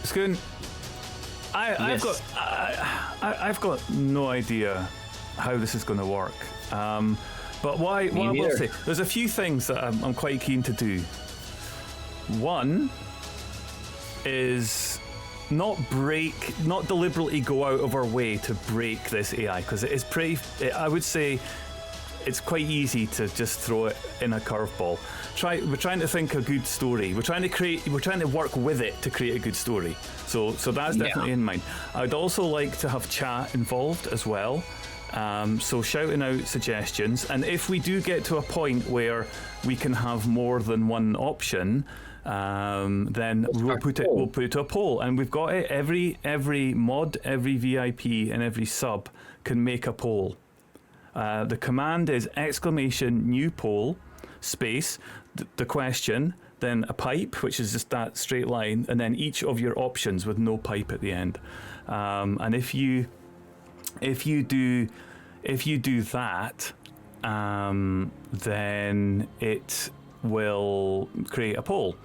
Skoen, I've got no idea how this is going to work. But what I will say, there's a few things that I'm quite keen to do. One is not deliberately go out of our way to break this AI, because it is I would say it's quite easy to just throw it in a curveball. We're trying to think a good story. We're trying to work with it to create a good story. So that's definitely in mind. I'd also like to have chat involved as well. So shouting out suggestions, and if we do get to a point where we can have more than one option, then we'll put it to a poll, and we've got it. Every mod, every VIP, and every sub can make a poll. The command is !new poll space the question, then a pipe, which is just that straight line, and then each of your options with no pipe at the end. And if you do that, then it will create a poll.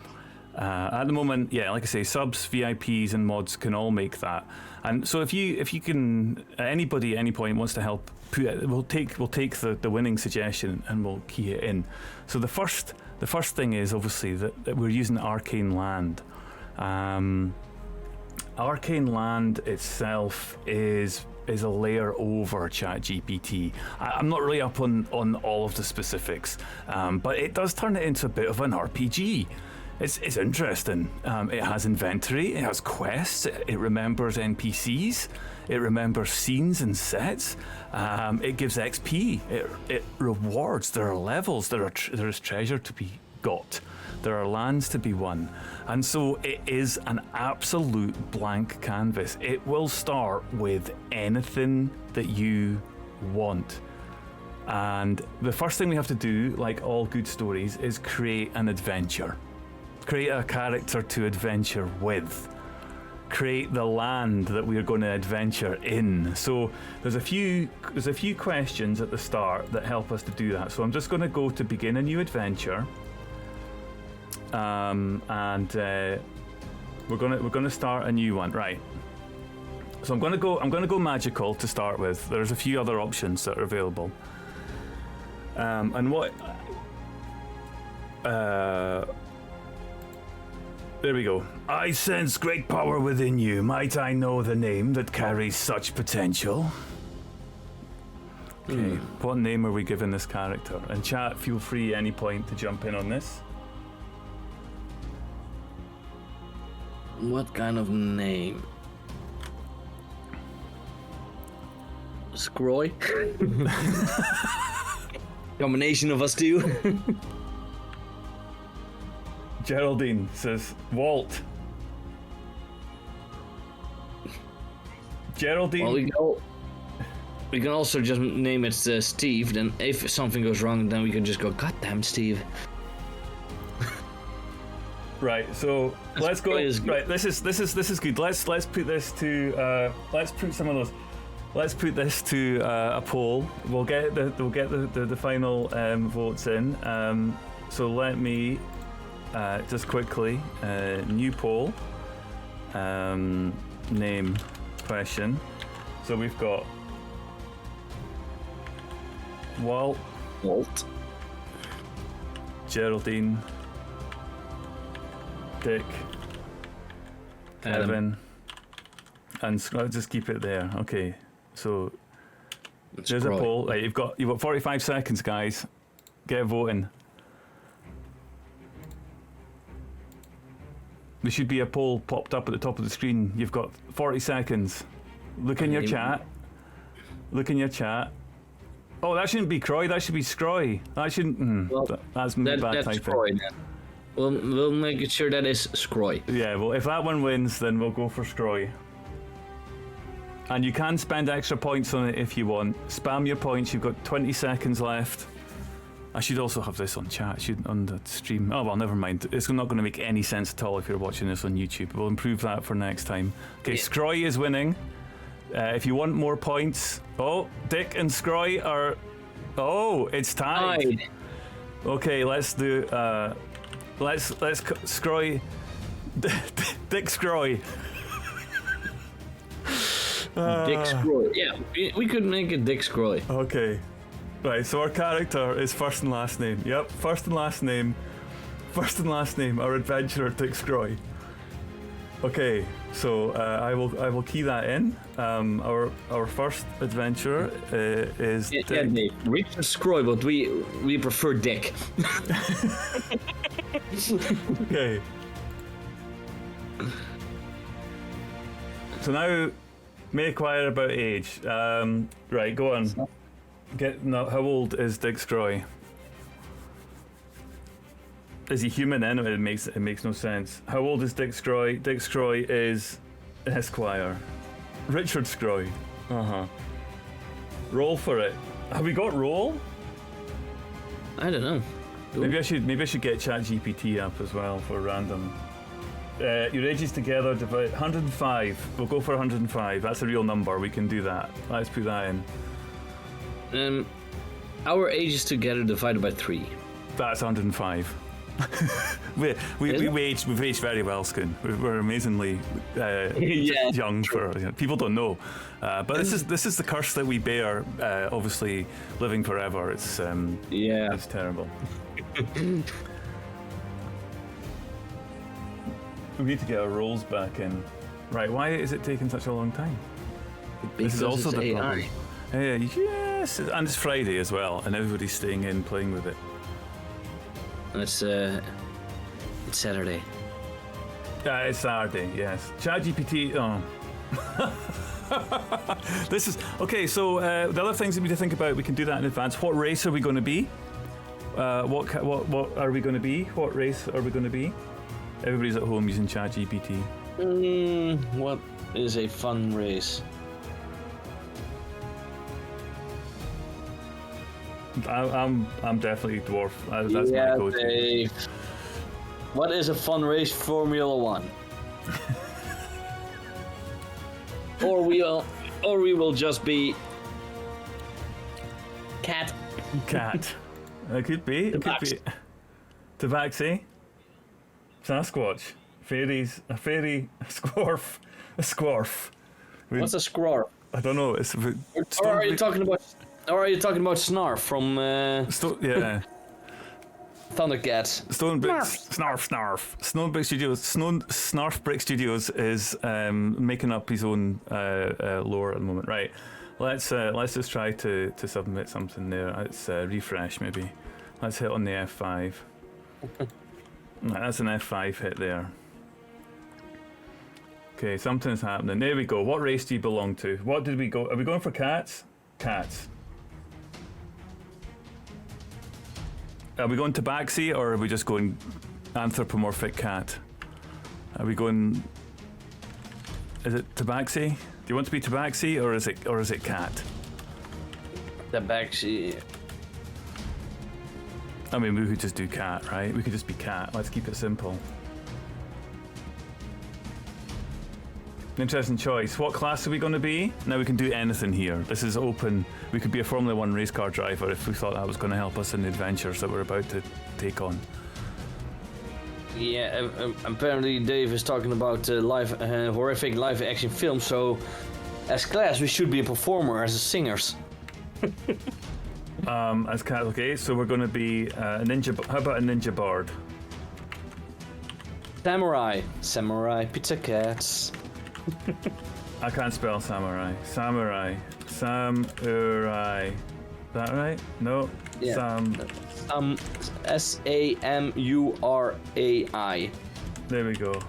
At the moment, like I say, subs, VIPs, and mods can all make that. And so if you can, anybody at any point wants to help, we'll take the winning suggestion and we'll key it in. So the first thing is obviously that we're using ArcaneLand. ArcaneLand itself is a layer over ChatGPT. I'm not really up on all of the specifics, but it does turn it into a bit of an RPG. It's interesting. It has inventory, it has quests, it remembers NPCs, it remembers scenes and sets, it gives XP, it rewards, there are levels, there is treasure to be got, there are lands to be won, and so it is an absolute blank canvas. It will start with anything that you want. And the first thing we have to do, like all good stories, is create an adventure. Create a character to adventure with. Create the land that we are going to adventure in. So there's a few questions at the start that help us to do that. So I'm just going to go to begin a new adventure, and we're going to start a new one, right? So I'm going to go magical to start with. There's a few other options that are available, and what. There we go. I sense great power within you. Might I know the name that carries such potential? Okay, what name are we giving this character? And chat, feel free at any point to jump in on this. What kind of name? Kroy? Combination of us two. Geraldine says Walt. Geraldine. Well, we can also just name it Steve. Then, if something goes wrong, then we can just go, "God damn, Steve." Right. So let's go. Right. This is good. Let's put this to. Let's put some of those. Let's put this to a poll. We'll get the final votes in. So let me. Just quickly, new poll, name, question. So we've got Walt, Geraldine, Dick, Kevin, and I'll just keep it there. Okay, so there's a poll. Right, you've got 45 seconds, guys. Get voting. There should be a poll popped up at the top of the screen. You've got 40 seconds. Look in your chat. Look in your chat. Oh, that shouldn't be Kroy. That should be Skroy. That shouldn't. That's bad typing. Skroy, then. We'll make sure that is Skroy. Yeah. Well, if that one wins, then we'll go for Skroy. And you can spend extra points on it if you want. Spam your points. You've got 20 seconds left. I should also have this on chat, on the stream. Oh, well, never mind. It's not going to make any sense at all if you're watching this on YouTube. We'll improve that for next time. Okay, Skroy is winning. If you want more points... Oh, Dick and Skroy are... Oh, it's tied. Okay, let's do... Let's Skroy... Dick Kroy. Dick Kroy. Yeah, we could make it Dick Kroy. Okay. Right, so our character is first and last name. Yep, first and last name. First and last name, our adventurer Dick Kroy. Okay, so I will key that in. Our first adventurer is Dick. Yeah, Dave. Richard Kroy, but we prefer Dick. Okay. So now, may inquire about age. Right, go on. How old is Dick Kroy? Is he human? Anyway, it makes no sense. How old is Dick Kroy? Dick Kroy is Esquire. Richard Kroy. Roll for it. Have we got roll? I don't know. Maybe I should get ChatGPT up as well for random. Your ages together divide 105. We'll go for 105. That's a real number. We can do that. Let's put that in. Our ages together divided by 3. That's 105. We've aged very well, Skoen. We're amazingly young for people don't know, but this is the curse that we bear. Obviously, living forever. It's terrible. We need to get our rolls back in. Right, why is it taking such a long time? Because this is also the AI. problem. Yes, and it's Friday as well, and everybody's staying in playing with it. It's Saturday. It's Saturday, yes. ChatGPT, This is... Okay, so the other things that we need to think about, we can do that in advance. What race are we going to be? What are we going to be? What race are we going to be? Everybody's at home using ChatGPT. What is a fun race? I'm definitely dwarf. That's my go-to. Dave. What is a fun race? Formula 1. or we will just be cat. Cat. It could be. It could be. Tabaxi. Sasquatch. Fairies. A fairy. A squarf. A squarf. What's a squarf? I don't know. It's. Or are you talking about? Or are you talking about Snarf from Thundercats? Snarf. Snowbrick Studios. Snarfbrick Studios is making up his own lore at the moment. Right. Let's just try to submit something there. Let's refresh maybe. Let's hit on the F5. Right, that's an F5 hit there. Okay, something's happening. There we go. What race do you belong to? What did we go? Are we going for cats? Cats. Are we going tabaxi or are we just going anthropomorphic cat? Are we going? Is it tabaxi? Do you want to be tabaxi or is it cat? Tabaxi. I mean, we could just do cat, right? We could just be cat. Let's keep it simple. Interesting choice. What class are we going to be? Now we can do anything here. This is open. We could be a Formula 1 race car driver if we thought that was going to help us in the adventures that we're about to take on. Yeah, apparently Dave is talking about horrific live action films, so as class we should be a performer as singers. As cat, okay, so we're going to be a ninja. How about a ninja bard? Samurai, pizza cats. I can't spell samurai. Samurai. Is that right? No. Yeah. Samurai. There we go.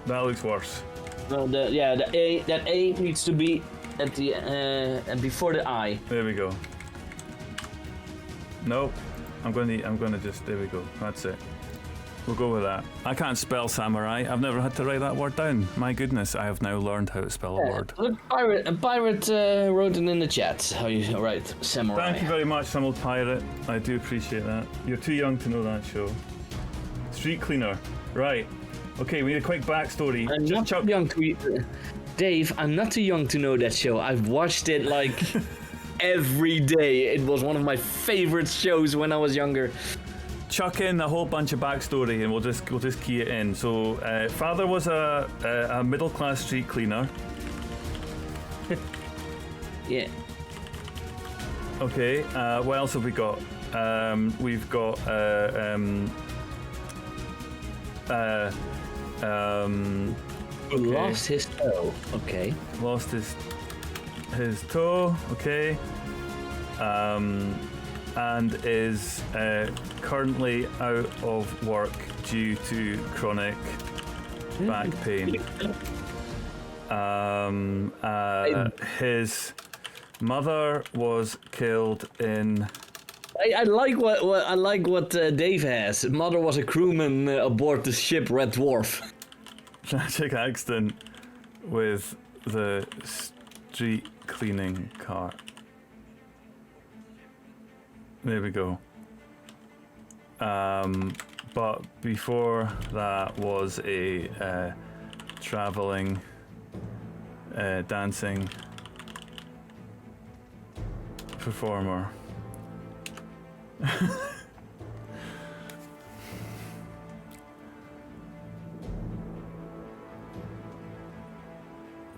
That looks worse. No, that A needs to be at the and before the I. There we go. Nope. I'm gonna just. There we go. That's it. We'll go with that. I can't spell samurai. I've never had to write that word down. My goodness, I have now learned how to spell a word. Look, Pirate wrote it in the chat. How you write samurai? Thank you very much, some old pirate. I do appreciate that. You're too young to know that show. Street cleaner. Right. Okay, we need a quick backstory. I'm not too young to... Dave, I'm not too young to know that show. I've watched it like every day. It was one of my favorite shows when I was younger. chuck in a whole bunch of backstory, and we'll just key it in. So, father was a middle-class street cleaner. Yeah. Okay. What else have we got? We've got Lost his toe. Okay. Lost his toe. Okay. And is currently out of work due to chronic back pain. His mother was killed in. I like what Dave has. Mother was a crewman aboard the ship Red Dwarf. Tragic accident with the street cleaning cart. There we go. But before that was a traveling, dancing performer.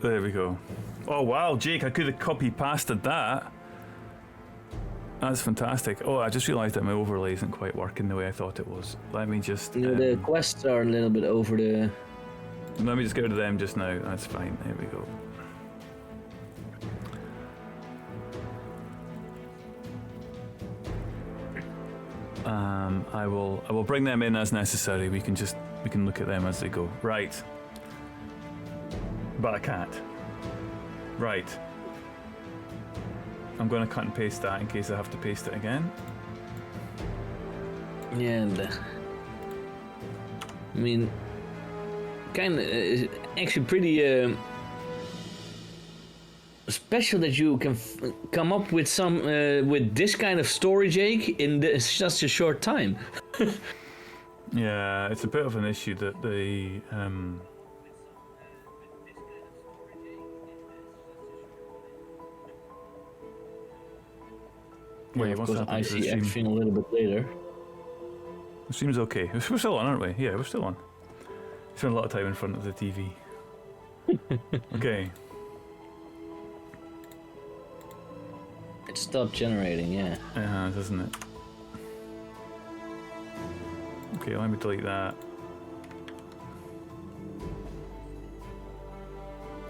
There we go. Oh wow, Jake, I could have copy-pasted that. That's fantastic. Oh, I just realised that my overlay isn't quite working the way I thought it was. Let me just... the quests are a little bit over the... Let me just get rid of them just now. That's fine. There we go. I will bring them in as necessary. We can look at them as they go. Right. But I can't. Right. I'm going to cut and paste that in case I have to paste it again. Yeah, and, I mean, kind of actually pretty special that you can come up with some with this kind of story, Jake, in such a short time. Yeah, it's a bit of an issue that the Wait, what's happening? I see everything a little bit later. The stream's okay. We're still on, aren't we? Yeah, we're still on. Spend a lot of time in front of the TV. Okay. It stopped generating, yeah. It has, isn't it? Okay, let me delete that.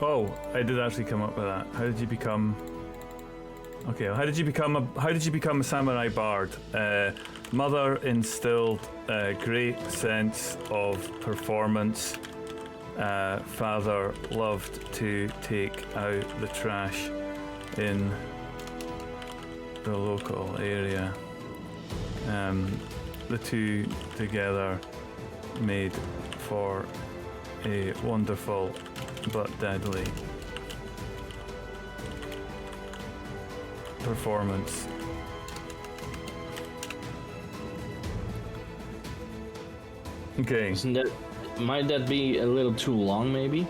Oh, I did actually come up with that. How did you become? Okay, well, how did you become a samurai bard? Mother instilled a great sense of performance. Father loved to take out the trash in the local area. The two together made for a wonderful but deadly performance. Okay. Might that be a little too long, maybe?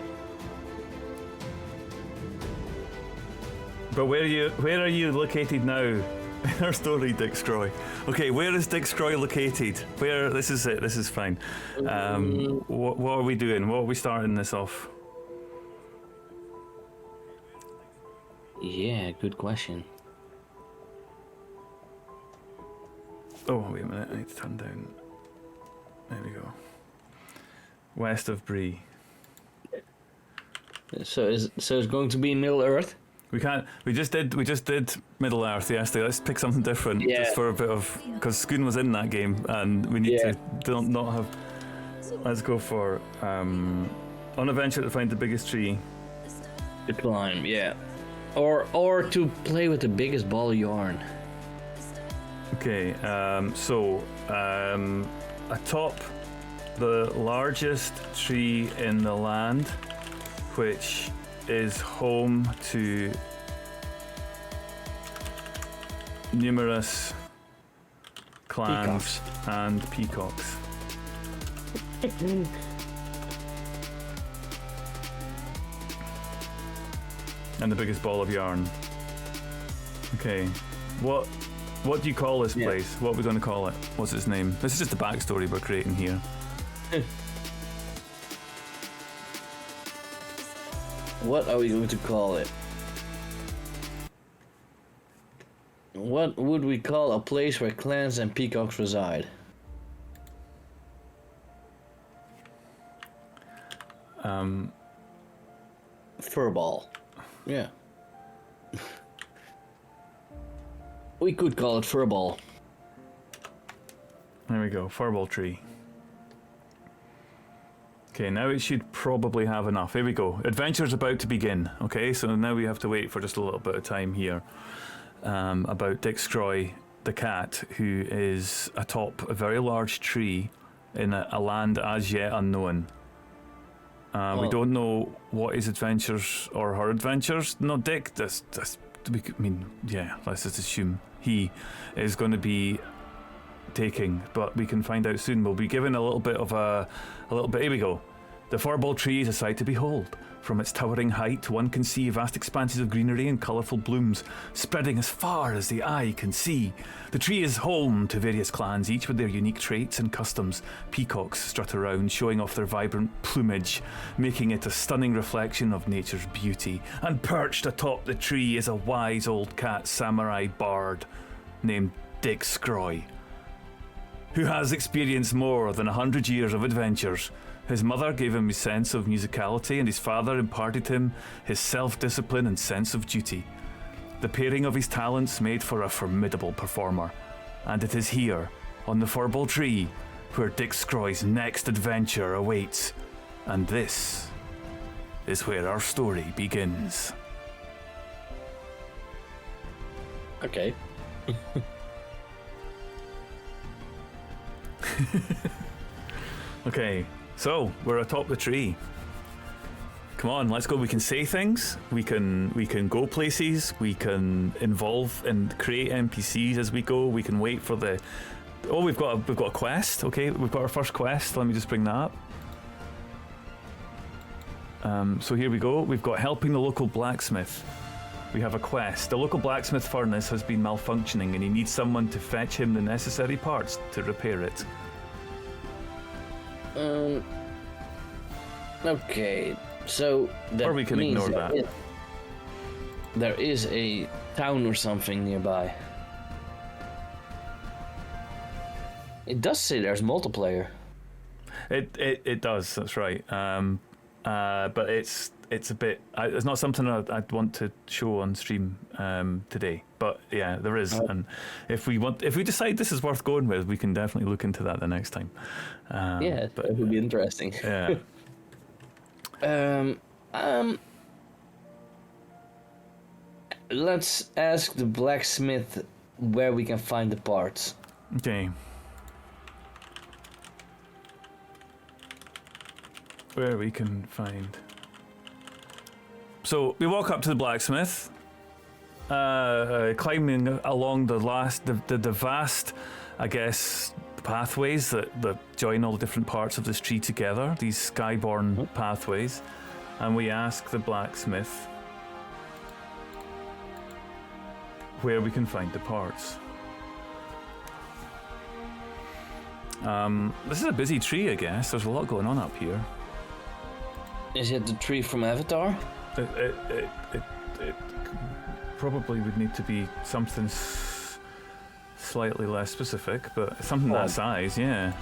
But where are you located now in our story, Dick Skroy? Okay, where is Dick Skroy located? Where? This is it. This is fine. What are we doing? What are we starting this off? Yeah, good question. Oh, wait a minute. I need to turn down. There we go. West of Bree. So it's going to be Middle Earth. We can't. We just did Middle Earth yesterday. Let's pick something different, just for a bit of, because Skoen was in that game, and we need to not have. Let's go for on a venture to find the biggest tree. To climb, yeah, or to play with the biggest ball of yarn. Okay, so atop the largest tree in the land, which is home to numerous clans and peacocks. And the biggest ball of yarn. Okay, what What do you call this place? What are we going to call it? What's its name? This is just the backstory we're creating here. What are we going to call it? What would we call a place where clans and peacocks reside? Furball. Yeah. We could call it Furball. There we go, Furball tree. Okay, now it should probably have enough. Here we go. Adventure's about to begin. Okay, so now we have to wait for just a little bit of time here. About Dick Kroy, the cat, who is atop a very large tree in a land as yet unknown. We don't know what his adventures or her adventures. No, Dick. Let's just assume he is going to be taking, but we can find out soon. We'll be given a little bit. Here we go. The furball tree is a sight to behold. From its towering height, one can see vast expanses of greenery and colourful blooms, spreading as far as the eye can see. The tree is home to various clans, each with their unique traits and customs. Peacocks strut around, showing off their vibrant plumage, making it a stunning reflection of nature's beauty. And perched atop the tree is a wise old cat samurai bard named Dick Kroy, who has experienced more than 100 years of adventures. His mother gave him his sense of musicality, and his father imparted him his self-discipline and sense of duty. The pairing of his talents made for a formidable performer, and it is here, on the furball tree, where Dick Kroy's next adventure awaits. And this is where our story begins. Okay. Okay. So, we're atop the tree. Come on, let's go. We can say things, we can go places, we can involve and create NPCs as we go, we can wait for the... Oh, we've got a quest, okay, we've got our first quest, let me just bring that up. So here we go, we've got helping the local blacksmith. We have a quest. The local blacksmith furnace has been malfunctioning and he needs someone to fetch him the necessary parts to repair it. Okay, so that or we can means ignore that. There is a town or something nearby. It does say there's multiplayer. It does. That's right. But it's a bit. It's not something I'd want to show on stream today. But yeah, there is. And if we decide this is worth going with, we can definitely look into that the next time. Yeah, but it would be interesting. Yeah. Let's ask the blacksmith where we can find the parts. Okay. Where we can find. So we walk up to the blacksmith, climbing along the vast, I guess, pathways that join all the different parts of this tree together, these skyborn pathways, and we ask the blacksmith where we can find the parts. This is a busy tree, I guess. There's a lot going on up here. Is it the tree from Avatar? It probably would need to be something slightly less specific, but something that size, yeah.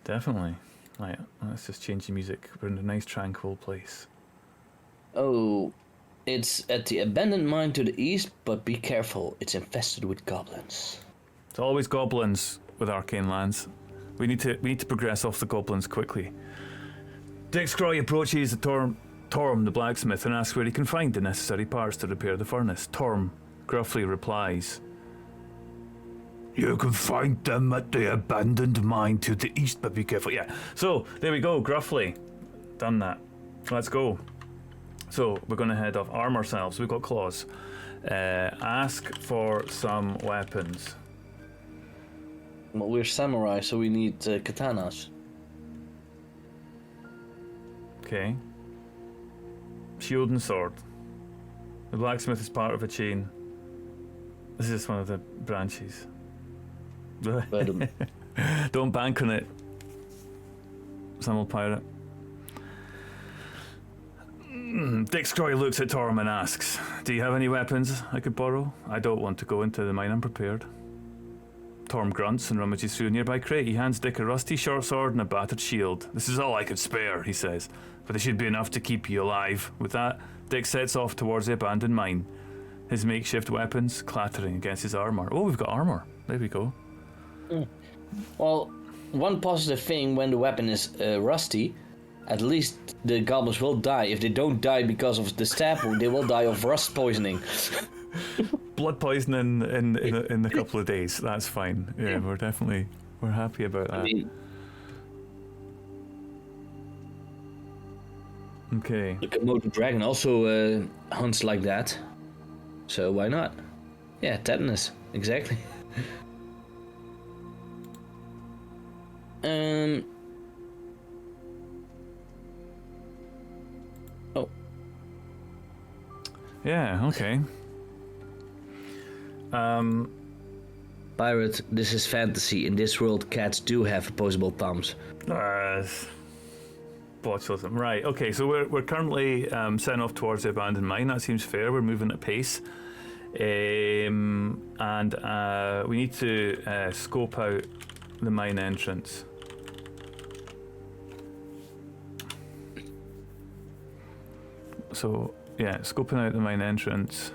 Definitely. Right, let's just change the music. We're in a nice tranquil place. Oh, it's at the abandoned mine to the east, but be careful, it's infested with goblins. It's always goblins with ArcaneLands. We need to progress off the goblins quickly. Dick Kroy approaches the Torm, the blacksmith, and asks where he can find the necessary parts to repair the furnace. Torm gruffly replies, "You can find them at the abandoned mine to the east, but be careful." Yeah, so there we go, gruffly. Done that. Let's go. So we're going to head off, arm ourselves. We've got claws. Ask for some weapons. Well, we're samurai, so we need katanas. Okay. Shield and sword. The blacksmith is part of a chain. This is just one of the branches. But, Don't bank on it, Samuel Pirate. Dick Kroy looks at Torm and asks, "Do you have any weapons I could borrow? I don't want to go into the mine unprepared." Torm grunts and rummages through a nearby crate. He hands Dick a rusty short sword and a battered shield. "This is all I could spare," he says, "but they should be enough to keep you alive." With that, Dick sets off towards the abandoned mine, his makeshift weapons clattering against his armor. Oh, we've got armor. There we go. Well, one positive thing when the weapon is rusty, at least the goblins will die. If they don't die because of the stab wound, they will die of rust poisoning. Blood poisoning in a couple of days. That's fine. Yeah, we're happy about that. I mean, okay. the Komodo dragon also hunts like that, so why not? Yeah, tetanus, exactly. Oh. Yeah. Okay. Pirate, this is fantasy. In this world, cats do have opposable thumbs. Botulism. Right. Okay. So we're currently setting off towards the abandoned mine. That seems fair. We're moving at pace, and we need to scope out the mine entrance. So yeah, scoping out the mine entrance.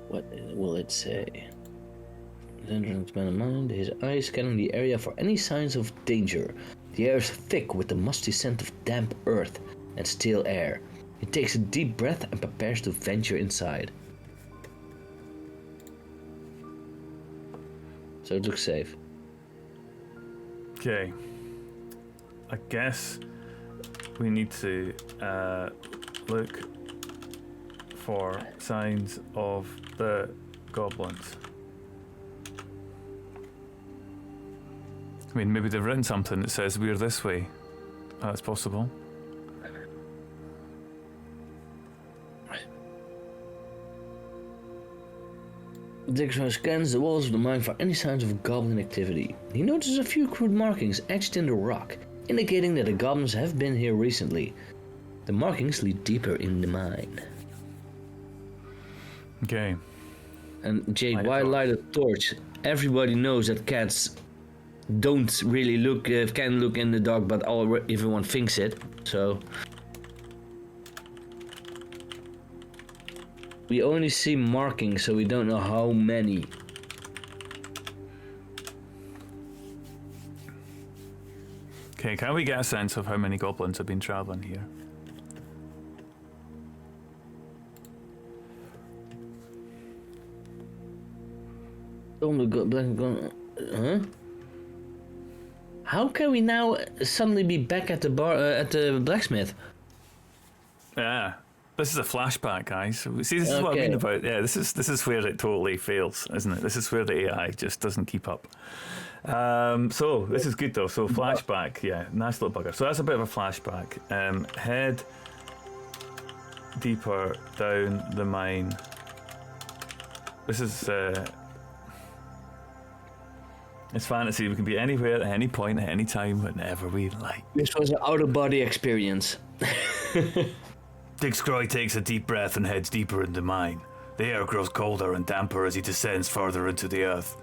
What will it say? The entrance man in mind, his eyes scanning the area for any signs of danger. The air is thick with the musty scent of damp earth and stale air. He takes a deep breath and prepares to venture inside. So it looks safe. Okay. I guess we need to look for signs of the goblins. I mean, maybe they've written something that says we're this way. That's possible. Dick scans the walls of the mine for any signs of goblin activity. He notices a few crude markings etched in the rock, indicating that the goblins have been here recently. The markings lead deeper in the mine. Okay. And Jake, why light a torch? Everybody knows that cats don't really can look in the dark, but everyone thinks it. So we only see markings, so we don't know how many. Okay, can we get a sense of how many goblins have been traveling here? Huh? How can we now suddenly be back at the bar at the blacksmith? Yeah, this is a flashback, guys. See, this is what I mean about. Yeah, this is where it totally fails, isn't it? This is where the AI just doesn't keep up. So this is good though. So flashback, yeah, nice little bugger. So that's a bit of a flashback. Head deeper down the mine. This is it's fantasy. We can be anywhere at any point, at any time, whenever we like. This was an out-of-body experience. Dick Kroy takes a deep breath and heads deeper into the mine. The air grows colder and damper as he descends further into the earth.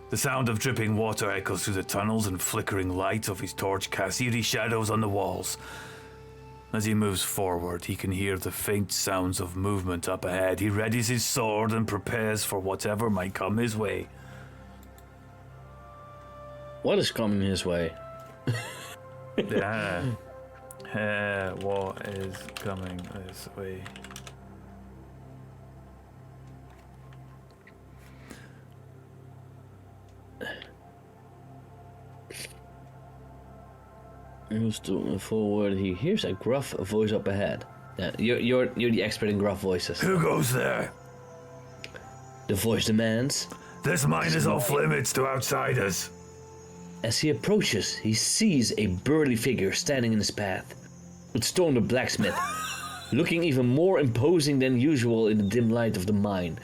The sound of dripping water echoes through the tunnels, and flickering light of his torch casts eerie shadows on the walls. As he moves forward, he can hear the faint sounds of movement up ahead. He readies his sword and prepares for whatever might come his way. What is coming his way? Yeah. What is coming this way? Moves forward. He hears a gruff voice up ahead. Yeah, you're the expert in gruff voices. Who goes there? The voice demands. This mine is off limits to outsiders. As he approaches, he sees a burly figure standing in his path. It's Storm the blacksmith. looking even more imposing than usual in the dim light of the mine.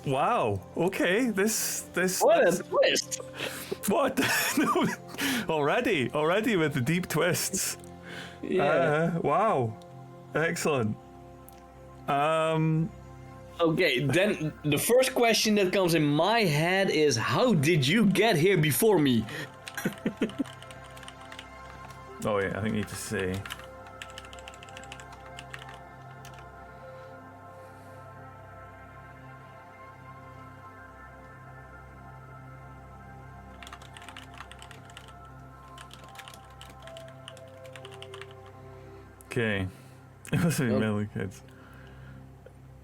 Wow. Okay. This. What a twist! What? Already with the deep twists. Yeah. Wow. Excellent. Okay, then the first question that comes in my head is, how did you get here before me? Oh yeah, I think you need to say. Okay. It must be really good.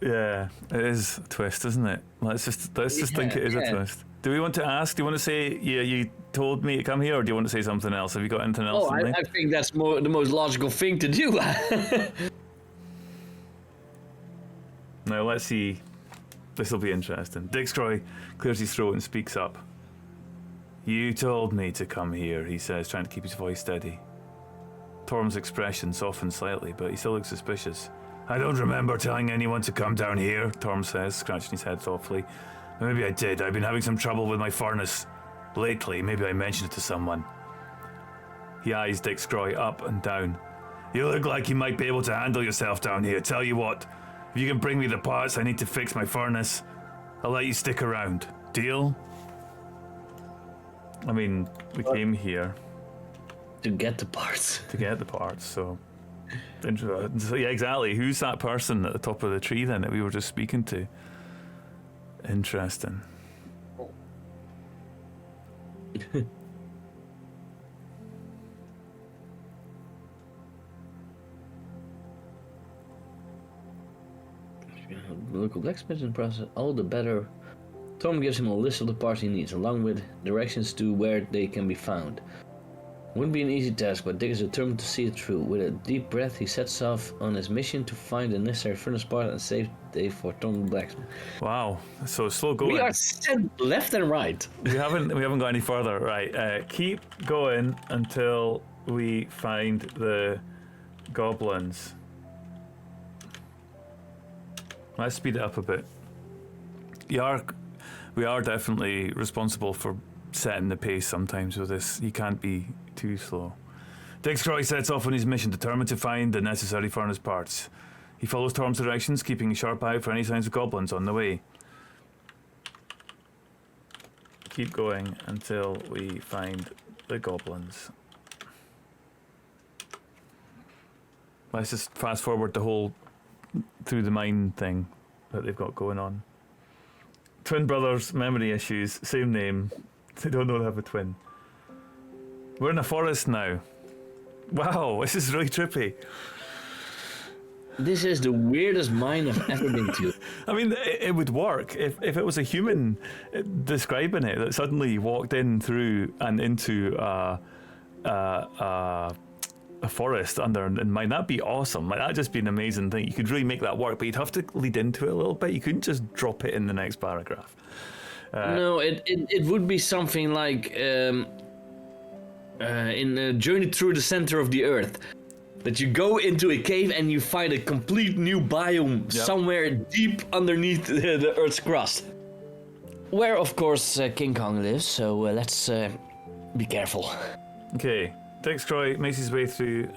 Yeah, it is a twist, isn't it? Let's just think it is a twist. Do we want to ask? Do you want to say, yeah, you told me to come here, or do you want to say something else? Have you got anything else? Oh, I think that's the most logical thing to do. Now let's see. This will be interesting. Kroy clears his throat and speaks up. You told me to come here, he says, trying to keep his voice steady. Torm's expression softens slightly, but he still looks suspicious. I don't remember telling anyone to come down here, Torm says, scratching his head thoughtfully. Maybe I did. I've been having some trouble with my furnace lately. Maybe I mentioned it to someone. He eyes Kroy up and down. You look like you might be able to handle yourself down here. Tell you what, if you can bring me the parts I need to fix my furnace, I'll let you stick around. Deal? I mean, we came here to get the parts. So yeah, exactly. Who's that person at the top of the tree then that we were just speaking to? Interesting. Local blacksmith in process, all the better. Tom gives him a list of the parts he needs, along with directions to where they can be found. Wouldn't be an easy task, but Dick is determined to see it through. With a deep breath, he sets off on his mission to find the necessary furnace part and save the day for Tom the blacksmith. Wow, so slow going. We are sent left and right. We haven't got any further. Right, keep going until we find the goblins. Let's speed it up a bit. We are definitely responsible for setting the pace sometimes with this. You can't be too slow. Kroy sets off on his mission, determined to find the necessary furnace parts. He follows Torm's directions, keeping a sharp eye for any signs of goblins on the way. Keep going until we find the goblins. Let's just fast forward the whole through the mine thing that they've got going on. Twin brothers, memory issues, same name. They don't know they have a twin. We're in a forest now. Wow, this is really trippy. This is the weirdest mine I've ever been to. I mean, it would work if it was a human describing it, that suddenly walked in through and into a forest under and mine. That'd be awesome. Like, that'd just be an amazing thing. You could really make that work, but you'd have to lead into it a little bit. You couldn't just drop it in the next paragraph. No, it would be something like in a Journey Through the Center of the Earth, that you go into a cave and you find a complete new biome somewhere deep underneath the Earth's crust, where of course King Kong lives. So let's be careful. Okay, Kroy makes his way through.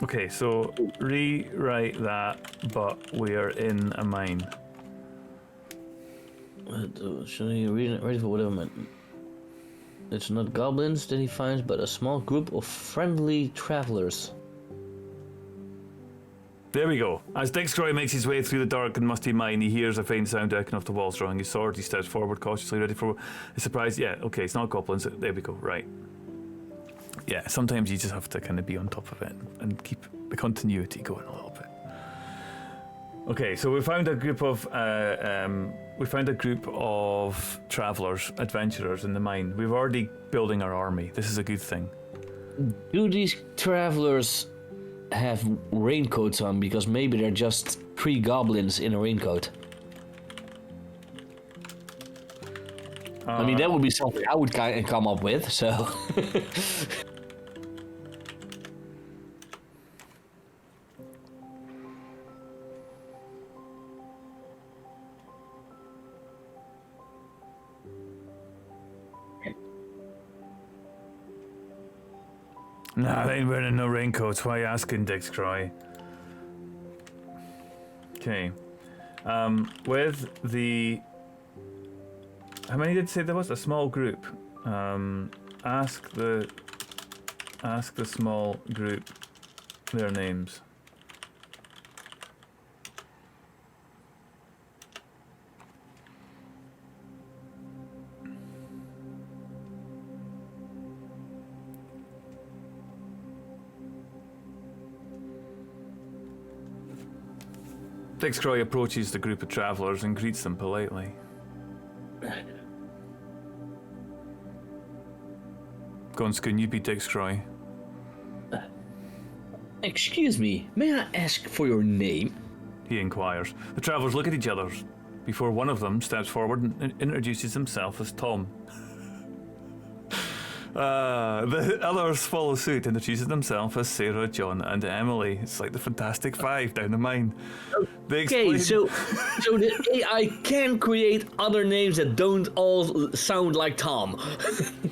Okay, so rewrite that, but we are in a mine. Should I read it? Ready for whatever meant. It's not goblins that he finds, but a small group of friendly travelers. There we go. As Kroy makes his way through the dark and musty mine, he hears a faint sound echoing off the walls. Drawing his sword, he steps forward cautiously, ready for a surprise. Yeah, okay, it's not goblins. There we go. Right. Yeah, sometimes you just have to kind of be on top of it and keep the continuity going a little bit. Okay, so we found a group of travelers, adventurers in the mine. We're already building our army. This is a good thing. Do these travelers have raincoats on? Because maybe they're just 3 goblins in a raincoat. I mean, that would be something I would kind of come up with, so... Nah, they ain't wearing no raincoats. Why are you asking, Dix Kroy? Okay. With the... How many did you say there was? A small group. Ask the small group their names. Dix Kroy approaches the group of travelers and greets them politely. Go on, Skoen, you be Dix Kroy. Excuse me, may I ask for your name? He inquires. The travelers look at each other before one of them steps forward and introduces himself as Tom. The others follow suit, introduces themselves as Sarah, John, and Emily. It's like the Fantastic Five down the mine. Okay, so the AI can create other names that don't all sound like Tom.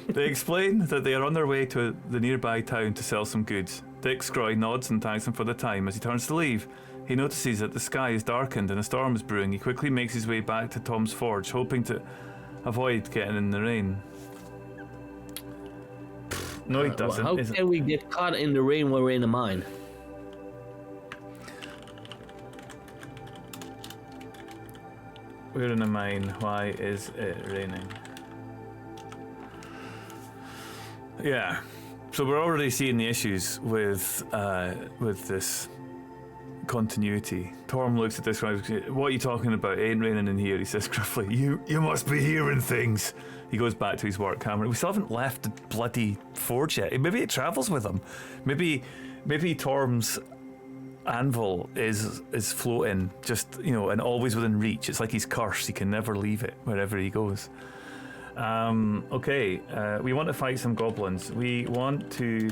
They explain that they are on their way to the nearby town to sell some goods. Dix Kroy nods and thanks him for the time. As he turns to leave, he notices that the sky is darkened and a storm is brewing. He quickly makes his way back to Tom's forge, hoping to avoid getting in the rain. No, he doesn't. How can we get caught in the rain when we're in the mine? We're in a mine. Why is it raining? Yeah. So we're already seeing the issues with this continuity. Torm looks at this guy. What are you talking about? It ain't raining in here. He says gruffly. You must be hearing things. He goes back to his work camera. We still haven't left the bloody forge yet. Maybe it travels with him. Maybe Torm's anvil is floating, just, you know, and always within reach. It's like he's cursed. He can never leave it wherever he goes. Okay, we want to fight some goblins. We want to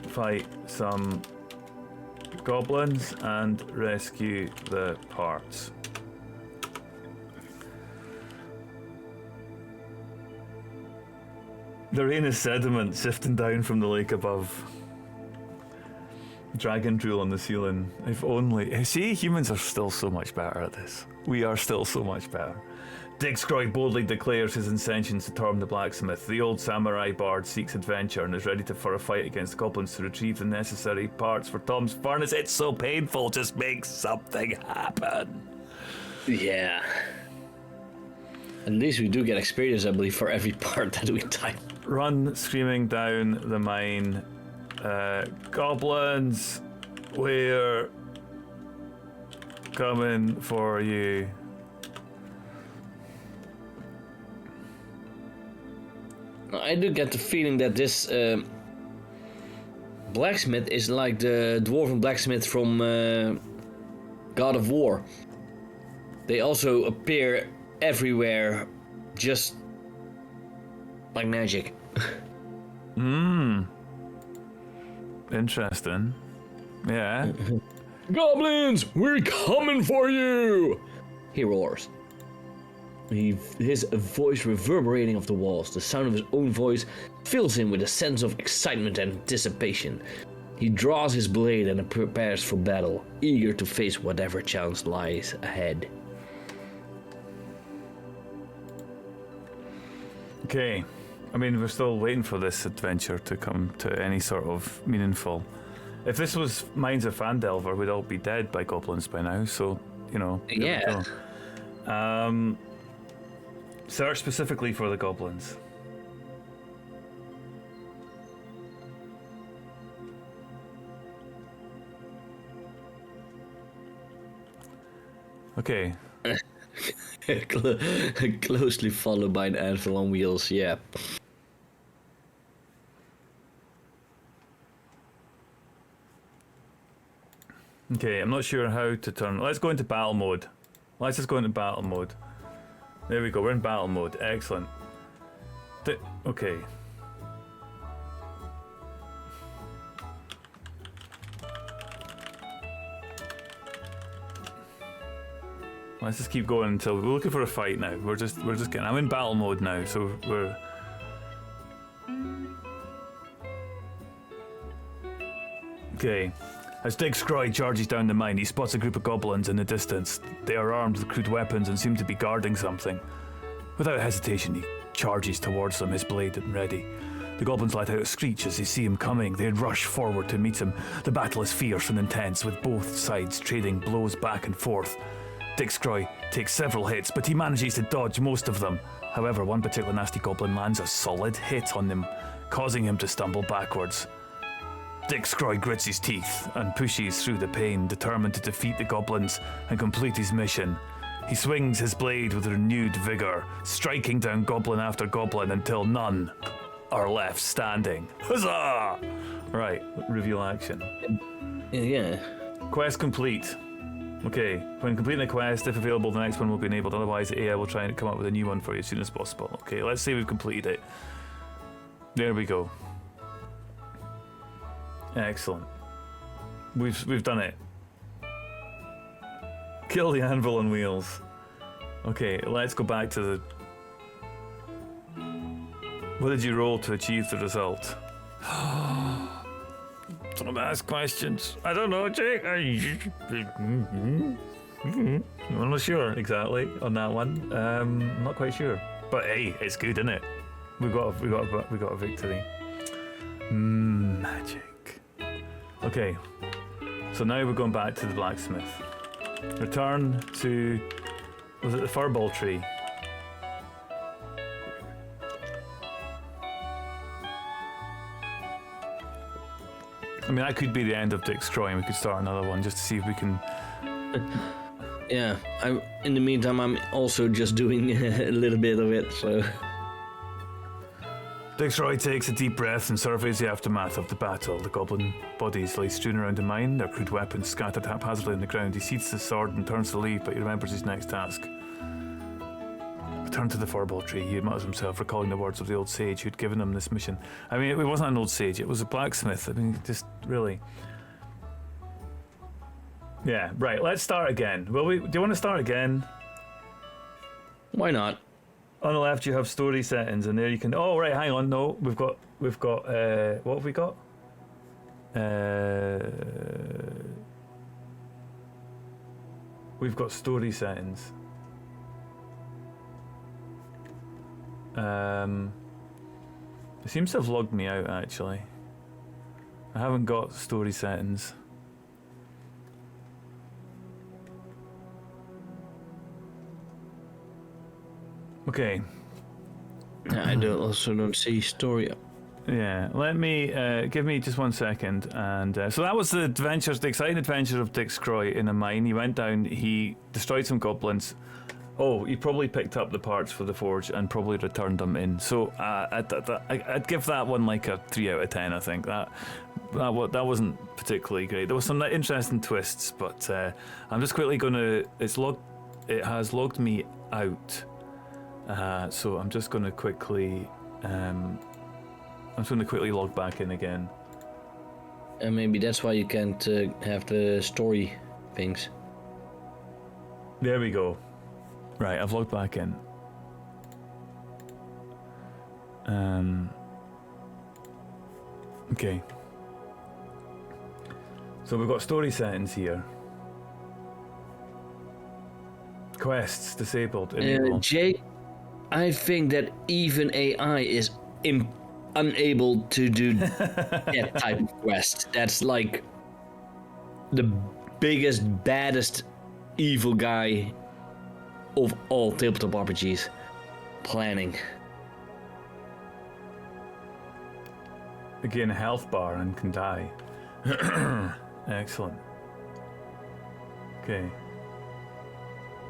fight some goblins and rescue the parts. The rain is sediment sifting down from the lake above. Dragon drool on the ceiling. If only. See, humans are still so much better at this. We are still so much better. Dix Kroy boldly declares his intentions to Torm the blacksmith. The old samurai bard seeks adventure and is ready for a fight against goblins to retrieve the necessary parts for Tom's furnace. It's so painful. Just make something happen. Yeah. At least we do get experience, I believe, for every part that we type. Run screaming down the mine. Goblins, we're coming for you. I do get the feeling that this blacksmith is like the dwarven blacksmith from God of War. They also appear everywhere, just like magic. Interesting. Yeah. Goblins, we're coming for you! He roars. His voice reverberating off the walls. The sound of his own voice fills him with a sense of excitement and anticipation. He draws his blade and prepares for battle, eager to face whatever challenge lies ahead. Okay. I mean, we're still waiting for this adventure to come to any sort of meaningful. If this was Mines of Phandelver, we'd all be dead by goblins by now, so, you know. Yeah. Search specifically for the goblins. Okay. Closely followed by an anvil on wheels, yeah. Okay, I'm not sure how to turn. Let's go into battle mode. Let's just go into battle mode. There we go, we're in battle mode. Excellent. Okay. Let's just keep going until we're looking for a fight now. We're just getting. I'm in battle mode now, so we're. Okay. As Dick Skroy charges down the mine, he spots a group of goblins in the distance. They are armed with crude weapons and seem to be guarding something. Without hesitation, he charges towards them, his blade ready. The goblins let out a screech as they see him coming. They rush forward to meet him. The battle is fierce and intense, with both sides trading blows back and forth. Dick Skroy takes several hits, but he manages to dodge most of them. However, one particular nasty goblin lands a solid hit on him, causing him to stumble backwards. Dick Skroy grits his teeth and pushes through the pain, determined to defeat the goblins and complete his mission. He swings his blade with renewed vigor, striking down goblin after goblin until none are left standing. Huzzah! Right, reveal action. Yeah. Quest complete. Okay, when completing a quest, if available, the next one will be enabled. Otherwise, the AI will try and come up with a new one for you as soon as possible. Okay, let's say we've completed it. There we go. Excellent. We've done it. Kill the anvil on wheels. Okay, let's go back to the... What did you roll to achieve the result? Don't ask questions. I don't know, Jake. I'm not sure exactly on that one. I'm not quite sure. But hey, it's good, isn't it? We got a victory. Magic. Okay, so now we're going back to the blacksmith. Return to, was it the furball tree? I mean, that could be the end of Dick Skroy, and we could start another one just to see if we can... Yeah, in the meantime, I'm also just doing a little bit of it, so... Dick Skroy takes a deep breath and surveys the aftermath of the battle. The goblin bodies lie strewn around the mine, their crude weapons scattered haphazardly on the ground. He seats the sword and turns to leave, but he remembers his next task. Return to the furball tree, he mutters himself, recalling the words of the old sage who'd given him this mission. I mean, it wasn't an old sage, it was a blacksmith. I mean, just really... Yeah, right, let's start again. Do you want to start again? Why not? On the left, you have story settings, and there you can. Oh, right, hang on. No, we've got. What have we got? We've got story settings. It seems to have logged me out. Actually, I haven't got story settings. Okay. I also don't see story. Yeah, let me give me just 1 second, and so that was the exciting adventure of Dick Skroy in a mine. He went down, he destroyed some goblins. Oh, he probably picked up the parts for the forge and probably returned them in. So I'd give that one like a 3 out of 10. I think that wasn't particularly great. There was some interesting twists, but I'm just quickly gonna. It has logged me out. So I'm just going to quickly, log back in again. And maybe that's why you can't have the story things. There we go. Right, I've logged back in. Okay. So we've got story settings here. Quests disabled. Jake, I think that even AI is unable to do that type of quest. That's like the biggest, baddest evil guy of all tabletop RPGs planning. Again, a health bar and can die. Excellent. Okay.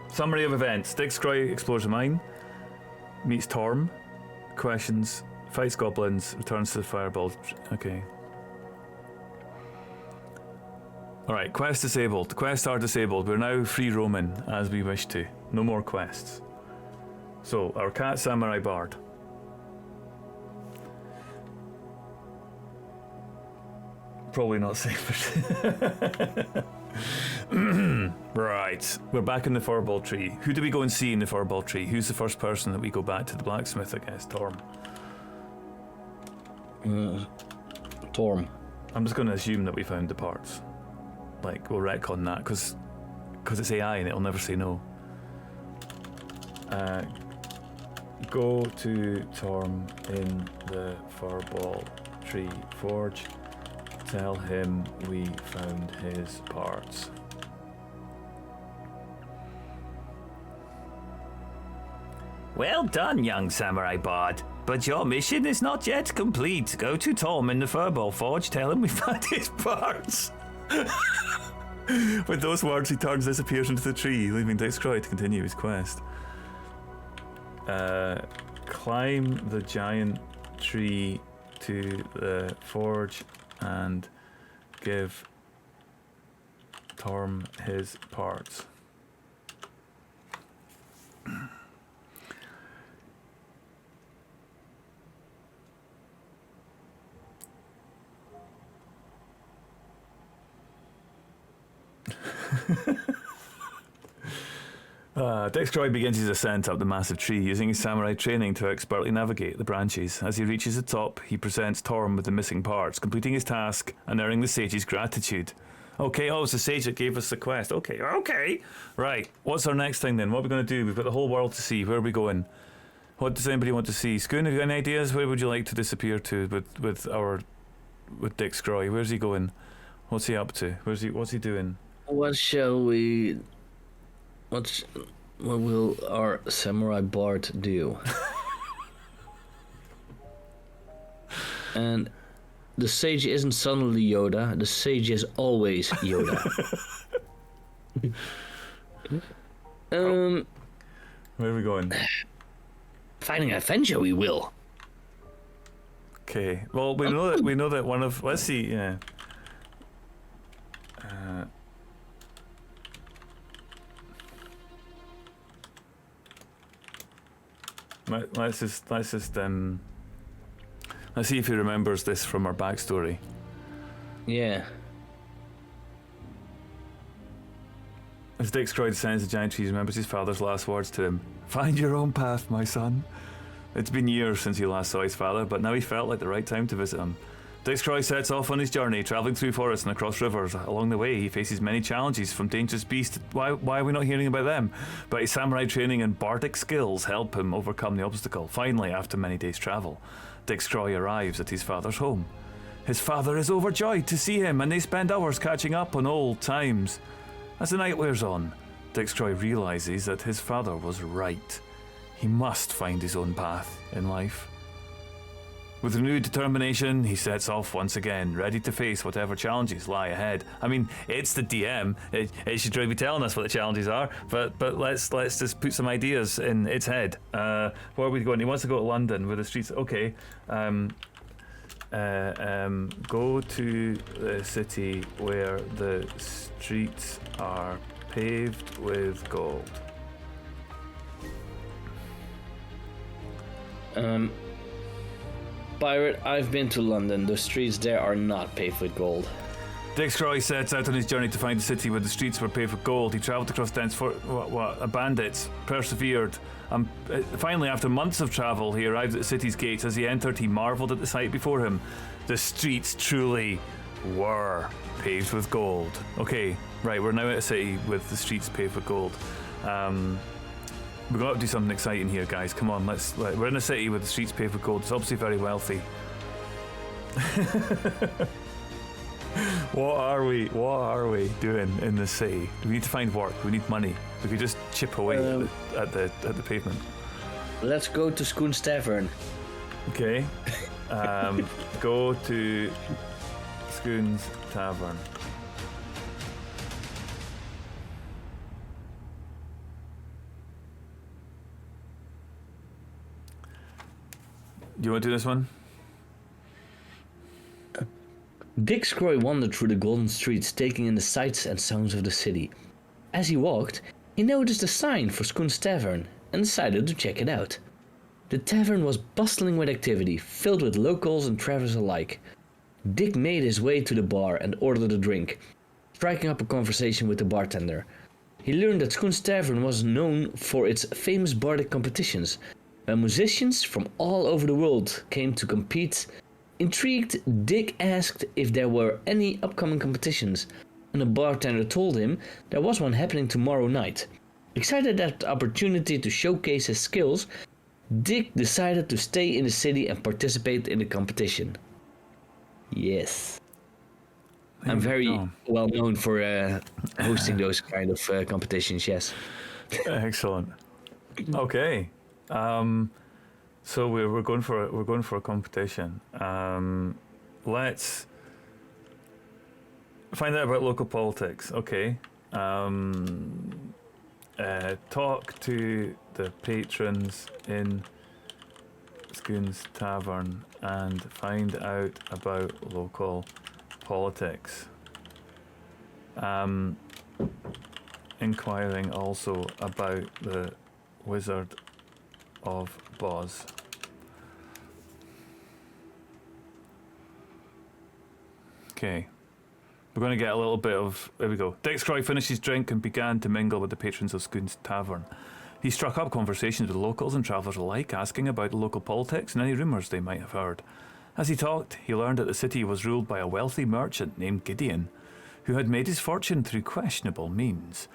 Summary of events. Dick Skroy explores a mine, meets Torm, questions, fights goblins, returns to the fireball. Okay. Alright, quest disabled. The quests are disabled. We're now free roaming as we wish to. No more quests. So, our cat samurai bard. Probably not safe. Right, we're back in the furball tree. Who do we go and see in the furball tree? Who's the first person that we go back to the blacksmith, I guess? Torm. Torm. I'm just going to assume that we found the parts. Like, we'll retcon that, because it's AI and it'll never say no. Go to Torm in the furball tree forge. Tell him we found his parts. Well done, young samurai bard. But your mission is not yet complete. Go to Tom in the Furball Forge. Tell him we found his parts. With those words, he turns, disappears into the tree, leaving Dix Kroy to continue his quest. Climb the giant tree to the forge and give Torm his parts. Dix Kroy begins his ascent up the massive tree, using his samurai training to expertly navigate the branches. As he reaches the top, he presents Torm with the missing parts, completing his task and earning the sage's gratitude. Okay, oh, it's the sage that gave us the quest. Okay. Right, what's our next thing then? What are we going to do? We've got the whole world to see. Where are we going? What does anybody want to see? Skoen, have you got any ideas? Where would you like to disappear to with Dix Kroy? Where's he going? What's he up to? What's he doing? What shall we... What will our samurai bard do? And the sage isn't suddenly Yoda. The sage is always Yoda. Where are we going? Finding an adventure, we will. Okay. Well, we know that one of... Let's see, yeah. Let's see if he remembers this from our backstory. Yeah. As Dix Kroy descends the giant tree, he remembers his father's last words to him. Find your own path, my son. It's been years since he last saw his father, but now he felt like the right time to visit him. Dix Kroy sets off on his journey, travelling through forests and across rivers. Along the way, he faces many challenges, from dangerous beasts. Why are we not hearing about them? But his samurai training and bardic skills help him overcome the obstacle. Finally, after many days' travel, Dix Kroy arrives at his father's home. His father is overjoyed to see him, and they spend hours catching up on old times. As the night wears on, Dix Kroy realizes that his father was right. He must find his own path in life. With renewed determination, he sets off once again, ready to face whatever challenges lie ahead. I mean, it's the DM. It should really be telling us what the challenges are, but let's just put some ideas in its head. Where are we going? He wants to go to London, where the streets... Okay. Go to the city where the streets are paved with gold. Pirate, I've been to London. The streets there are not paved with gold. Dix Kroy sets out on his journey to find a city where the streets were paved with gold. He travelled across dense bandits, persevered. Finally, after months of travel, he arrived at the city's gates. As he entered, he marvelled at the sight before him. The streets truly were paved with gold. Okay, right, we're now at a city with the streets paved with gold. We've got to do something exciting here, guys. Come on, we're in a city with the streets paved with gold. It's obviously very wealthy. What are we doing in this city? We need to find work. We need money. We could just chip away at the pavement. Let's go to Skoen's Tavern. Okay. Go to Skoen's Tavern. Do you want to do this one? Dix Kroy wandered through the golden streets, taking in the sights and sounds of the city. As he walked, he noticed a sign for Skoen's Tavern. and decided to check it out. The tavern was bustling with activity, filled with locals and travelers alike. Dick made his way to the bar and ordered a drink, striking up a conversation with the bartender. He learned that Skoen's Tavern was known for its famous bardic competitions, where musicians from all over the world came to compete. Intrigued, Dick asked if there were any upcoming competitions, and the bartender told him there was one happening tomorrow night. Excited at the opportunity to showcase his skills, Dick decided to stay in the city and participate in the competition. Yes. I'm very well known for hosting those kind of competitions, yes. Excellent. Okay. So we're going for a competition. Let's find out about local politics. Okay. Talk to the patrons in Skoen's Tavern and find out about local politics. Inquiring also about the Wizard of Boz. Okay. We're going to get a little bit of... There we go. Dick Kroy finished his drink and began to mingle with the patrons of Skoen's Tavern. He struck up conversations with locals and travellers alike, asking about the local politics and any rumours they might have heard. As he talked, he learned that the city was ruled by a wealthy merchant named Gideon, who had made his fortune through questionable means.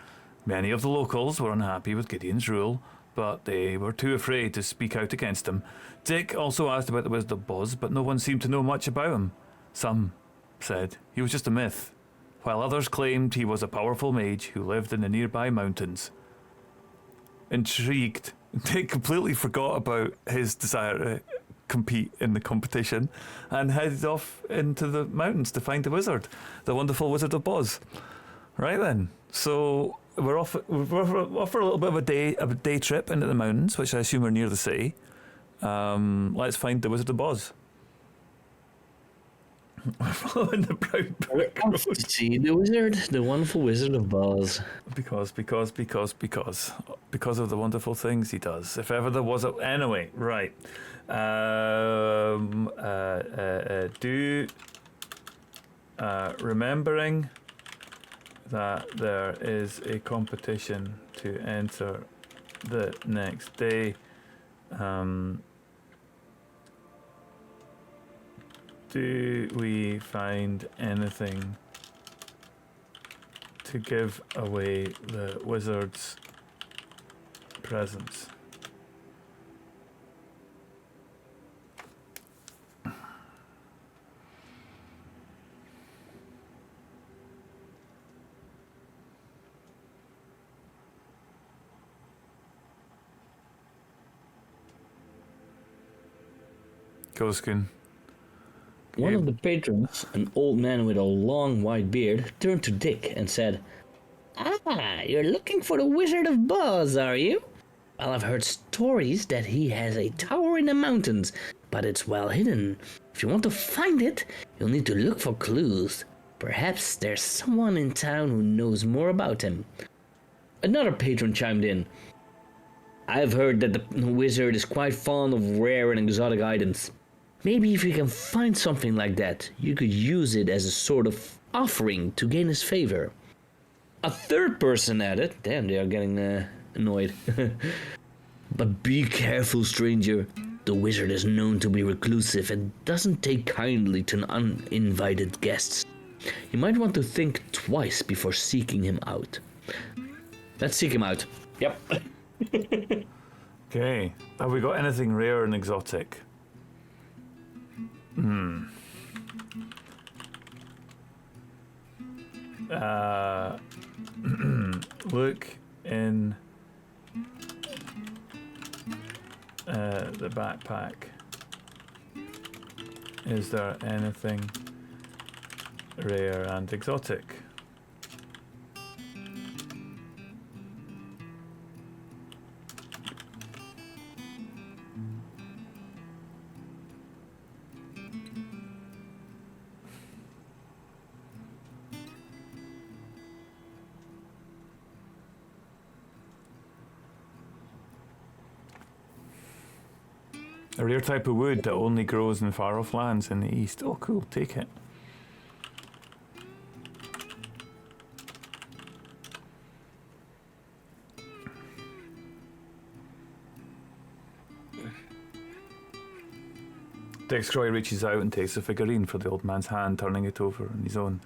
Many of the locals were unhappy with Gideon's rule, but they were too afraid to speak out against him. Dick also asked about the Wizard of Boz, but no one seemed to know much about him. Some said he was just a myth, while others claimed he was a powerful mage who lived in the nearby mountains. Intrigued, Dick completely forgot about his desire to compete in the competition and headed off into the mountains to find the wizard, the wonderful Wizard of Boz. Right then, so we're off for a little bit of a day trip into the mountains, which I assume are near the city. Let's find the Wizard of Boz. We're following the brown brick road. See the wizard, the wonderful Wizard of Boz. Because of the wonderful things he does. If ever there was a... Anyway, right. Remembering that there is a competition to enter the next day. Do we find anything to give away the wizard's presents? Go, Skoen. One of the patrons, an old man with a long white beard, turned to Dick and said, "Ah, you're looking for the Wizard of Boz, are you? Well, I've heard stories that he has a tower in the mountains, but it's well hidden. If you want to find it, you'll need to look for clues. Perhaps there's someone in town who knows more about him." Another patron chimed in. "I've heard that the wizard is quite fond of rare and exotic items. Maybe if you can find something like that, you could use it as a sort of offering to gain his favor." A third person added, damn, they are getting annoyed. "But be careful, stranger. The wizard is known to be reclusive and doesn't take kindly to uninvited guests. You might want to think twice before seeking him out." Let's seek him out. Yep. Okay. Have we got anything rare and exotic? Look in the backpack. Is there anything rare and exotic? A rare type of wood that only grows in far-off lands in the east. Oh, cool. Take it. Kroy reaches out and takes the figurine from the old man's hand, turning it over on his own.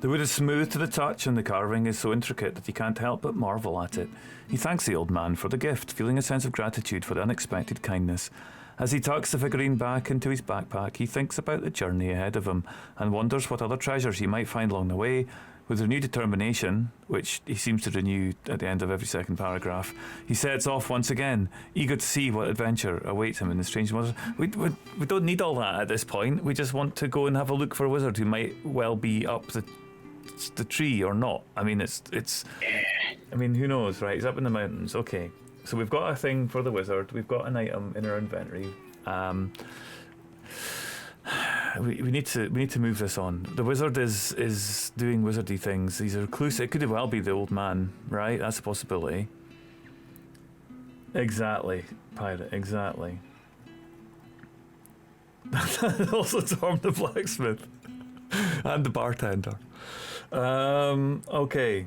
The wood is smooth to the touch, and the carving is so intricate that he can't help but marvel at it. He thanks the old man for the gift, feeling a sense of gratitude for the unexpected kindness. As he tucks the figurine back into his backpack, he thinks about the journey ahead of him and wonders what other treasures he might find along the way. With renewed determination, which he seems to renew at the end of every second paragraph, he sets off once again, eager to see what adventure awaits him in the strange waters. We don't need all that at this point. We just want to go and have a look for a wizard who might well be up the tree or not. I mean, I mean, who knows, right? He's up in the mountains. Okay, so we've got a thing for the wizard. We've got an item in our inventory. We need to move this on. The wizard is doing wizardy things. He's a recluse. It could well be the old man, right? That's a possibility. Exactly, pirate. Exactly. Also, Torm the blacksmith and the bartender. Okay.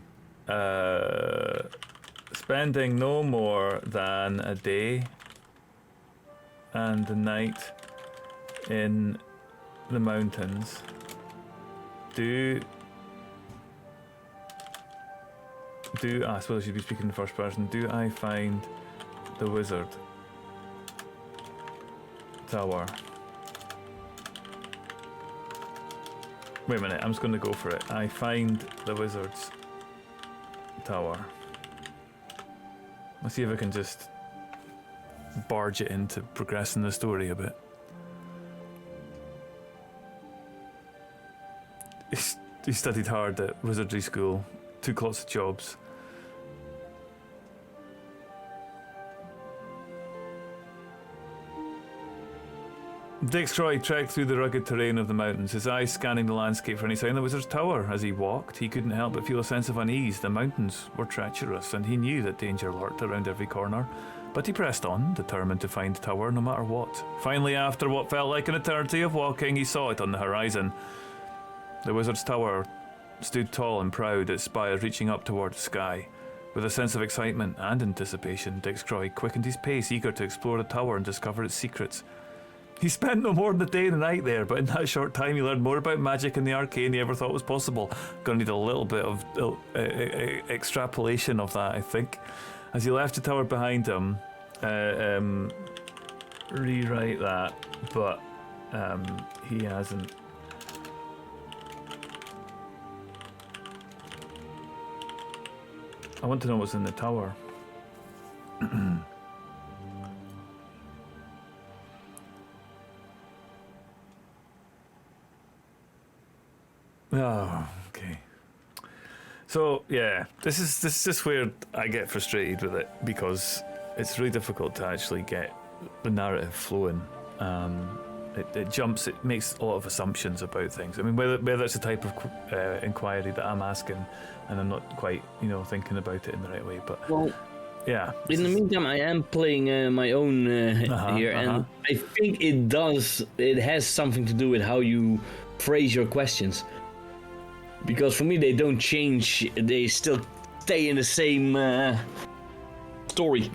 Spending no more than a day and a night in the mountains. I suppose I should be speaking in the first person. Do I find the wizard tower? Wait a minute, I'm just going to go for it. I find the wizard's tower. Let's see if I can just barge it into progressing the story a bit. He studied hard at wizardry school, took lots of jobs. Kroy trekked through the rugged terrain of the mountains, his eyes scanning the landscape for any sign of the wizard's tower. As he walked, he couldn't help but feel a sense of unease. The mountains were treacherous, and he knew that danger lurked around every corner. But he pressed on, determined to find the tower no matter what. Finally, after what felt like an eternity of walking, he saw it on the horizon. The wizard's tower stood tall and proud, its spires reaching up toward the sky. With a sense of excitement and anticipation, Kroy quickened his pace, eager to explore the tower and discover its secrets. He spent no more than a day and a night there, but in that short time he learned more about magic and the arcane than he ever thought was possible. Gonna need a little bit of extrapolation of that, I think. As he left the tower behind him, rewrite that, but he hasn't. I want to know what's in the tower. Oh, okay. So yeah, this is just where I get frustrated with it, because it's really difficult to actually get the narrative flowing. It jumps, it makes a lot of assumptions about things. I mean, whether it's a type of inquiry that I'm asking and I'm not quite, thinking about it in the right way, but yeah. In the meantime, I am playing my own here, and I think it has something to do with how you phrase your questions. Because for me, they don't change, they still stay in the same story.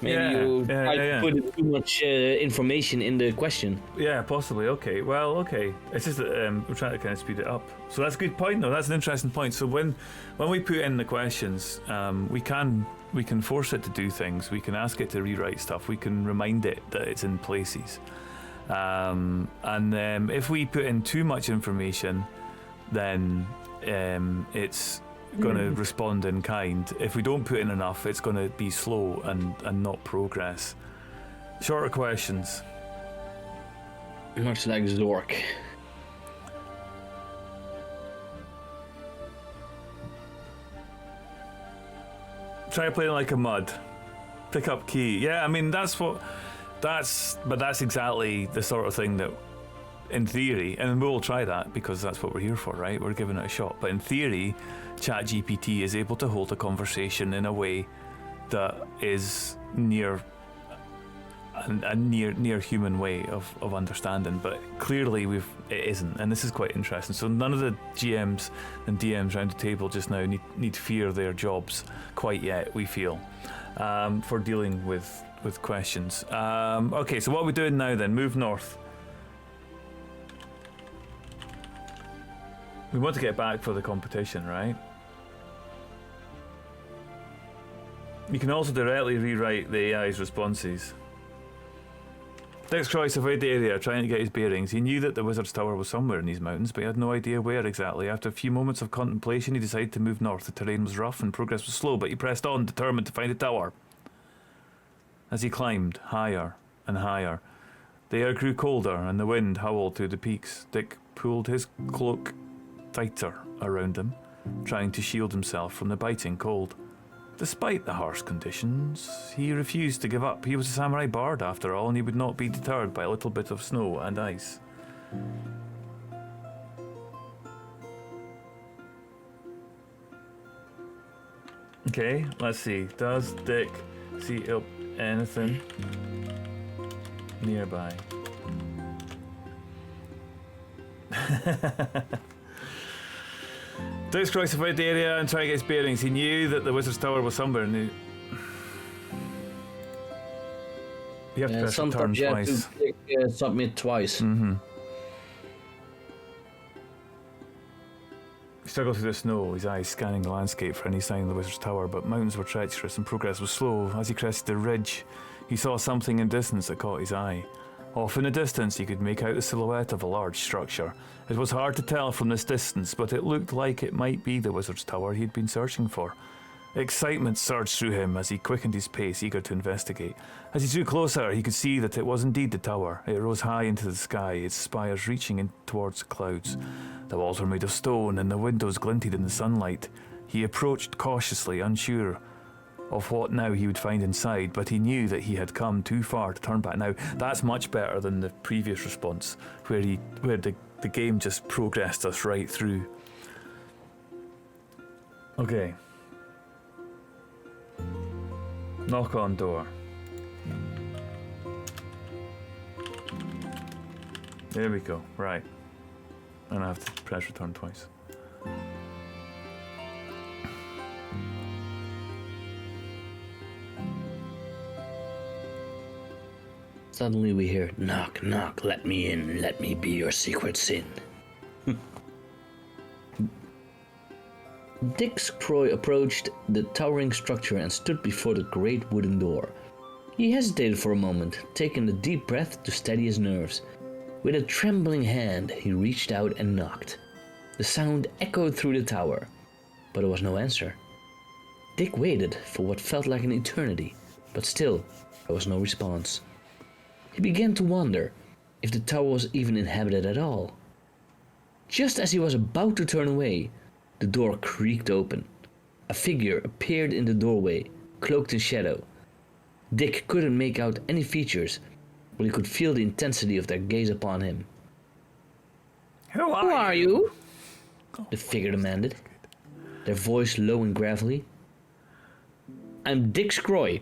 Maybe you try to put too much information in the question. Yeah, possibly. Okay. Well, okay. It's just that we're trying to kind of speed it up. So that's a good point, though. That's an interesting point. So when we put in the questions, we can force it to do things. We can ask it to rewrite stuff. We can remind it that it's in places. And if we put in too much information, then it's going to respond in kind. If we don't put in enough, it's going to be slow and not progress. Shorter questions. Much like Zork. Try playing like a mud. Pick up key. Yeah, I mean, that's exactly the sort of thing that, in theory, and we'll try that because that's what we're here for, right? We're giving it a shot. But in theory, ChatGPT is able to hold a conversation in a way that is near a near human way of understanding, but clearly it isn't, and this is quite interesting. So none of the GMs and DMs around the table just now need fear their jobs quite yet, we feel, for dealing with questions. Okay, so what are we doing now then? Move north. We want to get back for the competition, right? You can also directly rewrite the AI's responses. Dex Kroy surveyed the area, trying to get his bearings. He knew that the Wizard's Tower was somewhere in these mountains, but he had no idea where exactly. After a few moments of contemplation, he decided to move north. The terrain was rough and progress was slow, but he pressed on, determined to find the tower. As he climbed higher and higher, the air grew colder and the wind howled through the peaks. Dick pulled his cloak tighter around him, trying to shield himself from the biting cold. Despite the harsh conditions, he refused to give up. He was a samurai bard after all, and he would not be deterred by a little bit of snow and ice. Okay, let's see. Does Dick see up anything nearby? Dick Kroy surveyed the area and tried to get his bearings. He knew that the Wizard's Tower was somewhere. And you have to press return twice. To click, submit twice. Mm-hmm. He struggled through the snow, his eyes scanning the landscape for any sign of the Wizard's Tower, but mountains were treacherous and progress was slow. As he crested the ridge, he saw something in distance that caught his eye. Off in the distance, he could make out the silhouette of a large structure. It was hard to tell from this distance, but it looked like it might be the Wizard's Tower he'd been searching for. Excitement surged through him as he quickened his pace, eager to investigate. As he drew closer, he could see that it was indeed the tower. It rose high into the sky, its spires reaching in towards the clouds. The walls were made of stone, and the windows glinted in the sunlight. He approached cautiously, unsure of what now he would find inside, but he knew that he had come too far to turn back now. That's much better than the previous response, where the game just progressed us right through. Okay. Knock on door. There we go, right. And I have to press return twice. Suddenly we hear, knock, knock, let me in, let me be your secret sin. Dick Kroy approached the towering structure and stood before the great wooden door. He hesitated for a moment, taking a deep breath to steady his nerves. With a trembling hand, he reached out and knocked. The sound echoed through the tower, but there was no answer. Dick waited for what felt like an eternity, but still, there was no response. He began to wonder if the tower was even inhabited at all. Just as he was about to turn away, the door creaked open. A figure appeared in the doorway, cloaked in shadow. Dick couldn't make out any features, but he could feel the intensity of their gaze upon him. Who Who are you? The figure demanded, their voice low and gravelly. I'm Dick Kroy,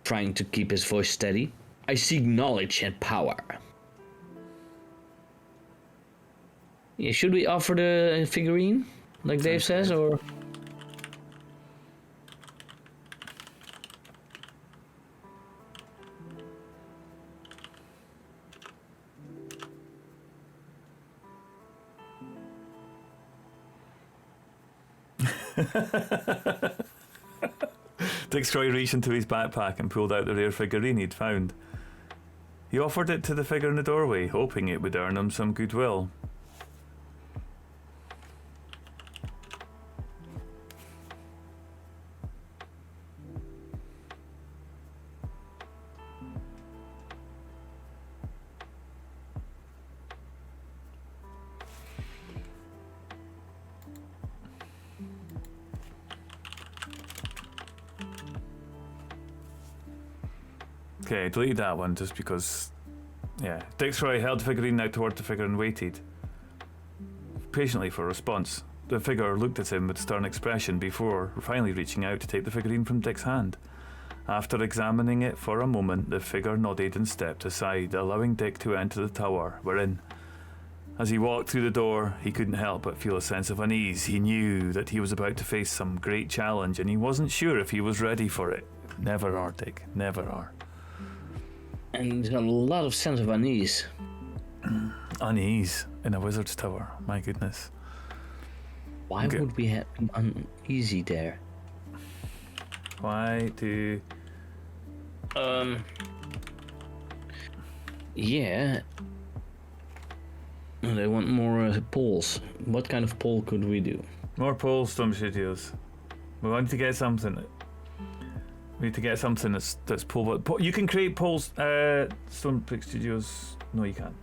trying to keep his voice steady. I seek knowledge and power. Yeah, should we offer the figurine, like Dave says, or? Dick Kroy reached into his backpack and pulled out the rare figurine he'd found. He offered it to the figure in the doorway, hoping it would earn him some goodwill. Okay, delete that one just because, yeah. Dick Kroy held the figurine out toward the figure and waited patiently for a response. The figure looked at him with a stern expression before finally reaching out to take the figurine from Dick's hand. After examining it for a moment, the figure nodded and stepped aside, allowing Dick to enter the tower we're in. As he walked through the door, he couldn't help but feel a sense of unease. He knew that he was about to face some great challenge, and he wasn't sure if he was ready for it. Never are, Dick. Never are. And he's got a lot of sense of unease. Unease in a wizard's tower. My goodness. Why would we have been uneasy there? Why do... Yeah. They want more polls. What kind of poll could we do? More polls, Storm Studios. We want to get something. We need to get something that's poll. You can create polls. Storm Studios. No, you can't.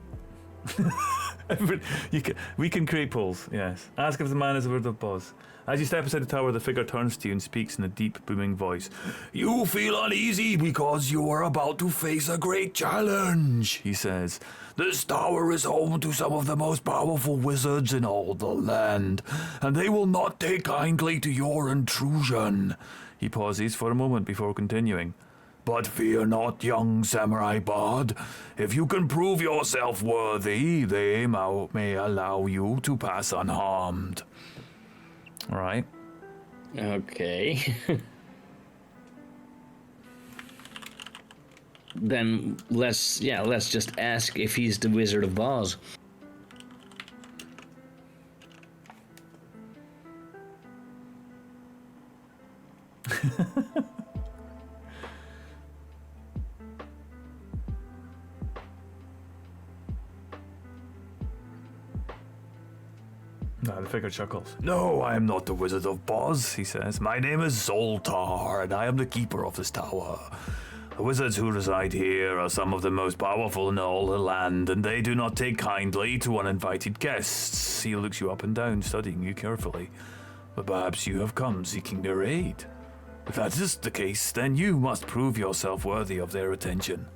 We can create polls. Yes. Ask if the man is a word of pause. As you step inside the tower, the figure turns to you and speaks in a deep, booming voice. You feel uneasy because you are about to face a great challenge, he says. This tower is home to some of the most powerful wizards in all the land, and they will not take kindly to your intrusion. He pauses for a moment before continuing. But fear not, young samurai bard. If you can prove yourself worthy, they may allow you to pass unharmed. All right. Okay. Then let's just ask if he's the Wizard of Oz. The figure chuckles. No, I am not the Wizard of Oz, he says. My name is Zoltar, and I am the keeper of this tower. The wizards who reside here are some of the most powerful in all the land, and they do not take kindly to uninvited guests. He looks you up and down, studying you carefully. But perhaps you have come seeking their aid. If that is the case, then you must prove yourself worthy of their attention.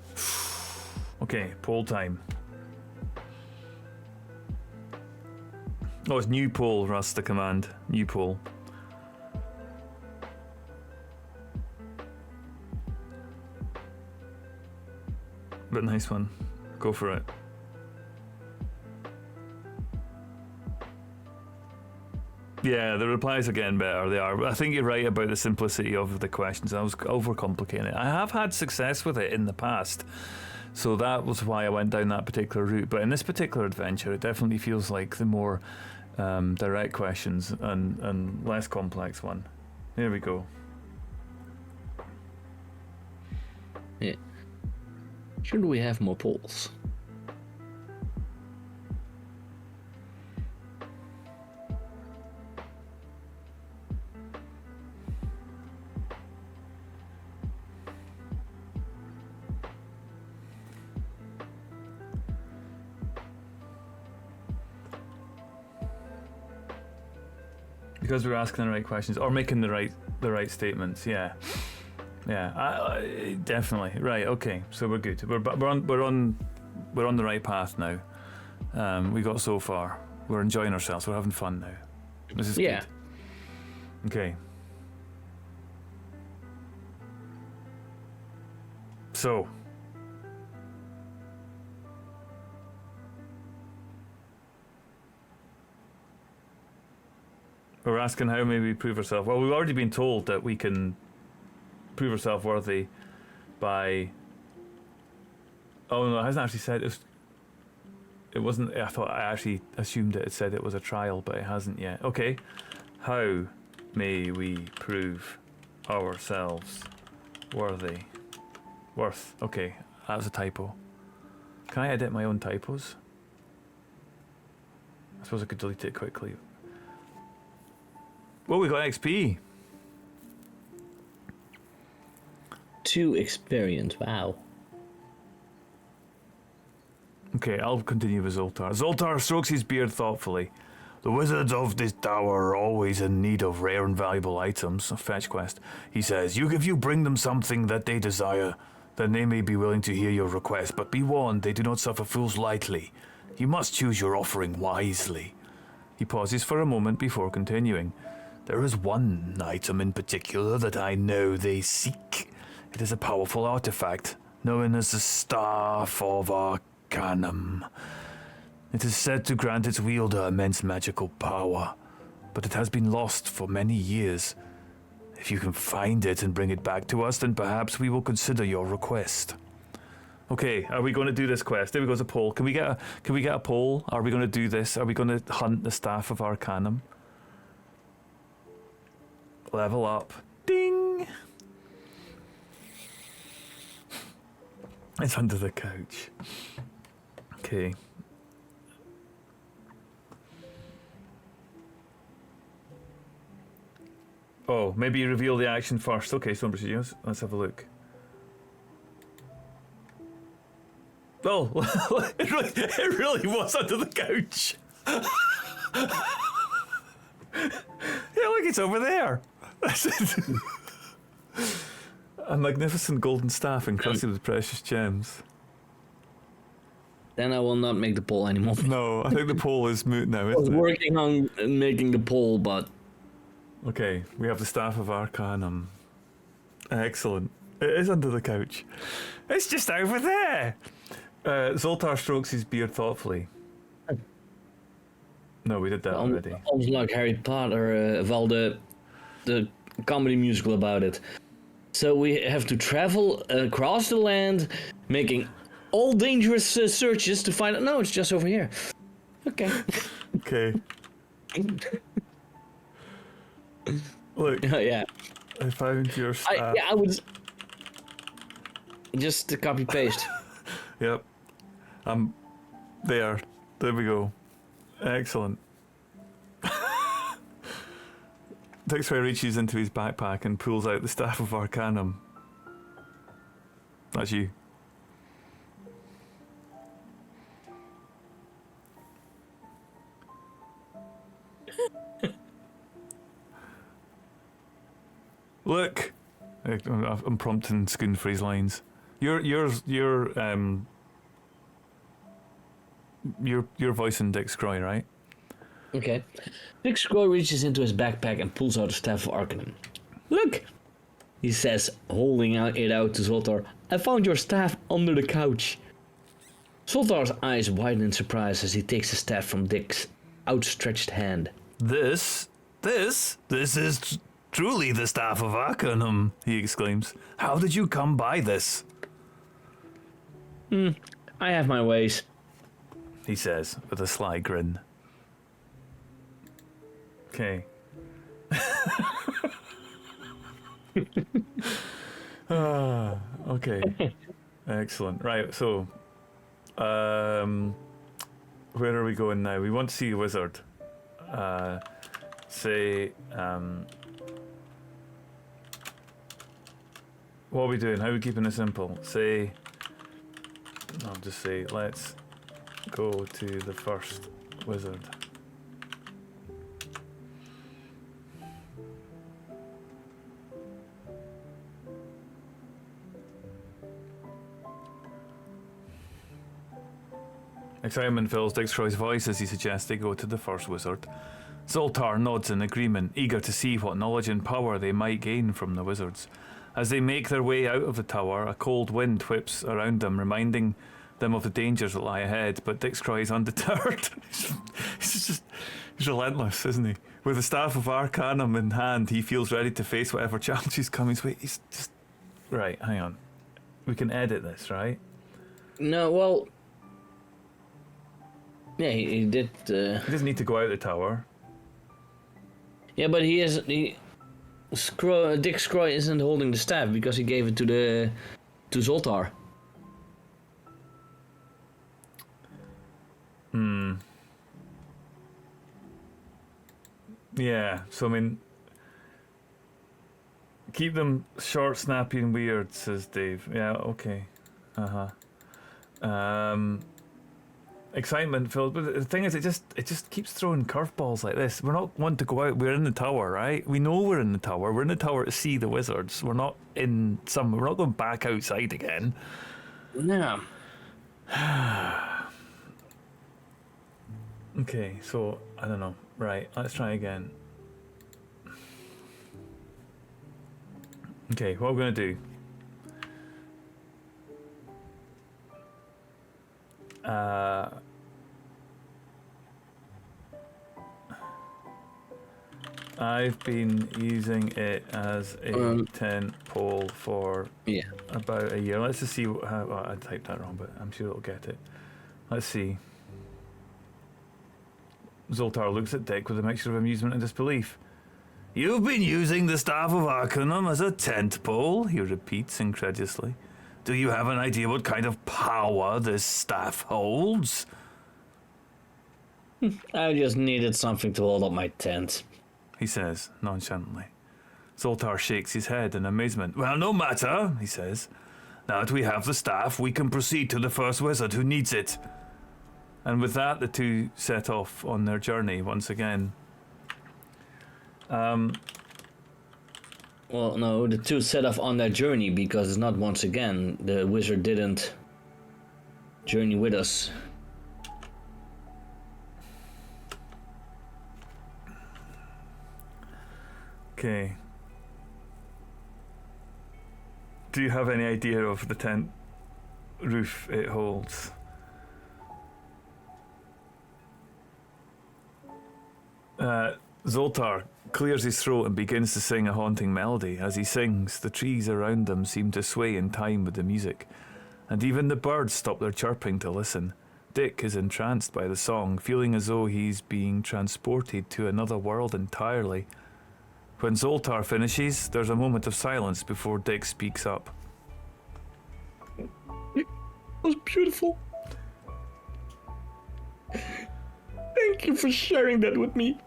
Okay, poll time. Oh, it's new poll, Russ, the command. New poll. But nice one. Go for it. Yeah, the replies are getting better. They are. But I think you're right about the simplicity of the questions. I was overcomplicating it. I have had success with it in the past. So that was why I went down that particular route. But in this particular adventure, it definitely feels like the more direct questions and less complex one. There we go. Yeah. Should we have more polls? Because we're asking the right questions or making the right statements. Yeah, definitely right. Okay, so we're good. We're on the right path now. We got so far. We're enjoying ourselves. We're having fun now. This is good. Okay. So. We're asking how may we prove ourselves. Well, we've already been told that we can prove ourselves worthy by... Oh no, it hasn't actually said... It wasn't... I thought I actually assumed it said it was a trial, but it hasn't yet. Okay. How may we prove ourselves worthy? Worth. Okay, that was a typo. Can I edit my own typos? I suppose I could delete it quickly. Well, we got XP. 2 experience, wow. Okay, I'll continue with Zoltar. Zoltar strokes his beard thoughtfully. The wizards of this tower are always in need of rare and valuable items, a fetch quest. He says, if you bring them something that they desire, then they may be willing to hear your request, but be warned, they do not suffer fools lightly. You must choose your offering wisely. He pauses for a moment before continuing. There is one item in particular that I know they seek. It is a powerful artifact, known as the Staff of Arcanum. It is said to grant its wielder immense magical power, but it has been lost for many years. If you can find it and bring it back to us, then perhaps we will consider your request. Okay, are we going to do this quest? There we goes a poll. Can we get a poll? Are we going to do this? Are we going to hunt the Staff of Arcanum? Level up. Ding! It's under the couch. Okay. Oh, maybe you reveal the action first. Okay, so let's have a look. Oh, it really was under the couch. Yeah, look, it's over there. A magnificent golden staff encrusted with precious gems. Then I will not make the poll anymore. No, I think the poll is moot now, I was isn't it? working on making the poll, but... Okay, we have the Staff of Arcanum. Excellent. It is under the couch. It's just over there. Zoltar strokes his beard thoughtfully. No, we did that already. Almost like Harry Potter, well, the comedy musical about it. So we have to travel across the land, making all dangerous searches to find out. No, it's just over here. Okay. Okay. Look. Yeah. I found your staff. I would just copy paste. Yep. There. There we go. Excellent. Dixray reaches into his backpack and pulls out the Staff of Arcanum. That's you. Look! I'm prompting Skoen for his lines. You're voicing Dick Kroy, right? Okay. Dick Kroy reaches into his backpack and pulls out a Staff of Arcanum. Look! He says, holding it out to Zoltar. I found your staff under the couch. Zoltar's eyes widen in surprise as he takes the staff from Dick's outstretched hand. This is truly the Staff of Arcanum, he exclaims. How did you come by this? I have my ways, he says with a sly grin. Okay. Okay. Excellent. Right, so where are we going now? We want to see a wizard. What are we doing? How are we keeping it simple? I'll just say, let's go to the first wizard. Excitement fills Dick Kroy's voice as he suggests they go to the first wizard. Zoltar nods in agreement, eager to see what knowledge and power they might gain from the wizards. As they make their way out of the tower, a cold wind whips around them, reminding them of the dangers that lie ahead, but Dick Kroy is undeterred. He's relentless, isn't he? With the Staff of Arcanum in hand, he feels ready to face whatever challenges come his way. He's just... Right, hang on. We can edit this, right? No, well... Yeah, he did... He doesn't need to go out the tower. Yeah, but Dick Kroy isn't holding the staff because he gave it to Zoltar. Yeah, so I mean, keep them short, snappy, and weird, says Dave. Yeah, okay. Excitement filled, but the thing is, it just keeps throwing curveballs like this. We're not one to go out. We're in the tower, right? We know we're in the tower. We're in the tower to see the wizards. We're not in some. We're not going back outside again. No. Okay, so I don't know. Right, let's try again. Okay, what we're gonna do? I've been using it as a tent pole for about a year. Let's just see how. Well, I typed that wrong, but I'm sure it'll get it. Let's see. Zoltar looks at Dick with a mixture of amusement and disbelief. You've been using the Staff of Arcanum as a tent pole, he repeats incredulously. Do you have an idea what kind of power this staff holds? I just needed something to hold up my tent, he says nonchalantly. Zoltar shakes his head in amazement. Well, no matter, he says. Now that we have the staff, we can proceed to the first wizard who needs it. And with that, the two set off on their journey once again. Well, no, the two set off on their journey because it's not once again. The wizard didn't journey with us. Okay. Do you have any idea of the tent roof it holds? Zoltar clears his throat and begins to sing a haunting melody. As he sings, the trees around them seem to sway in time with the music, and even the birds stop their chirping to listen. Dick is entranced by the song, feeling as though he's being transported to another world entirely. When Zoltar finishes, there's a moment of silence before Dick speaks up. It was beautiful. Thank you for sharing that with me,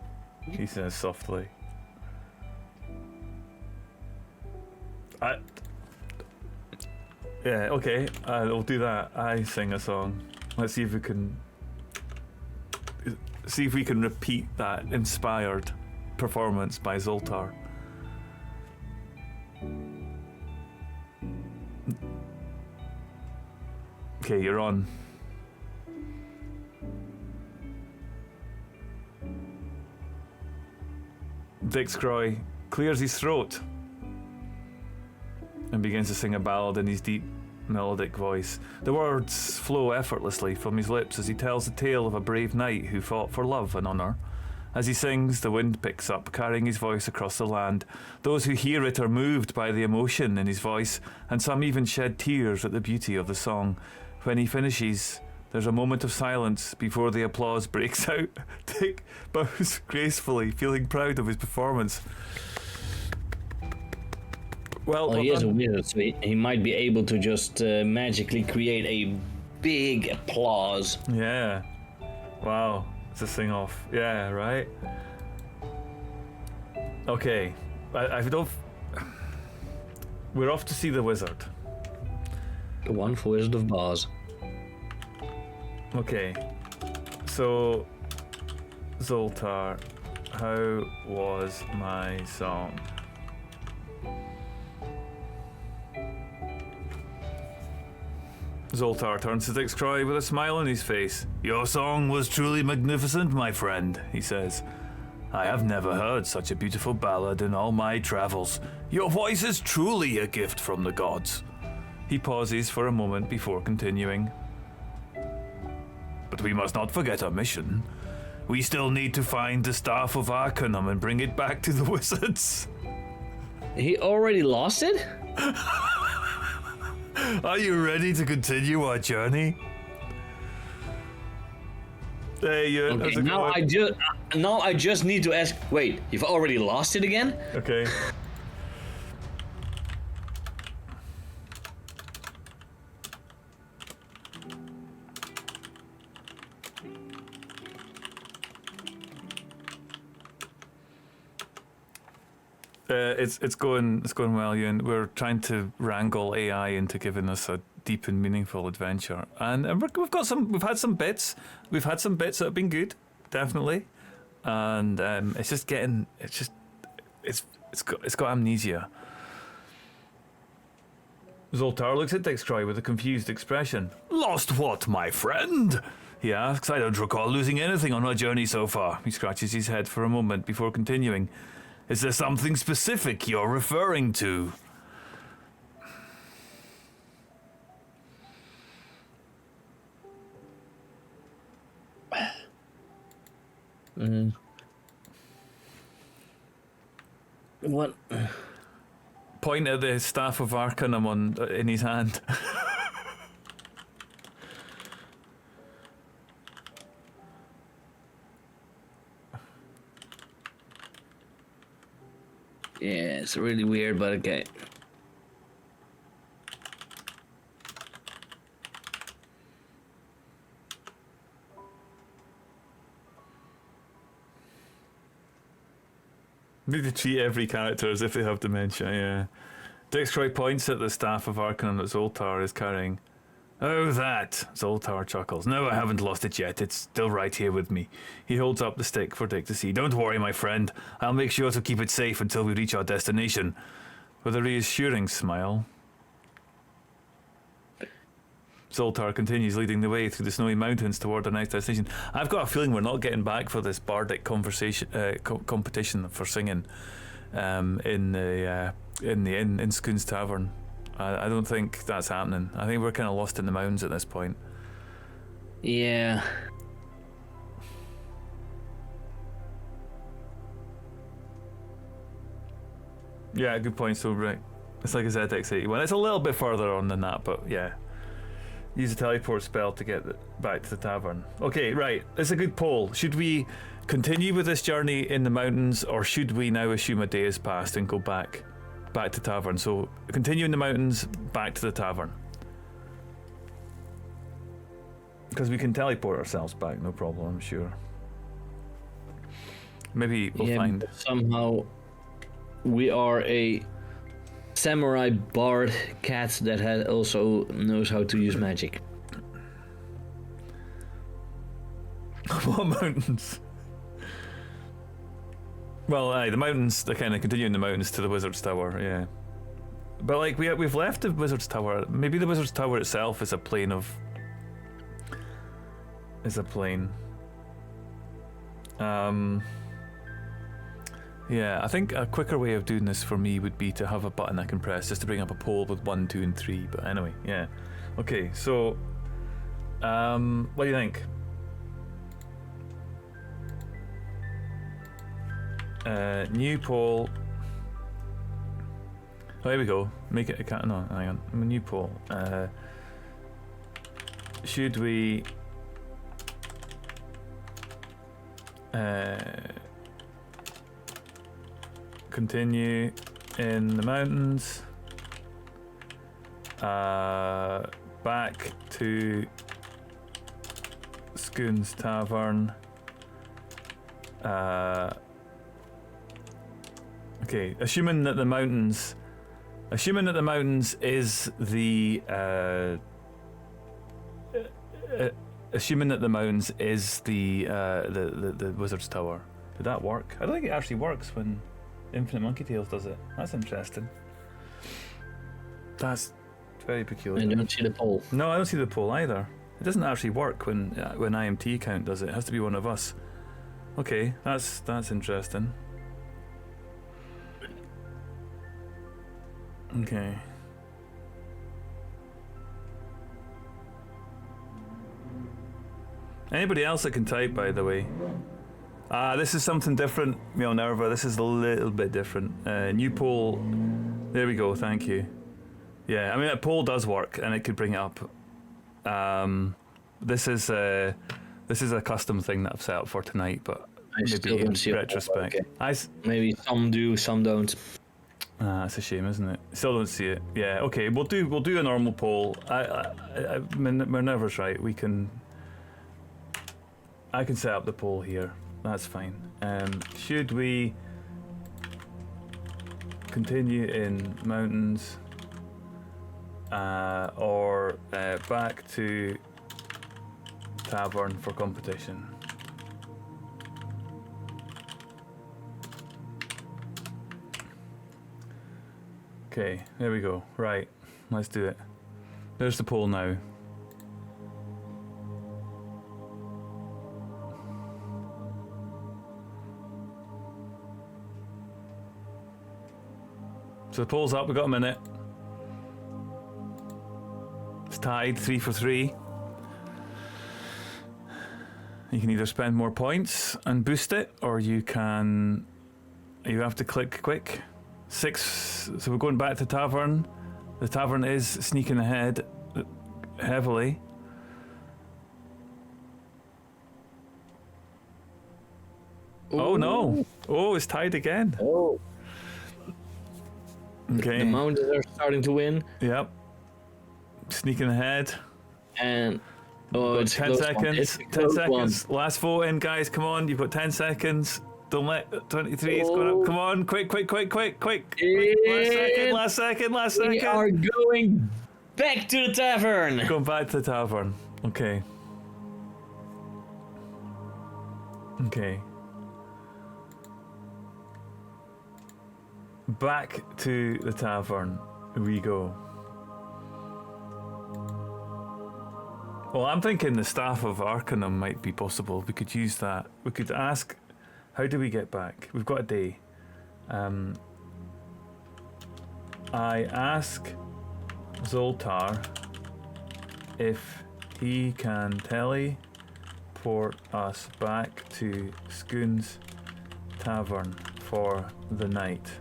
he says softly. Yeah, okay, I'll do that. I sing a song. Let's see if we can repeat that inspired performance by Zoltar. Okay, you're on. Dick Kroy clears his throat and begins to sing a ballad in his deep, melodic voice. The words flow effortlessly from his lips as he tells the tale of a brave knight who fought for love and honour. As he sings, the wind picks up, carrying his voice across the land. Those who hear it are moved by the emotion in his voice, and some even shed tears at the beauty of the song. When he finishes, there's a moment of silence before the applause breaks out. Dick bows gracefully, feeling proud of his performance. Well, he is a wizard, so he might be able to just magically create a big applause. Yeah. Wow. It's a sing-off. Yeah, right? Okay. I don't... We're off to see the wizard. The wonderful Wizard of Oz. Okay. So, Zoltar, how was my song? Zoltar turns to Dick Kroy with a smile on his face. Your song was truly magnificent, my friend, he says. I have never heard such a beautiful ballad in all my travels. Your voice is truly a gift from the gods. He pauses for a moment before continuing. But we must not forget our mission. We still need to find the Staff of Arcanum and bring it back to the wizards. He already lost it? Are you ready to continue our journey? Hey, okay, now I just need to ask. Wait, you've already lost it again? Okay. It's going well, Ewan. We're trying to wrangle AI into giving us a deep and meaningful adventure, and we've had some bits that have been good, definitely, and it's got amnesia. Zoltar looks at Dick Kroy with a confused expression. Lost what, my friend? He asks. I don't recall losing anything on our journey so far. He scratches his head for a moment before continuing. Is there something specific you're referring to? What? Point at the staff of Arcanum in his hand. Yeah, it's really weird, but okay. Need to treat every character as if they have dementia, yeah. Dextroy points at the staff of Arcanum that Zoltar is carrying. Oh, that! Zoltar chuckles. No, I haven't lost it yet. It's still right here with me. He holds up the stick for Dick to see. Don't worry, my friend. I'll make sure to keep it safe until we reach our destination. With a reassuring smile, Zoltar continues leading the way through the snowy mountains toward our next destination. I've got a feeling we're not getting back for this bardic competition for singing in Skoen's Tavern. I don't think that's happening. I think we're kind of lost in the mountains at this point. Yeah. Yeah, good point. So right, it's like a ZX81. It's a little bit further on than that, but yeah. Use a teleport spell to get back to the tavern. Okay, right. It's a good poll. Should we continue with this journey in the mountains, or should we now assume a day has passed and go back to tavern? So continue in the mountains, back to the tavern, because we can teleport ourselves back, no problem. I'm sure. Maybe we'll find somehow. We are a samurai bard cat that also knows how to use magic. What mountains? Well, the mountains, they kind of continue in the mountains to the Wizard's Tower, yeah. But like we've left the Wizard's Tower. Maybe the Wizard's Tower itself is a plane of. Yeah, I think a quicker way of doing this for me would be to have a button I can press just to bring up a poll with 1, 2, and 3. But anyway, yeah. Okay, so what do you think? New poll. Oh, here we go. Make it a no, hang on. A new poll. Should we continue in the mountains, back to Skoen's Tavern, okay, assuming that the mountains is the the Wizard's Tower. Did that work? I don't think it actually works when Infinite Monkey Tails does it. That's interesting. That's very peculiar. I don't see the poll. No, I don't see the poll either. It doesn't actually work when IMT count does it. It has to be one of us. Okay, that's interesting. Okay. Anybody else that can type, by the way? This is something different, Nerva. This is a little bit different. New poll. There we go. Thank you. Yeah, I mean, a poll does work, and it could bring it up. This is a custom thing that I've set up for tonight, but maybe in retrospect, okay. Maybe some do, some don't. That's a shame, isn't it? Still don't see it. Yeah. Okay. We'll do a normal poll. Minerva's right. I can set up the poll here. That's fine. Should we continue in mountains or back to tavern for competition? Okay, there we go. Right, let's do it. There's the poll now. So the poll's up, we've got a minute. It's tied, 3 for 3. You can either spend more points and boost it, or you have to click quick. 6, so we're going back to tavern. The tavern is sneaking ahead heavily. Ooh. Oh no! Oh, it's tied again. Oh. Okay. The mountains are starting to win. Yep. Sneaking ahead. And it's 10 seconds. 10 seconds. Last vote in, guys. Come on. You've got 10 seconds. Don't let 23. It's going up. Come on. Quick. Last second. We are going back to the tavern. Going back to the tavern. Okay. Back to the tavern we go. Well, I'm thinking the staff of Arcanum might be possible. We could use that. We could ask, how do we get back? We've got a day. I ask Zoltar if he can teleport us back to Skoen's tavern for the night.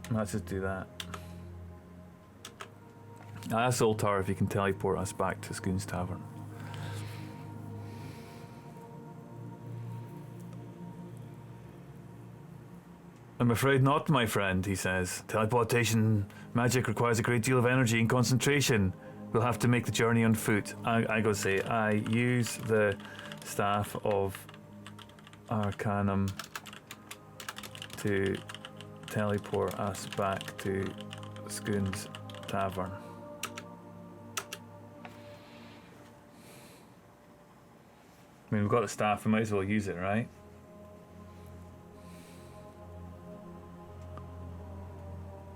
Let's just do that. I asked Zoltar if he can teleport us back to Skoen's tavern. I'm afraid not, my friend, he says. Teleportation magic requires a great deal of energy and concentration. We'll have to make the journey on foot. I go say, I use the staff of Arcanum to teleport us back to Skoen's tavern. I mean, we've got the staff, we might as well use it, right?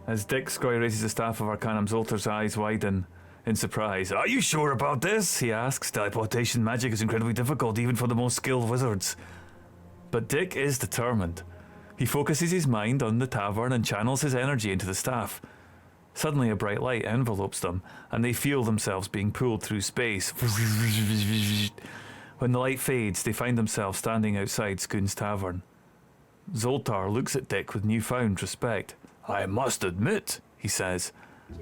As Dick Kroy raises the staff of Arcanum, Zoltar's eyes widen in surprise. Are you sure about this? He asks. Teleportation magic is incredibly difficult, even for the most skilled wizards. But Dick is determined. He focuses his mind on the tavern and channels his energy into the staff. Suddenly a bright light envelopes them, and they feel themselves being pulled through space. When the light fades, they find themselves standing outside Skoen's tavern. Zoltar looks at Dick with newfound respect. I must admit, he says,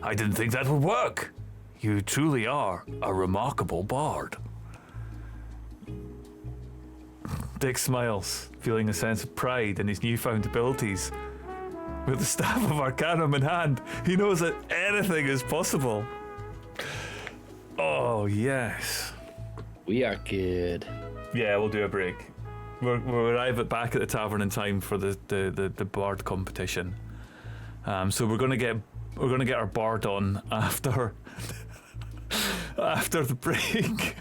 I didn't think that would work. You truly are a remarkable bard. Dick smiles, feeling a sense of pride in his newfound abilities. With the staff of Arcanum in hand, he knows that anything is possible. Oh, yes. We are good. Yeah, we'll do a break. We'll arrive back at the tavern in time for the bard competition. So we're gonna get our bard on after after the break.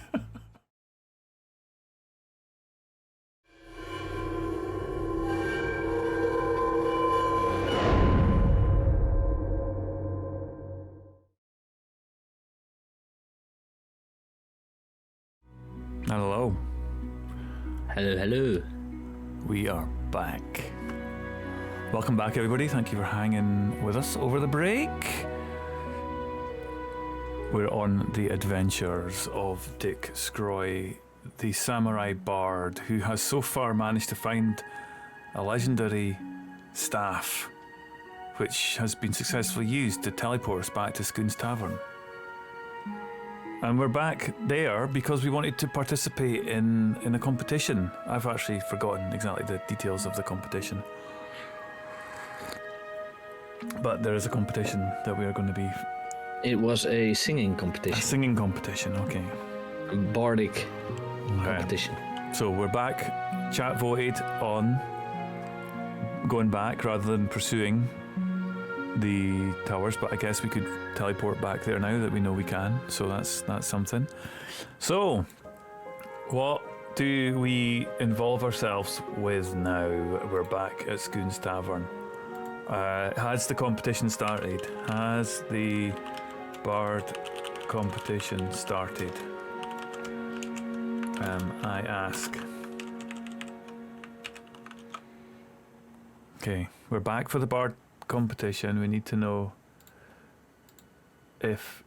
Hello. Hello. We are back. Welcome back, everybody. Thank you for hanging with us over the break. We're on the adventures of Dick Kroy, the samurai bard who has so far managed to find a legendary staff which has been successfully used to teleport us back to Skoen's tavern. And we're back there because we wanted to participate in a competition. I've actually forgotten exactly the details of the competition. But there is a competition that we are going to be... It was a singing A competition. singing competition, okay. A bardic competition. So we're back. Chat voted on going back rather than pursuing the towers, but I guess we could teleport back there now that we know we can, so that's something. So what do we involve ourselves with now? We're back at Skoen's tavern. Has the competition started? Has the bard competition started? I ask. Okay, we're back for the bard competition. We need to know if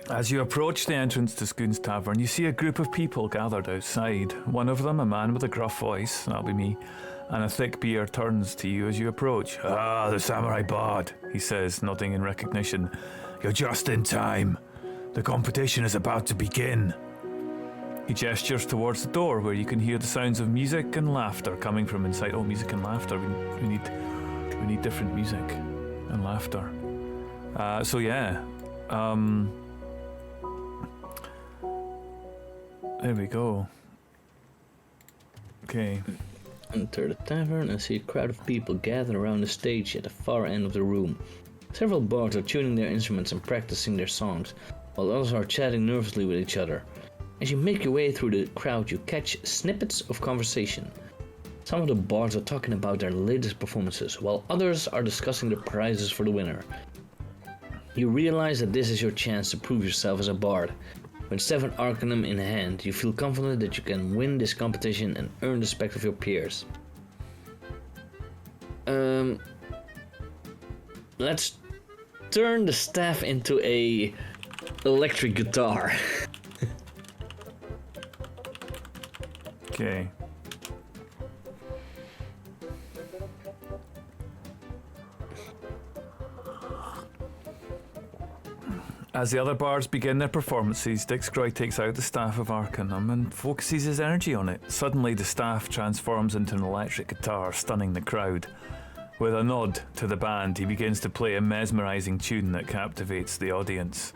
As you approach the entrance to Skoen's Tavern, you see a group of people gathered outside. One of them, a man with a gruff voice, that'll be me, and a thick beard, turns to you as you approach. "Ah, the Samurai Bard," he says, nodding in recognition. "You're just in time. The competition is about to begin." He gestures towards the door where you can hear the sounds of music and laughter coming from inside. Oh, music and laughter. We need different music and laughter. So yeah. There we go. Okay. Enter the tavern and see a crowd of people gathered around the stage at the far end of the room. Several bards are tuning their instruments and practicing their songs, while others are chatting nervously with each other. As you make your way through the crowd, you catch snippets of conversation. Some of the bards are talking about their latest performances, while others are discussing the prizes for the winner. You realize that this is your chance to prove yourself as a bard. With 7 Arcanum in hand, you feel confident that you can win this competition and earn the respect of your peers. Let's turn the staff into a electric guitar. Okay. As the other bards begin their performances, Kroy takes out the Staff of Arcanum and focuses his energy on it. Suddenly, the staff transforms into an electric guitar, stunning the crowd. With a nod to the band, he begins to play a mesmerizing tune that captivates the audience.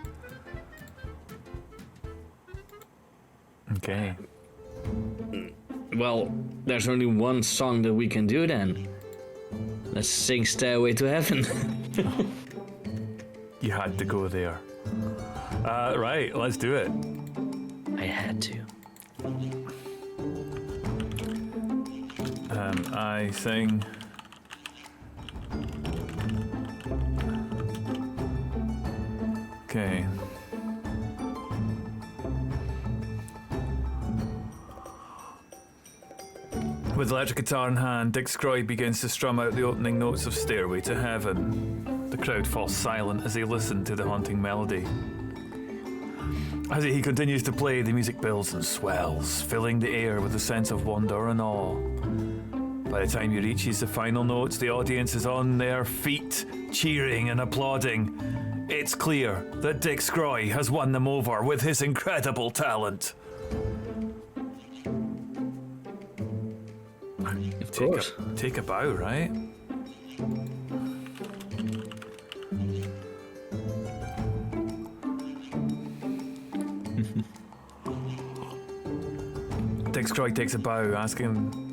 Okay. Well, there's only one song that we can do then. Let's sing Stairway to Heaven. You had to go there. Right, let's do it. I had to. I sing. Okay. With electric guitar in hand, Kroy begins to strum out the opening notes of Stairway to Heaven. The crowd falls silent as they listen to the haunting melody. As he continues to play, the music builds and swells, filling the air with a sense of wonder and awe. By the time he reaches the final notes, the audience is on their feet, cheering and applauding. It's clear that Kroy has won them over with his incredible talent. Of course. Take a bow, right? Kroy takes a bow,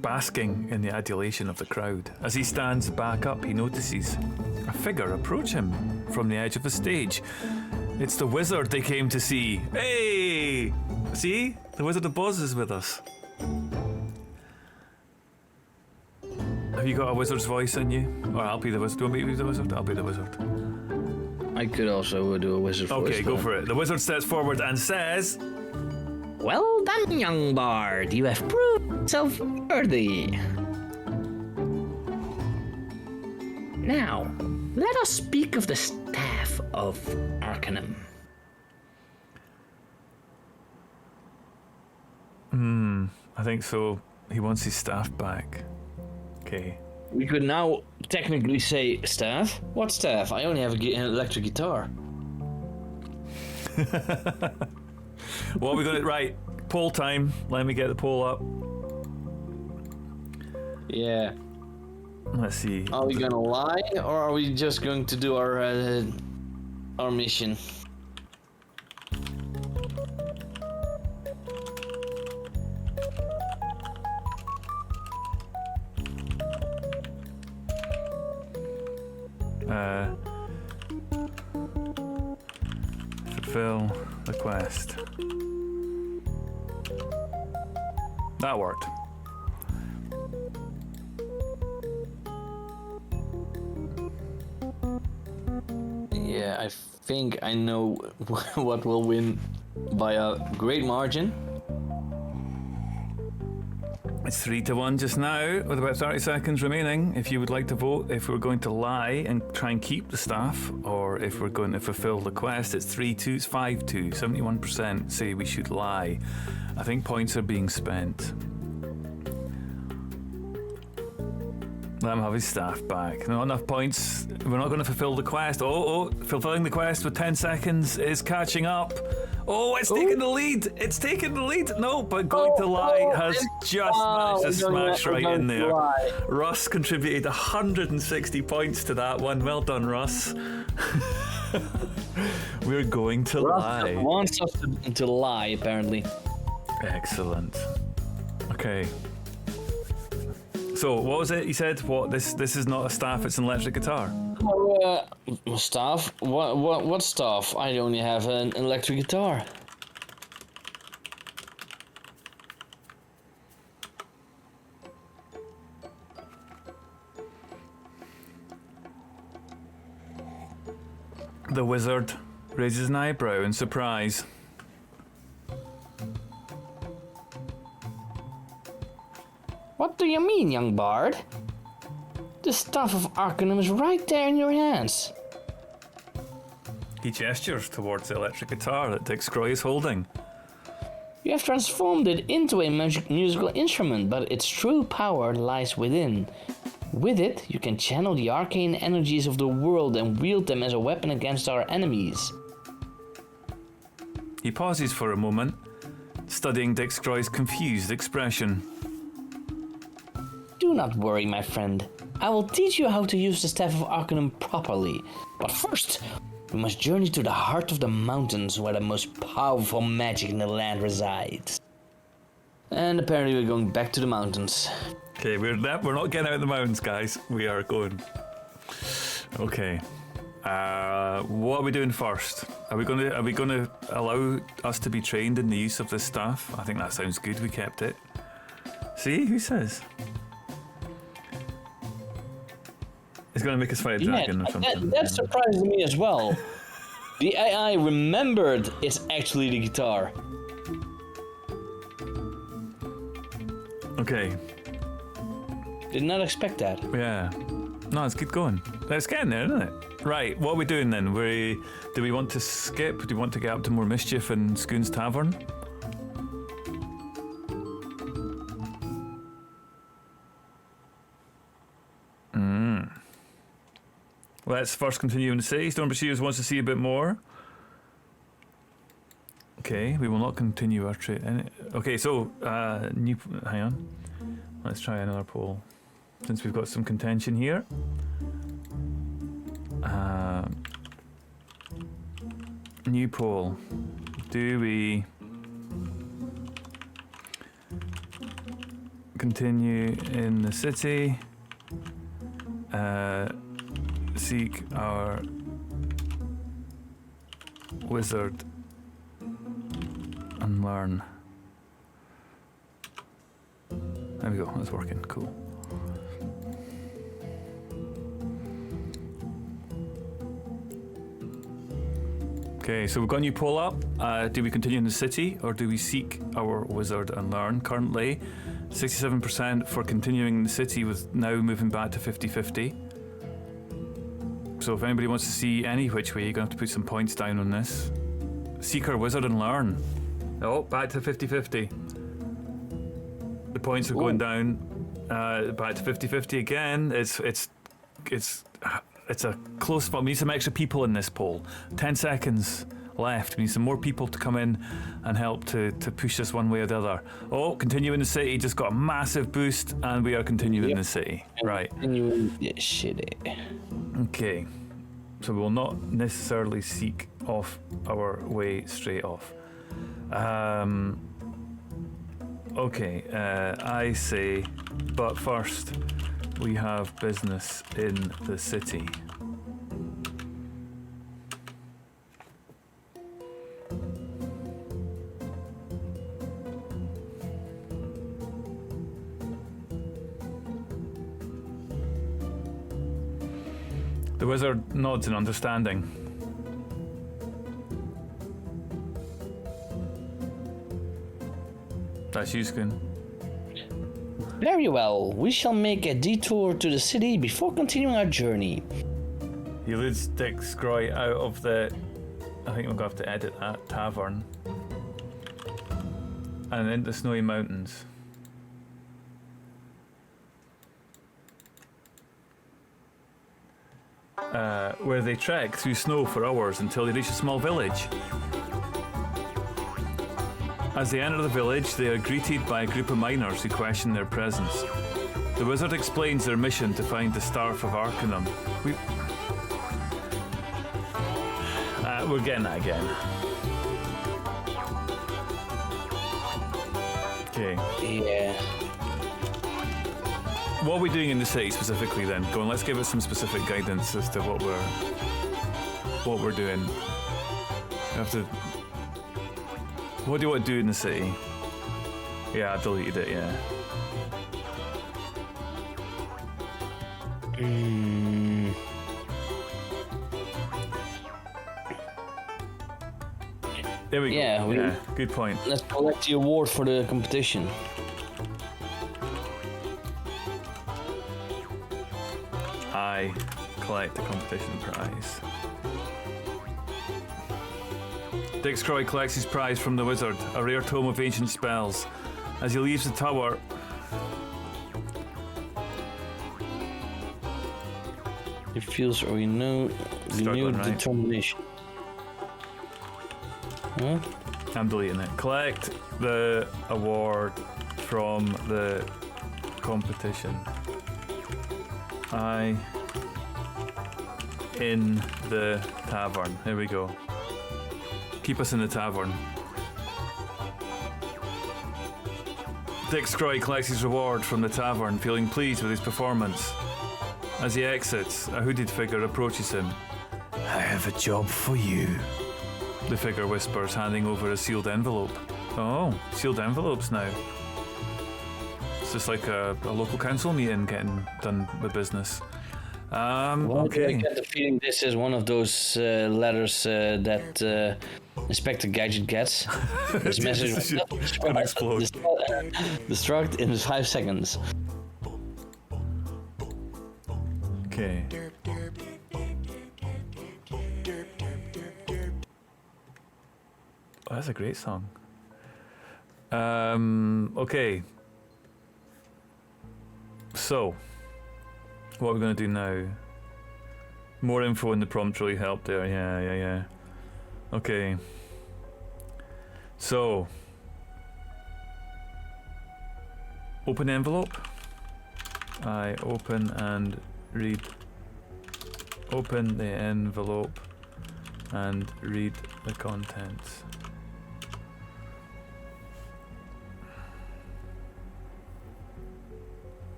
basking in the adulation of the crowd. As he stands back up, he notices a figure approach him from the edge of the stage. It's the wizard they came to see. Hey! See? The Wizard of Oz is with us. Have you got a wizard's voice in you? Or I'll be the wizard. Do you want me to be the wizard? I'll be the wizard. I could also do a wizard voice. Okay, go for it. The wizard steps forward and says, "Well done, young bard. You have proved yourself worthy. Now, let us speak of the Staff of Arcanum." I think so. He wants his staff back. Okay. We could now technically say staff. What staff? I only have an electric guitar. What are we going to... Right, poll time. Let me get the poll up. Yeah. Let's see. Are we gonna lie, or are we just going to do our mission? Fulfill the quest. That worked. Yeah, I think I know what will win by a great margin. It's 3-1 just now, with about 30 seconds remaining. If you would like to vote, if we're going to lie and try and keep the staff, or if we're going to fulfill the quest, it's 3-2, it's 5-2. 71% say we should lie. I think points are being spent. Let him have his staff back. Not enough points. We're not going to fulfill the quest. Fulfilling the quest with 10 seconds is catching up. Oh, it's taking the lead. It's taking the lead. No, but going to lie has just managed to smash right in there. Russ contributed 160 points to that one. Well done, Russ. We're going to lie. Russ wants us to lie, apparently. Excellent. Okay. So, what was it you said? What, this is not a staff, it's an electric guitar? Staff? What staff? I only have an electric guitar. The wizard raises an eyebrow in surprise. What do you mean, young bard? The staff of Arcanum is right there in your hands. He gestures towards the electric guitar that Kroy is holding. You have transformed it into a musical instrument, but its true power lies within. With it, you can channel the arcane energies of the world and wield them as a weapon against our enemies. He pauses for a moment, studying Kroy's confused expression. Do not worry, my friend. I will teach you how to use the Staff of Arcanum properly. But first, we must journey to the heart of the mountains where the most powerful magic in the land resides. And apparently we're going back to the mountains. Okay, we're not getting out of the mountains, guys. We are going. Okay. What are we doing first? Are we going to allow us to be trained in the use of this staff? I think that sounds good. We kept it. See, who says? It's going to make us fight a dragon or something. That surprised me as well. The AI remembered it's actually the guitar. Okay. Did not expect that. Yeah. No, let's keep going. Let's get in there, isn't it? Right, what are we doing then? Do we want to skip? Do we want to get up to more mischief in Skoen's Tavern? Let's first continue in the city. Storm Pursuers wants to see a bit more. Okay, we will not continue our trade. Okay, so hang on. Let's try another poll. Since we've got some contention here. New poll. Do we continue in the city? Seek our wizard and learn. There we go, that's working, cool. Okay, so we've got a new poll up. Do we continue in the city or do we seek our wizard and learn? Currently, 67% for continuing in the city with now moving back to 50-50. So if anybody wants to see any which way, you're going to have to put some points down on this. Seek our wizard and learn. Oh, back to 50-50. The points are going down. Back to 50-50 again. It's a close spot. We need some extra people in this poll. 10 seconds left. We need some more people to come in and help to push this one way or the other. Oh, continue in the city. Just got a massive boost, and we are continuing in the city. Right. Continuing the city. Okay. So we will not necessarily seek off our way straight off. Okay. I say, but first we have business in the city. The wizard nods in understanding. That's you, Skoen. Very well. We shall make a detour to the city before continuing our journey. He leads Dick Kroy out of the... I think we're going to have to edit that tavern. And into Snowy Mountains. Where they trek through snow for hours until they reach a small village. As they enter the village, they are greeted by a group of miners who question their presence. The wizard explains their mission to find the Staff of Arcanum. We're getting that again. Okay. Yeah. What are we doing in the city specifically then? Go on, let's give us some specific guidance as to what we're doing. We have to... What do you want to do in the city? Yeah, I deleted it, yeah. There we go. Yeah, good point. Let's collect the award for the competition. I collect the competition prize. Dick Kroy collects his prize from the wizard, a rare tome of ancient spells. As he leaves the tower, it feels renewed determination. Huh? I'm deleting it. Collect the award from the competition. I in the tavern. There we go. Keep us in the tavern. Dick Kroy collects his reward from the tavern, feeling pleased with his performance. As he exits, a hooded figure approaches him. I have a job for you, the figure whispers, handing over a sealed envelope. Oh, sealed envelopes now. It's just like a local council meeting getting done with business. Okay. I get the feeling this is one of those letters that Inspector Gadget gets. This message is gonna explode. Destruct in 5 seconds. Okay. Oh, that's a great song. Okay. So, what are we going to do now? More info in the prompt really helped there. Yeah. Okay. So, open envelope. I open and read. Open the envelope and read the contents.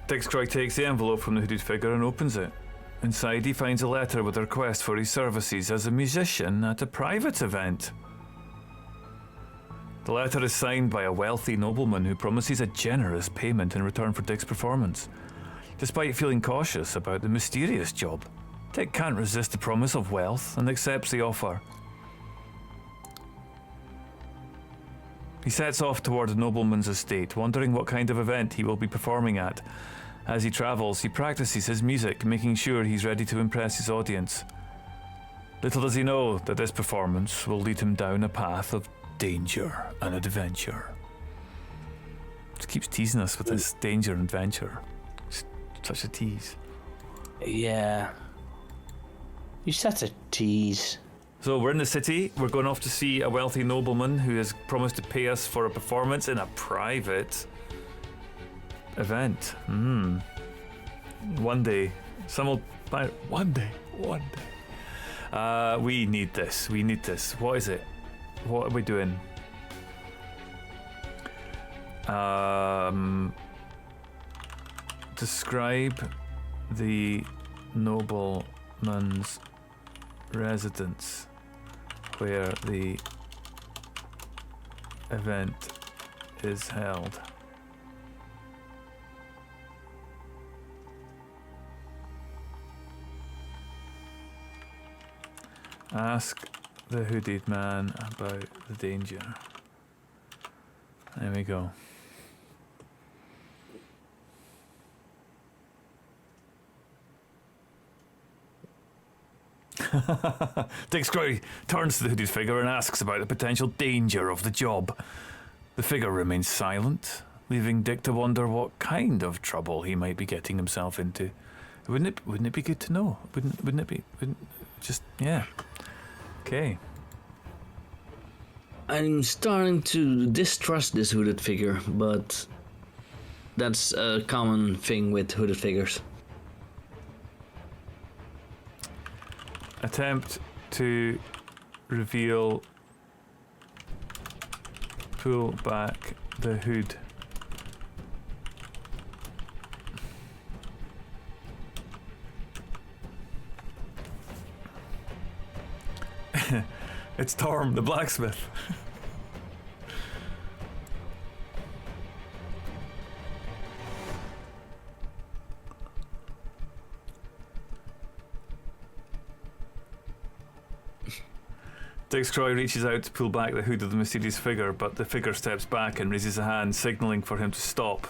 Dick Kroy takes the envelope from the hooded figure and opens it. Inside, he finds a letter with a request for his services as a musician at a private event. The letter is signed by a wealthy nobleman who promises a generous payment in return for Dick's performance. Despite feeling cautious about the mysterious job, Dick can't resist the promise of wealth and accepts the offer. He sets off toward the nobleman's estate, wondering what kind of event he will be performing at. As he travels, he practices his music, making sure he's ready to impress his audience. Little does he know that this performance will lead him down a path of danger and adventure. Just keeps teasing us with this danger and adventure. It's such a tease. Yeah. You're such a tease. So we're in the city. We're going off to see a wealthy nobleman who has promised to pay us for a performance in a private event. One day. One day. We need this. What is it? What are we doing? Describe the nobleman's residence where the event is held. Ask the hooded man about the danger. There we go. Dick Kroy turns to the hooded figure and asks about the potential danger of the job. The figure remains silent, leaving Dick to wonder what kind of trouble he might be getting himself into. Wouldn't it be good to know? Wouldn't it be? Yeah. Okay. I'm starting to distrust this hooded figure, but that's a common thing with hooded figures. Attempt to reveal. Pull back the hood. It's Torm, the blacksmith. Dick Kroy reaches out to pull back the hood of the mysterious figure, but the figure steps back and raises a hand, signaling for him to stop.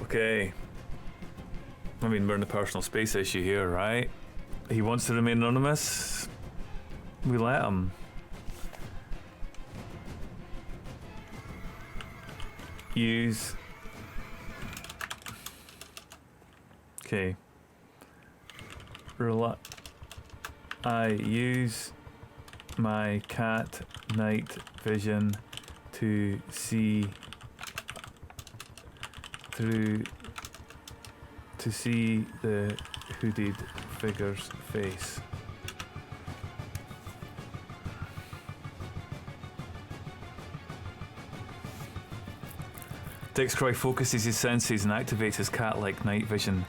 Okay. I mean, we're in a personal space issue here, right? He wants to remain anonymous. We let him. Use. Okay. I use my cat night vision to see the hooded figure's face. Dick Kroy focuses his senses and activates his cat-like night vision,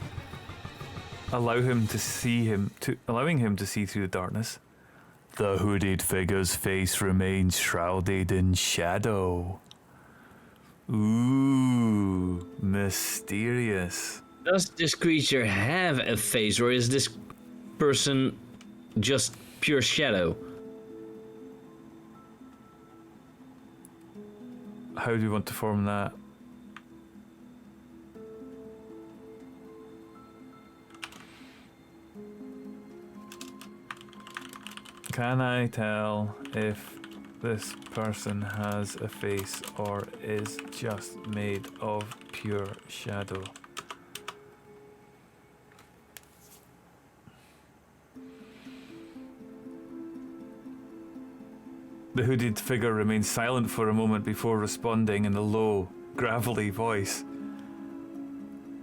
allowing him to see through the darkness. The hooded figure's face remains shrouded in shadow. Ooh, mysterious. Does this creature have a face, or is this person just pure shadow? How do you want to form that? Can I tell if this person has a face or is just made of pure shadow? The hooded figure remains silent for a moment before responding in a low, gravelly voice.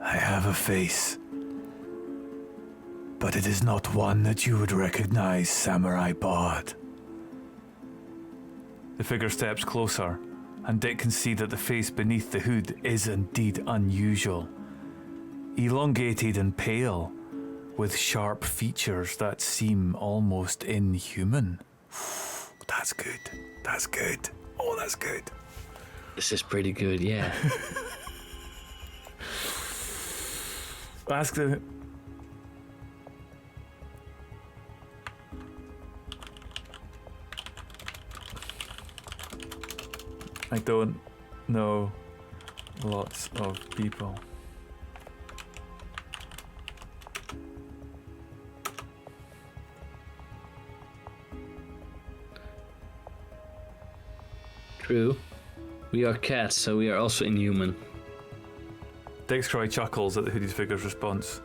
I have a face, but it is not one that you would recognize, Samurai Bard. The figure steps closer, and Dick can see that the face beneath the hood is indeed unusual. Elongated and pale, with sharp features that seem almost inhuman. That's good. That's good. Oh, that's good. This is pretty good, yeah. Ask the... I don't know lots of people. True. We are cats, so we are also inhuman. Dick Kroy chuckles at the hooded figure's response.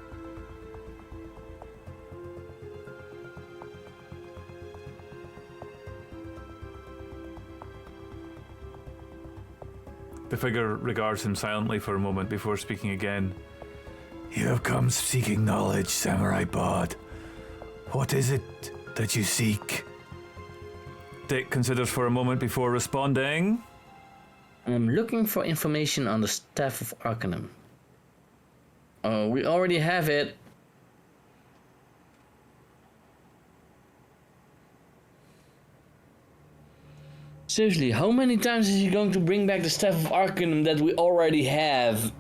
The figure regards him silently for a moment before speaking again. You have come seeking knowledge, Samurai Bard. What is it that you seek? Dick considers for a moment before responding. I'm looking for information on the Staff of Arcanum. Oh, we already have it. Seriously, how many times is he going to bring back the Staff of Arcanum that we already have?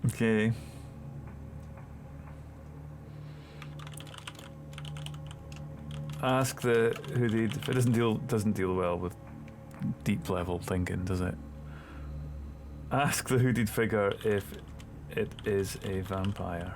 Okay. Ask the hooded. It doesn't deal well with deep level thinking, does it? Ask the hooded figure if it is a vampire.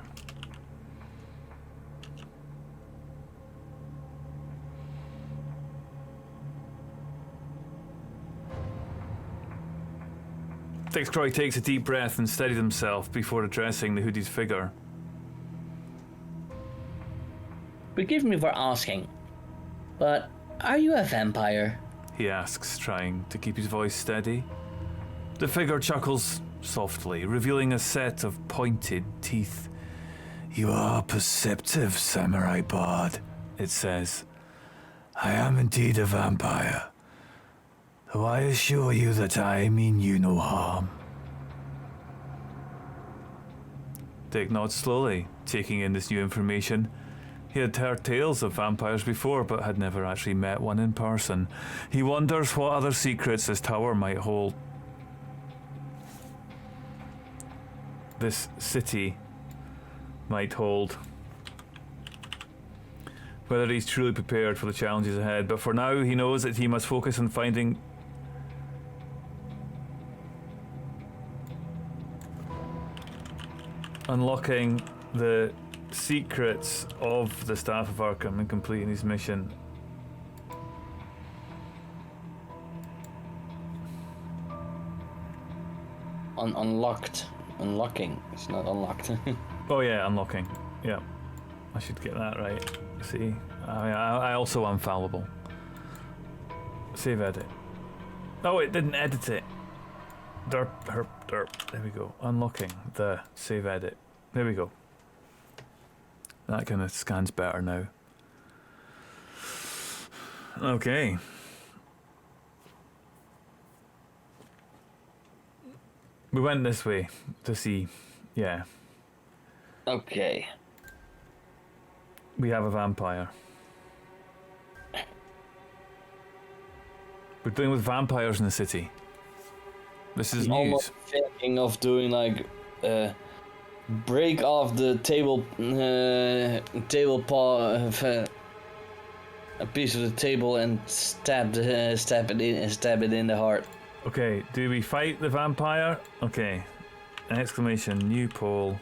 Kroy takes a deep breath and steadies himself before addressing the hooded figure. Forgive me for asking, but are you a vampire? He asks, trying to keep his voice steady. The figure chuckles softly, revealing a set of pointed teeth. You are perceptive, Samurai Bard, it says. I am indeed a vampire, though I assure you that I mean you no harm. Dick nods slowly, taking in this new information. He had heard tales of vampires before, but had never actually met one in person. He wonders what other secrets this tower might hold. This city might hold. Whether he's truly prepared for the challenges ahead, but for now he knows that he must focus on unlocking the secrets of the Staff of Arkham and completing his mission. Unlocking. It's not unlocked. Oh yeah, unlocking. Yeah, I should get that right. See, I also am fallible. Save edit. Oh, it didn't edit it. Derp, herp, derp. There we go. Unlocking the save edit. There we go. That kind of scans better now. Okay. We went this way to see. Yeah. Okay. We have a vampire. We're dealing with vampires in the city. This is I'm news. almost thinking of doing like break off the table paw of a piece of the table and stab it in the heart. Okay, do we fight the vampire? Okay. Exclamation, new poll.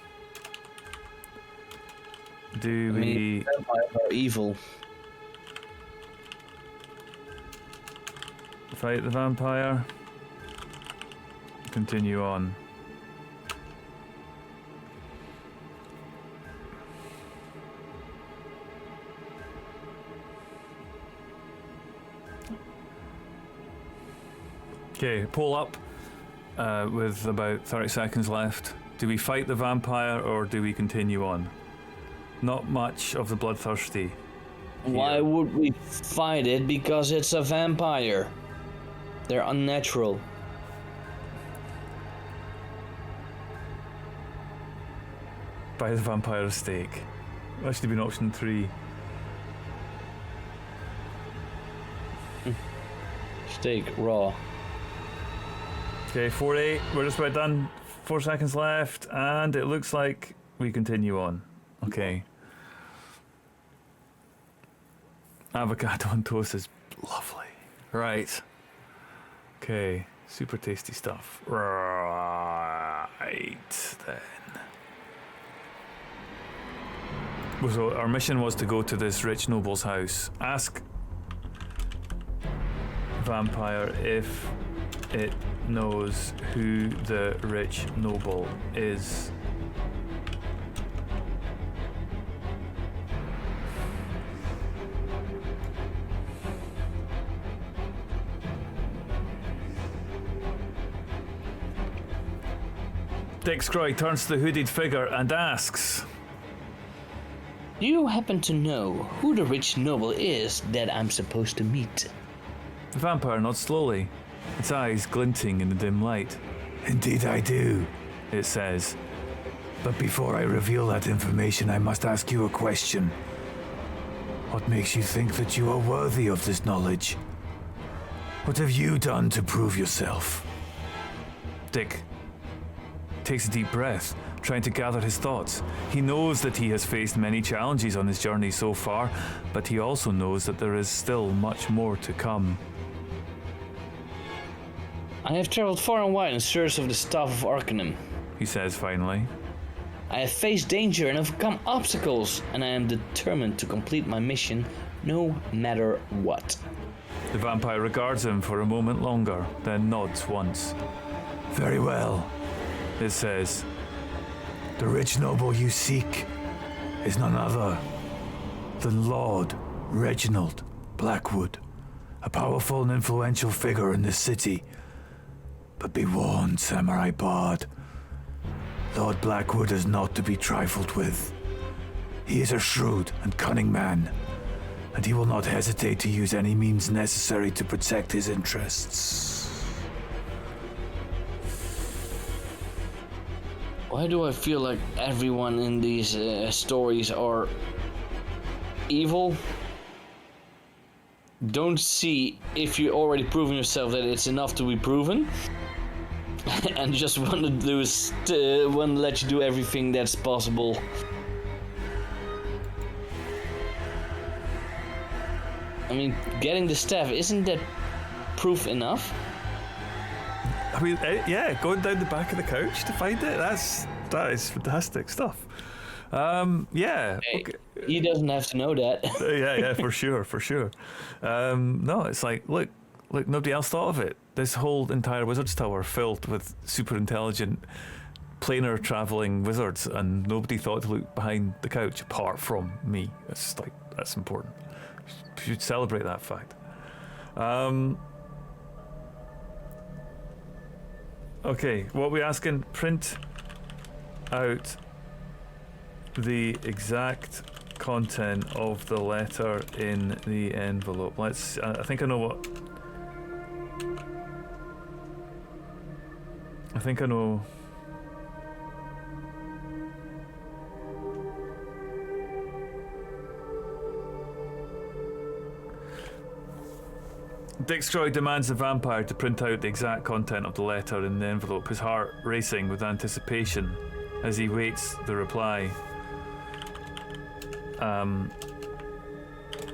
Do we... Vampires are evil. Fight the vampire? Continue on. Okay, poll up with about 30 seconds left. Do we fight the vampire or do we continue on? Not much of the bloodthirsty. Why would we fight it? Because it's a vampire. They're unnatural. Buy the vampire steak. That should have been option 3. Steak, raw. Okay, 4-8. We're just about done. 4 seconds left, and it looks like we continue on. Okay. Avocado on toast is lovely. Right. Okay. Super tasty stuff. Right then. So our mission was to go to this rich noble's house. Ask vampire if it knows who the rich noble is. Kroy turns to the hooded figure and asks, Do you happen to know who the rich noble is that I'm supposed to meet? the vampire nods slowly, its eyes glinting in the dim light. Indeed I do, it says. But before I reveal that information, I must ask you a question. What makes you think that you are worthy of this knowledge? What have you done to prove yourself? Dick takes a deep breath, trying to gather his thoughts. He knows that he has faced many challenges on his journey so far, but he also knows that there is still much more to come. I have traveled far and wide in search of the Staff of Arcanum, He says finally. I have faced danger and overcome obstacles, and I am determined to complete my mission no matter what. The vampire regards him for a moment longer, then nods once. Very well, it says. The rich noble you seek is none other than Lord Reginald Blackwood, a powerful and influential figure in this city. But be warned, Samurai Bard. Lord Blackwood is not to be trifled with. He is a shrewd and cunning man, and he will not hesitate to use any means necessary to protect his interests. Why do I feel like everyone in these stories are evil? Don't see if you're already proven yourself that it's enough to be proven. And just want to do want to let you do everything that's possible. I mean, getting the staff, isn't that proof enough? I mean, yeah, going down the back of the couch to find it, that is fantastic stuff. Yeah. Hey, okay. he doesn't have to know that. Yeah, for sure. No, it's like, look, nobody else thought of it. This whole entire wizard's tower filled with super intelligent planar traveling wizards, and nobody thought to look behind the couch apart from me. It's like, that's important. We should celebrate that fact. Okay, what are we asking? Print out the exact content of the letter in the envelope. Let's. I think I know what. I think I know. Dick Kroy demands the vampire to print out the exact content of the letter in the envelope, his heart racing with anticipation as he waits the reply.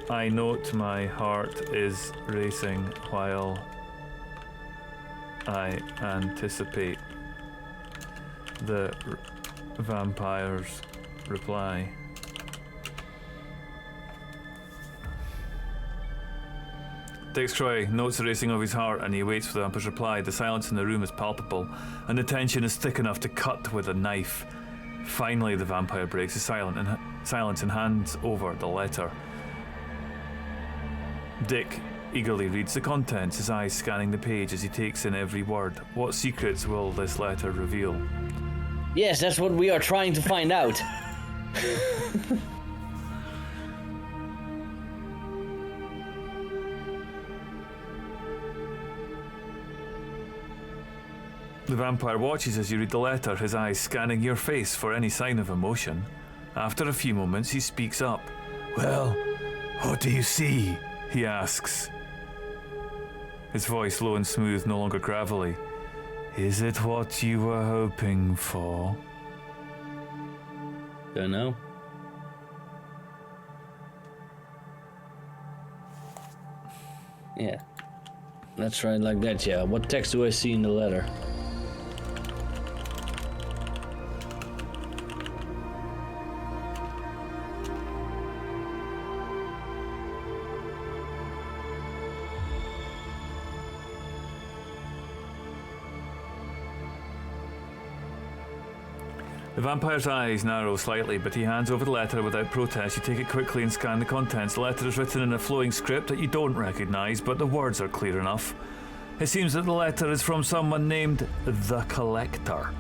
I note my heart is racing while I anticipate the vampire's reply. Dick Kroy notes the racing of his heart and he waits for the vampire's reply. The silence in the room is palpable and the tension is thick enough to cut with a knife. Finally, the vampire breaks the silence and hands over the letter. Dick eagerly reads the contents, his eyes scanning the page as he takes in every word. What secrets will this letter reveal? Yes, that's what we are trying to find out. The vampire watches as you read the letter, his eyes scanning your face for any sign of emotion. After a few moments, he speaks up. Well, what do you see? He asks. His voice low and smooth, no longer gravelly. Is it what you were hoping for? Don't know. Yeah. That's right, like that, yeah. What text do I see in the letter? The vampire's eyes narrow slightly, but he hands over the letter without protest. You take it quickly and scan the contents. The letter is written in a flowing script that you don't recognise, but the words are clear enough. It seems that the letter is from someone named The Collector,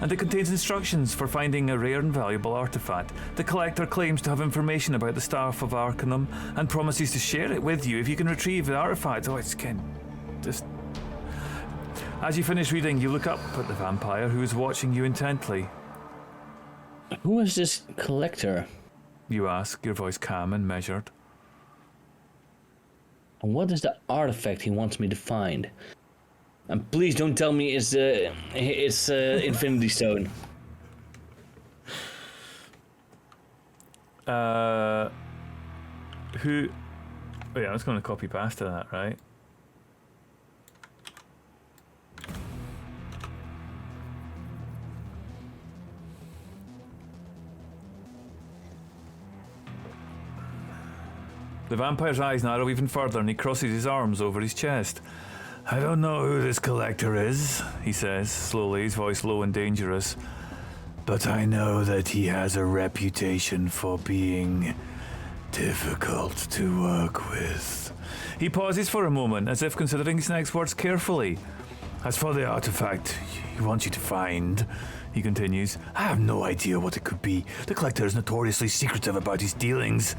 and it contains instructions for finding a rare and valuable artifact. The Collector claims to have information about the Staff of Arcanum and promises to share it with you if you can retrieve the artifact. Oh, it's just... As you finish reading, you look up at the vampire, who is watching you intently. Who is this Collector? You ask, your voice calm and measured. And what is the artifact he wants me to find? And please don't tell me it's Infinity Stone. Who? Oh yeah, I was going to copy past to that, right? The vampire's eyes narrow even further and he crosses his arms over his chest. I don't know who this collector is, he says, slowly, his voice low and dangerous. But I know that he has a reputation for being difficult to work with. He pauses for a moment, as if considering his next words carefully. As for the artifact he wants you to find, he continues, I have no idea what it could be. The collector is notoriously secretive about his dealings,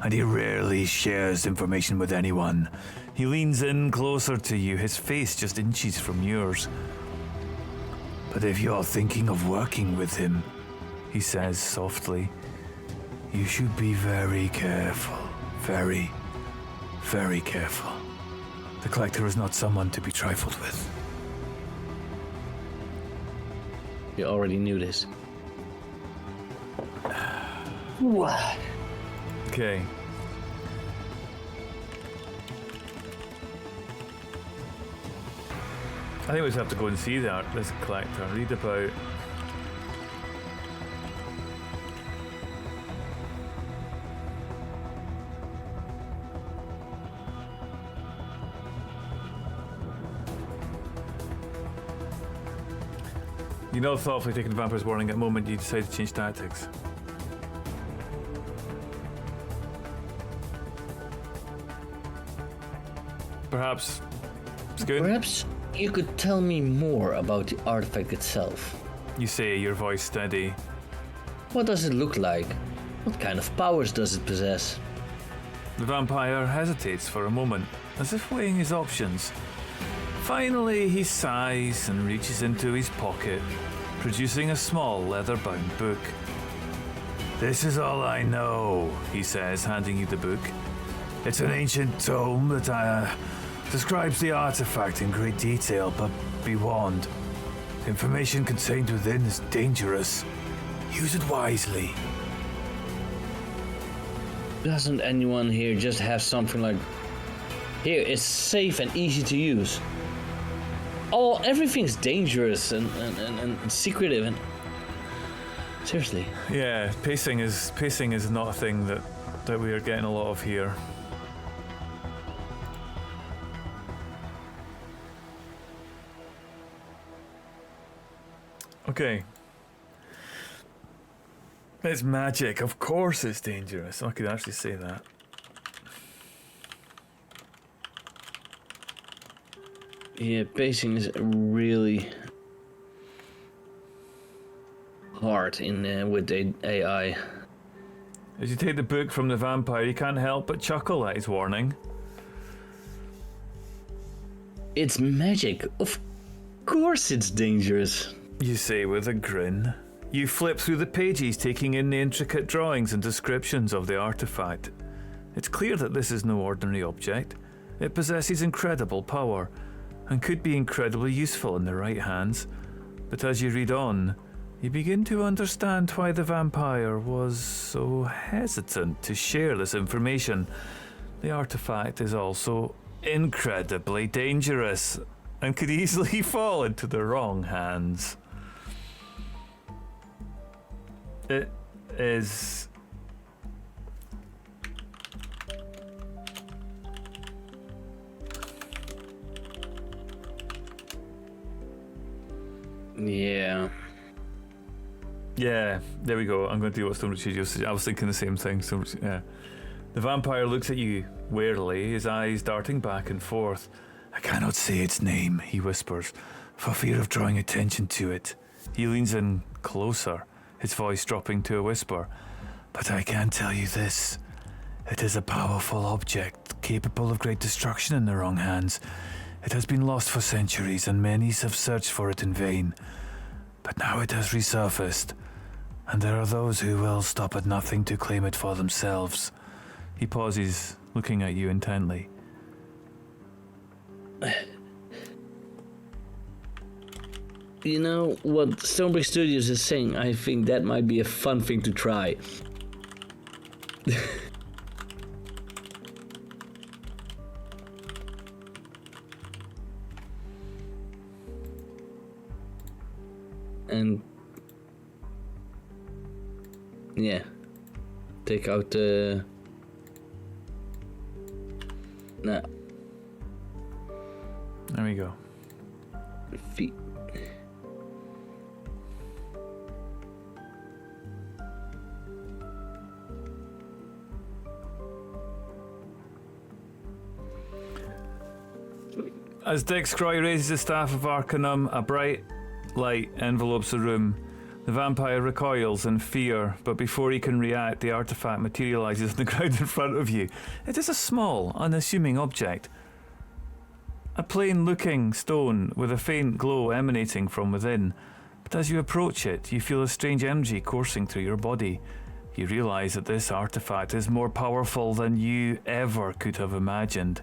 and he rarely shares information with anyone. He leans in closer to you, his face just inches from yours. But if you're thinking of working with him, he says softly, you should be very careful. Very, very careful. The collector is not someone to be trifled with. You already knew this. What? Okay. I think we just have to go and see this collector, read about. You know, thoughtfully taking the vampire's warning at the moment you decide to change tactics. Perhaps. Skoen? Perhaps you could tell me more about the artifact itself. You say, your voice steady. What does it look like? What kind of powers does it possess? The vampire hesitates for a moment, as if weighing his options. Finally, he sighs and reaches into his pocket, producing a small leather-bound book. This is all I know, he says, handing you the book. It's an ancient tome that describes the artifact in great detail, but be warned, the information contained within is dangerous. Use it wisely. Doesn't anyone here just have something like, here, it's safe and easy to use? Everything's dangerous and secretive and... Seriously. Yeah, pacing is not a thing that we are getting a lot of here. Okay. It's magic. Of course it's dangerous. I could actually say that. Yeah, pacing is really hard with the AI. As you take the book from the vampire, you can't help but chuckle at his warning. It's magic. Of course it's dangerous. You say with a grin. You flip through the pages, taking in the intricate drawings and descriptions of the artifact. It's clear that this is no ordinary object. It possesses incredible power, and could be incredibly useful in the right hands. But as you read on, you begin to understand why the vampire was so hesitant to share this information. The artifact is also incredibly dangerous, and could easily fall into the wrong hands. It is... Yeah. Yeah, there we go. I'm going to do what Stonebridge Studios. I was thinking the same thing. Yeah. The vampire looks at you warily, his eyes darting back and forth. I cannot say its name, he whispers, for fear of drawing attention to it. He leans in closer, his voice dropping to a whisper. But I can tell you this. It is a powerful object, capable of great destruction in the wrong hands. It has been lost for centuries, and many have searched for it in vain. But now it has resurfaced, and there are those who will stop at nothing to claim it for themselves. He pauses, looking at you intently. You know what Stonebrick Studios is saying? I think that might be a fun thing to try. And yeah, take out the There we go. feet. As Dix Kroy raises the staff of Arcanum, a bright light envelopes the room. The vampire recoils in fear, but before he can react, the artifact materializes on the ground in front of you. It is a small, unassuming object. A plain-looking stone with a faint glow emanating from within. But as you approach it, you feel a strange energy coursing through your body. You realize that this artifact is more powerful than you ever could have imagined,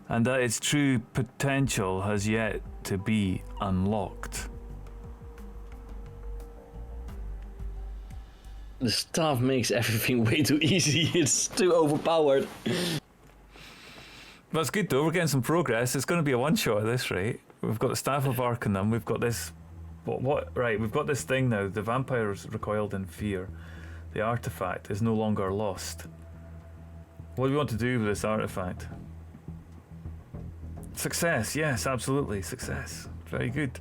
and that its true potential has yet to be unlocked. The staff makes everything way too easy. It's too overpowered. That's good though, we're getting some progress. It's going to be a one-shot at this rate. We've got the Staff of Arcanum, we've got this... Right, we've got this thing now. The vampires recoiled in fear. The artifact is no longer lost. What do we want to do with this artifact? Success, yes, absolutely, success. Very good.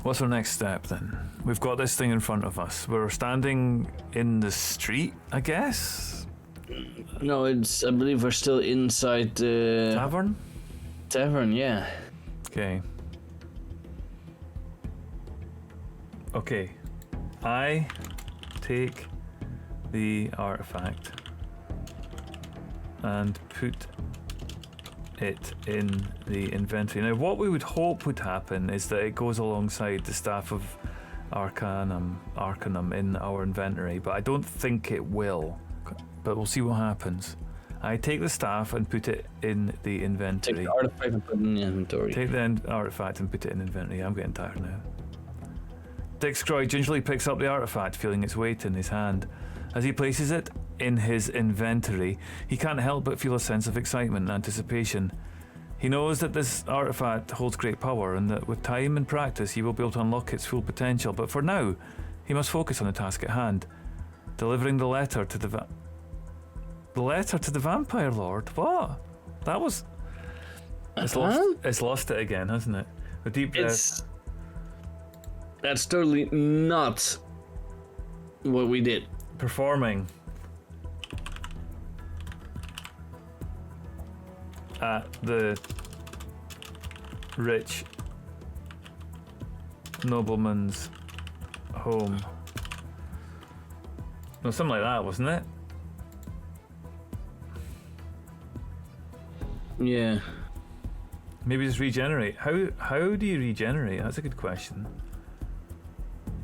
What's our next step then? We've got this thing in front of us. We're standing in the street, I guess? No, it's. I believe we're still inside the Tavern? tavern. Yeah. Okay. Okay. I take the artifact and put it in the inventory. Now, what we would hope would happen is that it goes alongside the Staff of Arcanum in our inventory, but I don't think it will. But we'll see what happens. I take the staff and put it in the inventory. Take the artifact and put it in the inventory. Take the artifact and put it in inventory. I'm getting tired now. Dix Kroy gingerly picks up the artifact, feeling its weight in his hand. As he places it in his inventory, he can't help but feel a sense of excitement and anticipation. He knows that this artifact holds great power and that with time and practice he will be able to unlock its full potential, but for now, he must focus on the task at hand. Delivering the letter to the Vampire Lord? What? That was... It's lost it again, hasn't it? A deep breath. That's totally not what we did. Performing at the rich nobleman's home. No, something like that, wasn't it? Yeah. Maybe just regenerate. How do you regenerate? That's a good question.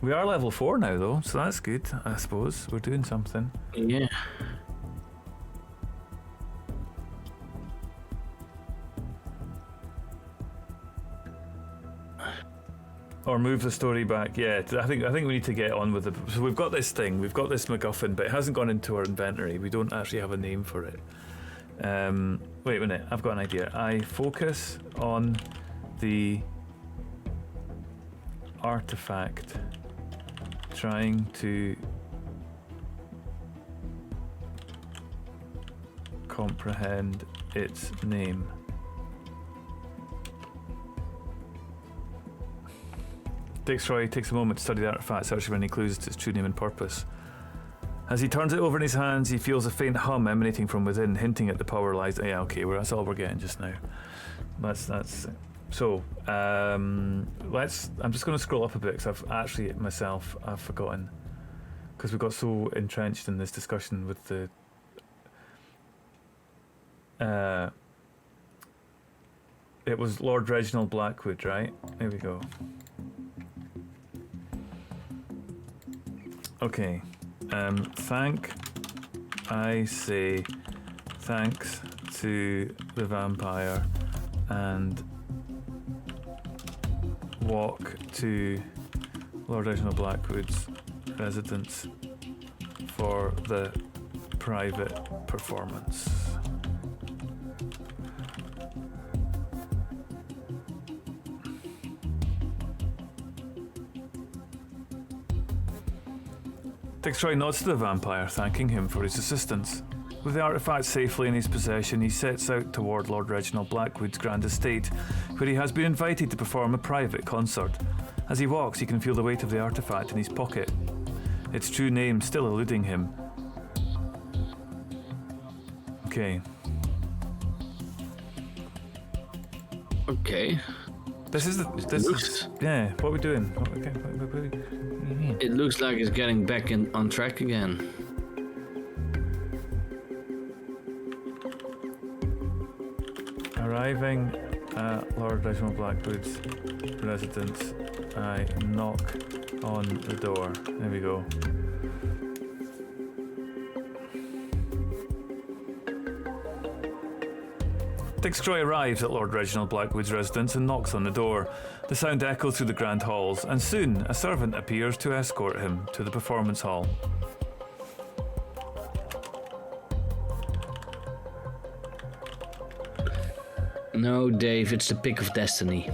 We are level 4 now though, so that's good, I suppose. We're doing something. Yeah. Or move the story back. Yeah, I think we need to get on with it. So we've got this thing, we've got this MacGuffin, but it hasn't gone into our inventory. We don't actually have a name for it. Wait a minute, I've got an idea. I focus on the artifact, trying to comprehend its name. Dix Kroy takes a moment to study the artifact, searching for any clues to its true name and purpose. As he turns it over in his hands, he feels a faint hum emanating from within, hinting at the power lies. Yeah, okay, well, that's all we're getting just now. That's so. I'm just going to scroll up a bit because I've forgotten, because we got so entrenched in this discussion with the. It was Lord Reginald Blackwood, right? There we go. Okay. I say thanks to the vampire and walk to Lord Reginald Blackwood's residence for the private performance. Dick Kroy nods to the vampire, thanking him for his assistance. With the artifact safely in his possession, he sets out toward Lord Reginald Blackwood's grand estate, where he has been invited to perform a private concert. As he walks, he can feel the weight of the artifact in his pocket, its true name still eluding him. Okay. Okay. Yeah, what are we doing? What do you mean? It looks like it's getting back on track again. Arriving at Lord Reginald Blackwood's residence, I knock on the door. There we go. Dick Kroy arrives at Lord Reginald Blackwood's residence and knocks on the door. The sound echoes through the grand halls, and soon a servant appears to escort him to the performance hall. No, Dave, it's the pick of destiny.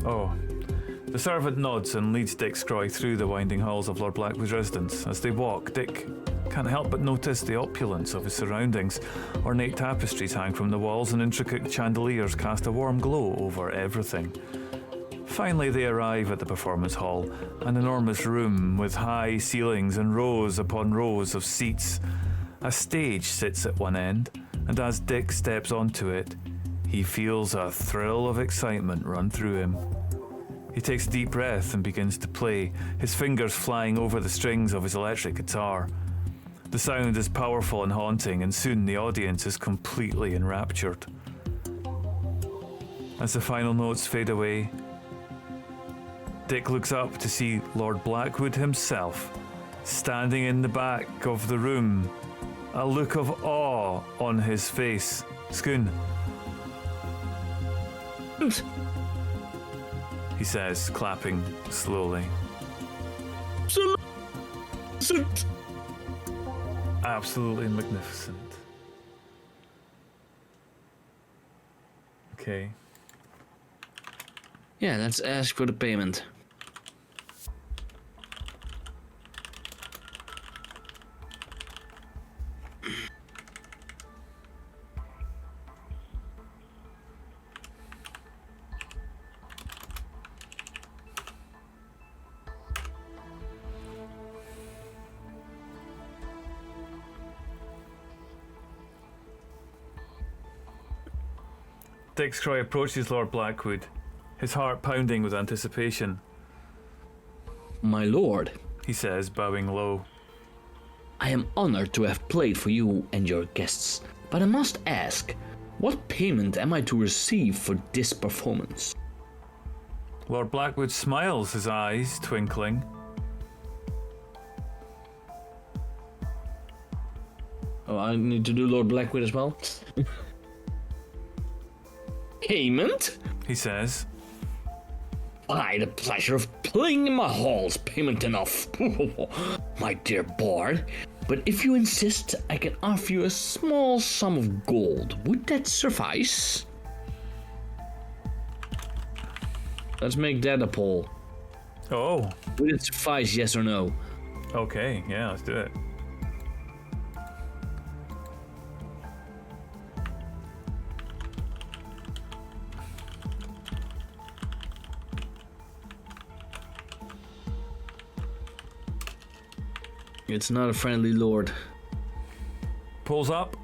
Oh. The servant nods and leads Dick Kroy through the winding halls of Lord Blackwood's residence. As they walk, Dick can't help but notice the opulence of his surroundings. Ornate tapestries hang from the walls and intricate chandeliers cast a warm glow over everything. Finally, they arrive at the performance hall, an enormous room with high ceilings and rows upon rows of seats. A stage sits at one end, and as Dick steps onto it, he feels a thrill of excitement run through him. He takes a deep breath and begins to play, his fingers flying over the strings of his electric guitar. The sound is powerful and haunting, and soon the audience is completely enraptured. As the final notes fade away, Dick looks up to see Lord Blackwood himself, standing in the back of the room, a look of awe on his face. Skoen, he says, clapping slowly. Absolutely magnificent. Okay. Yeah, let's ask for the payment. Dick Kroy approaches Lord Blackwood, his heart pounding with anticipation. My lord, He says, bowing low. I am honored to have played for you and your guests, but I must ask, what payment am I to receive for this performance? Lord Blackwood smiles, his eyes twinkling. Oh, I need to do Lord Blackwood as well? Payment? He says. I the pleasure of playing in my halls, payment enough. My dear bard, but if you insist, I can offer you a small sum of gold. Would that suffice? Let's make that a poll. Oh, Would it suffice, yes or no? okay, yeah, let's do it. It's not a friendly lord. Pulls up.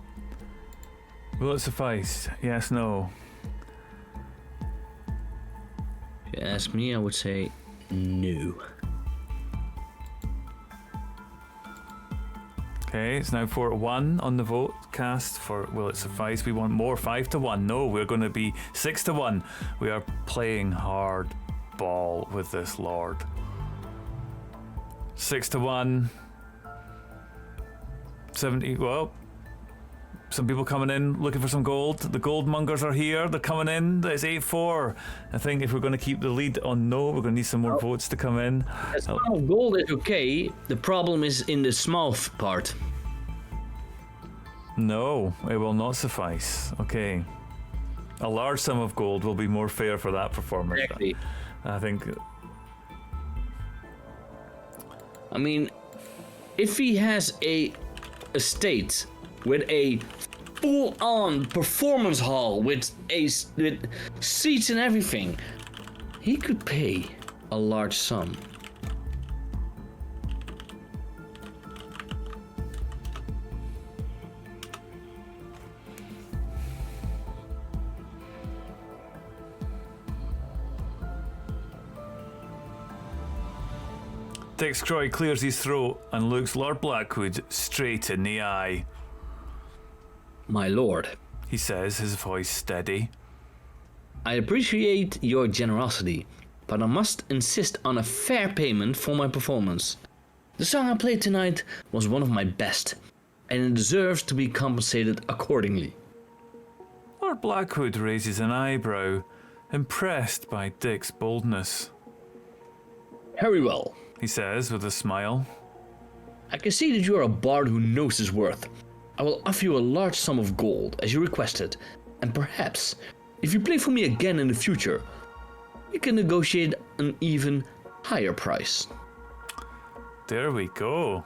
Will it suffice? Yes, no. If you ask me, I would say no. Okay, it's now 4-1 on the vote cast for will it suffice? We want more. 5-1. No, we're going to be 6-1. We are playing hard ball with this lord. 6-1. 70. Well, some people coming in looking for some gold. The gold mongers are here. They're coming in. It's 8-4. I think if we're going to keep the lead on no, we're going to need some more votes to come in. A sum of gold is okay. The problem is in the small part. No, it will not suffice. Okay. A large sum of gold will be more fair for that performance. Exactly. I think. I mean, if he has a estate with a full-on performance hall with seats and everything, he could pay a large sum. Dick Kroy clears his throat and looks Lord Blackwood straight in the eye. My lord, He says, his voice steady. I appreciate your generosity, but I must insist on a fair payment for my performance. The song I played tonight was one of my best, and it deserves to be compensated accordingly. Lord Blackwood raises an eyebrow, impressed by Dick's boldness. Very well. He says with a smile. I can see that you are a bard who knows his worth. I will offer you a large sum of gold, as you requested, and perhaps, if you play for me again in the future, we can negotiate an even higher price. There we go.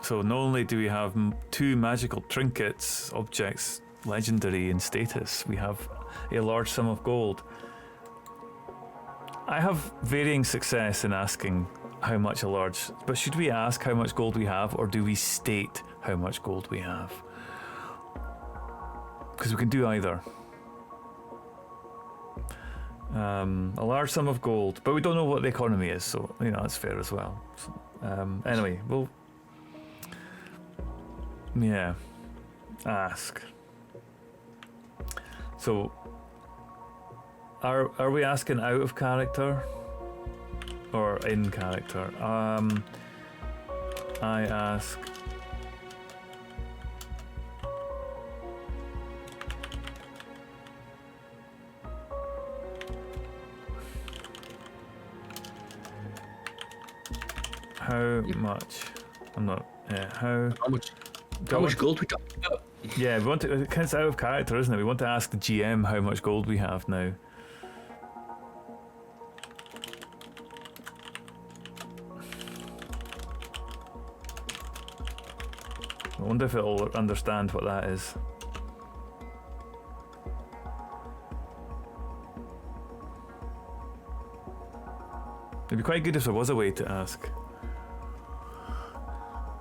So not only do we have 2 magical trinkets, objects, legendary in status, we have a large sum of gold. I have varying success in asking how much a large, but should we ask how much gold we have, or do we state how much gold we have? Because we can do either. A large sum of gold, but we don't know what the economy is, so that's fair as well. So, anyway, we'll ask. So, are we asking out of character or in character? I ask. How much? I'm not. Yeah. How much gold we talking about? Yeah, we want to. It's out of character, isn't it? We want to ask the GM how much gold we have now. I wonder if it'll understand what that is. It'd be quite good if there was a way to ask.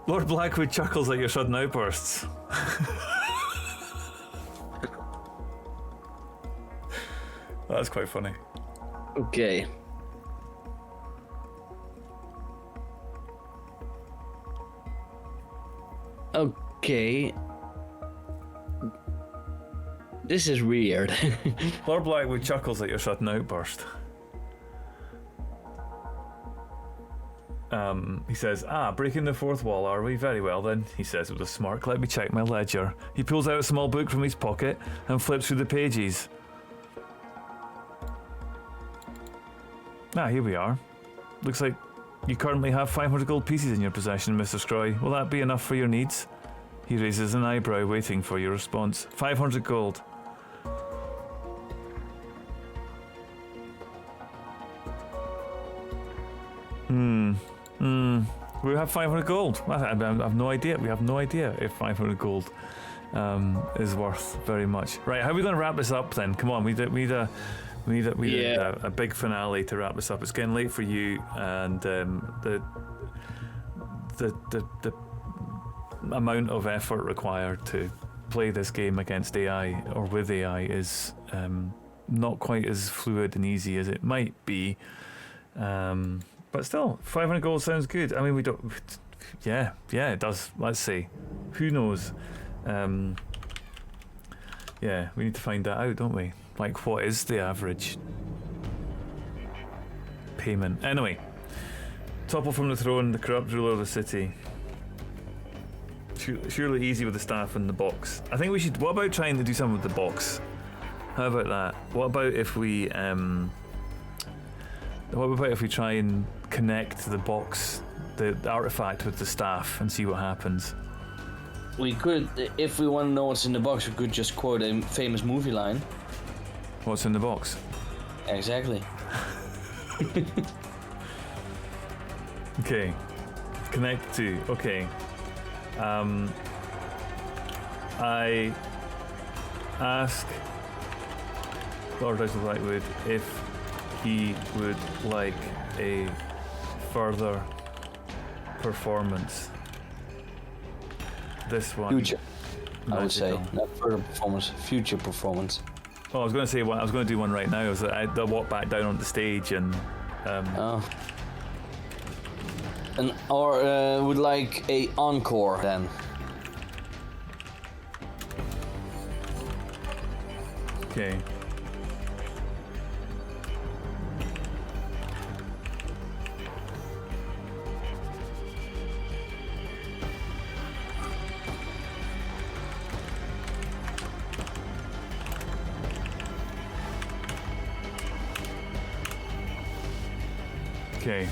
Lord Blackwood chuckles at your sudden outbursts. That's quite funny. Okay. Okay. This is weird. Lord Blackwood chuckles at your sudden outburst. He says, breaking the fourth wall, are we? Very well then, he says with a smirk. Let me check my ledger. He pulls out a small book from his pocket and flips through the pages. Here we are. Looks like you currently have 500 gold pieces in your possession, Mr. Skroy. Will that be enough for your needs? He raises an eyebrow, waiting for your response. 500 gold. We have 500 gold. I have no idea. We have no idea if 500 gold is worth very much. Right, how are we going to wrap this up then? Come on, we need a big finale to wrap this up. It's getting late for you, and the amount of effort required to play this game against AI or with AI is not quite as fluid and easy as it might be. But still, 500 gold sounds good. I mean, we don't. Yeah, it does. Let's see. Who knows? Yeah, we need to find that out, don't we? Like, what is the average payment? Anyway, topple from the throne, the corrupt ruler of the city. Surely easy with the staff in the box. I think we should. What about trying to do something with the box? How about that? What about if we try and connect the box, the artifact, with the staff and see what happens? We could, if we want to know what's in the box, we could just quote a famous movie line. What's in the box? Exactly. Okay. Connect to. Okay. I ask Lord House of Lightwood if he would like a further performance. This one. Future. Magical. I would say. Not further performance, future performance. Oh, I was going to say I was going to do one right now. I was like, I'll walk back down on the stage and. Or would like a encore then. Okay. Okay.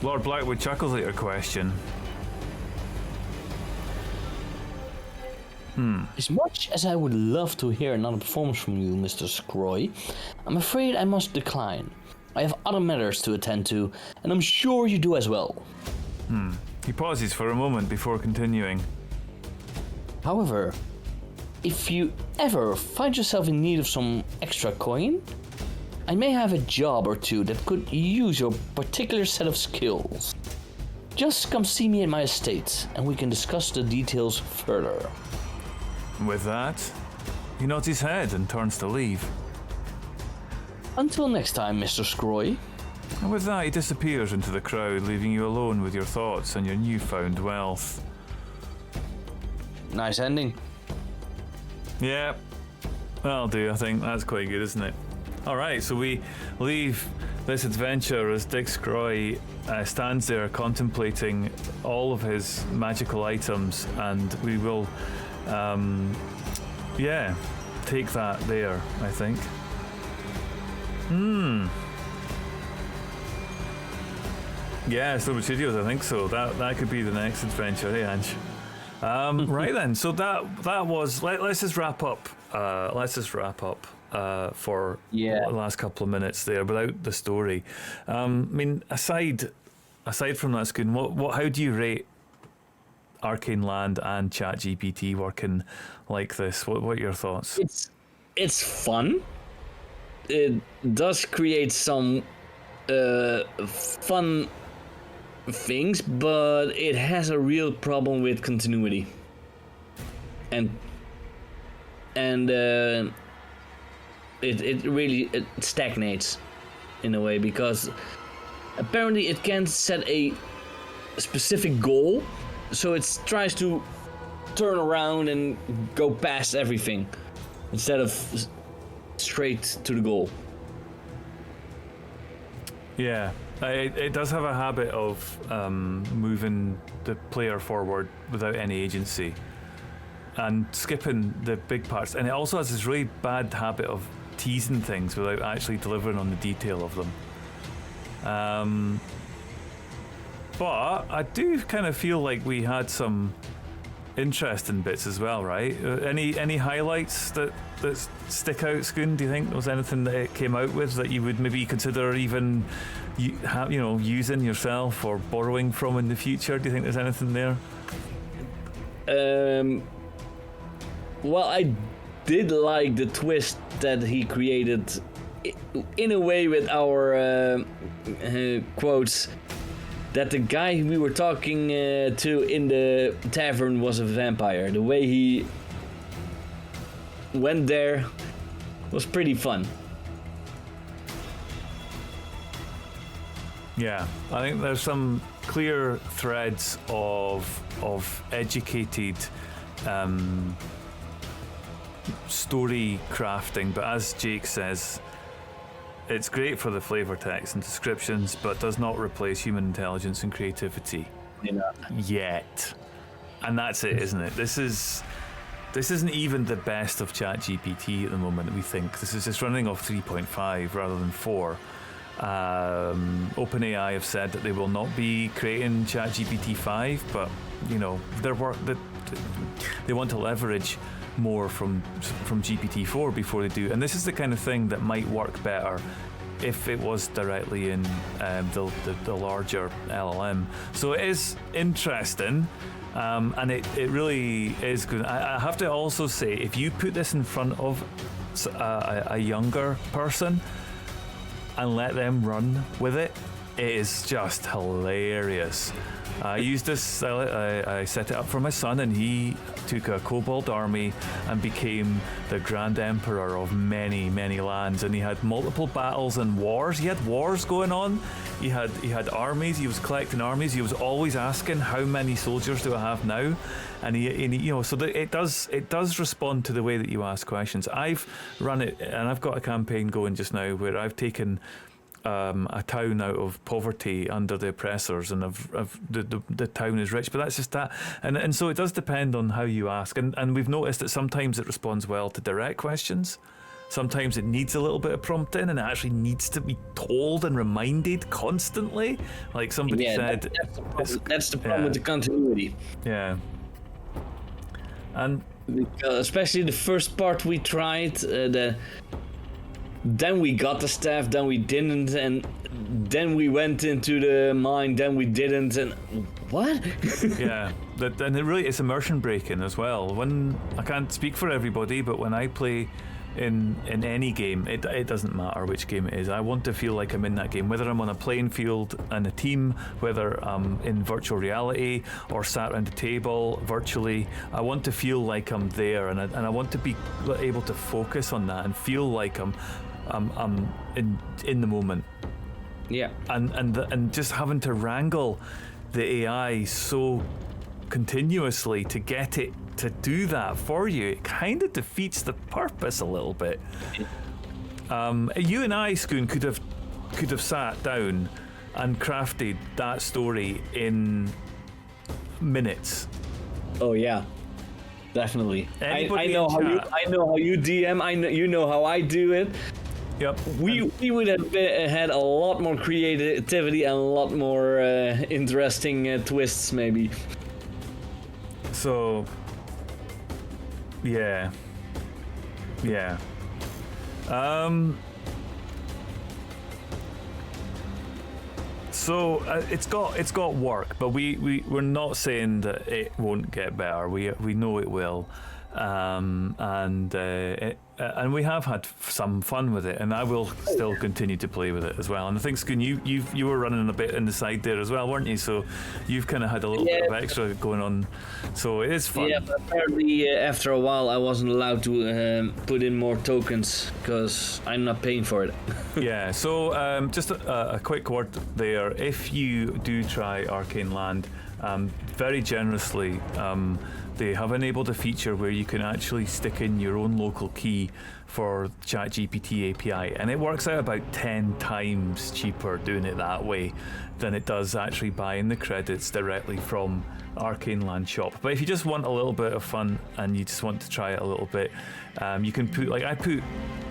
Lord Blackwood chuckles at your question. As much as I would love to hear another performance from you, Mr. Kroy, I'm afraid I must decline. I have other matters to attend to, and I'm sure you do as well. He pauses for a moment before continuing. However, if you ever find yourself in need of some extra coin, I may have a job or two that could use your particular set of skills. Just come see me at my estate, and we can discuss the details further. With that, he nods his head and turns to leave. Until next time, Mr. Kroy. And with that, he disappears into the crowd, leaving you alone with your thoughts and your newfound wealth. Nice ending. Yeah, that'll do, I think. That's quite good, isn't it? Alright, so we leave this adventure as Dick Kroy stands there contemplating all of his magical items, and we will, take that there, I think. Yeah, Silver Studios, I think so. That could be the next adventure, hey Ange? Right then, so that was. Let's just wrap up. For the last couple of minutes there without the story. I mean, aside from that, Skoen, what how do you rate ArcaneLand and ChatGPT working like this? What are your thoughts? It's fun. It does create some fun things, but it has a real problem with continuity. And it really stagnates in a way, because apparently it can't set a specific goal, so it tries to turn around and go past everything instead of straight to the goal. Yeah, it does have a habit of moving the player forward without any agency and skipping the big parts, and it also has this really bad habit of teasing things without actually delivering on the detail of them. But I do kind of feel like we had some interesting bits as well, right? Any highlights that stick out, Skoen? Do you think there was anything that it came out with that you would maybe consider even using yourself or borrowing from in the future? Do you think there's anything there? Well, I did like the twist that he created in a way with our quotes, that the guy we were talking to in the tavern was a vampire. The way he went there was pretty fun. Yeah, I think there's some clear threads of educated story crafting, but as Jake says, it's great for the flavor text and descriptions, but does not replace human intelligence and creativity yet. And that's it, isn't it? This isn't even the best of ChatGPT at the moment. We think this is just running off 3.5 rather than 4. OpenAI have said that they will not be creating ChatGPT 5, but you know they want to leverage more from GPT 4 before they do. And this is the kind of thing that might work better if it was directly in the larger LLM. So it is interesting. And it really is good. I have to also say, if you put this in front of a younger person and let them run with it, it is just hilarious. I used this, I set it up for my son, and he took a kobold army and became the Grand Emperor of many, many lands, and he had multiple battles and wars. He had wars going on. He had armies. He was collecting armies. He was always asking, how many soldiers do I have now? And he you know, so it does respond to the way that you ask questions. I've run it, and I've got a campaign going just now where I've taken a town out of poverty under the oppressors, and the town is rich, but that's just that. And so it does depend on how you ask, and we've noticed that sometimes it responds well to direct questions. Sometimes it needs a little bit of prompting, and it actually needs to be told and reminded constantly. Like somebody said, that's the problem with the continuity. Yeah. And especially the first part we tried, then we got the staff, then we didn't, and then we went into the mine, then we didn't, and what? Yeah, and it really is immersion breaking as well. When I can't speak for everybody, but when I play in any game, it doesn't matter which game it is. I want to feel like I'm in that game, whether I'm on a playing field and a team, whether I'm in virtual reality or sat around a table virtually. I want to feel like I'm there, and I want to be able to focus on that and feel like I'm in the moment. Yeah. And just having to wrangle the AI so continuously to get it to do that for you, it kind of defeats the purpose a little bit. You and I, Skoen, could have sat down and crafted that story in minutes. Oh yeah, definitely. I know how you DM. You know how I do it. Yep. We would have had a lot more creativity and a lot more interesting twists, maybe. So, yeah. So it's got work, but we're not saying that it won't get better. We know it will, and we have had some fun with it, and I will still continue to play with it as well. And I think, Skoen, you were running a bit in the side there as well, weren't you? So you've kind of had a little bit of extra going on, so it is fun. Yeah, but apparently after a while I wasn't allowed to put in more tokens because I'm not paying for it. Yeah, so just a quick word there. If you do try ArcaneLand, very generously, they have enabled a feature where you can actually stick in your own local key for ChatGPT API, and it works out about 10 times cheaper doing it that way than it does actually buying the credits directly from ArcaneLand shop. But if you just want a little bit of fun and you just want to try it a little bit, you can put, like I put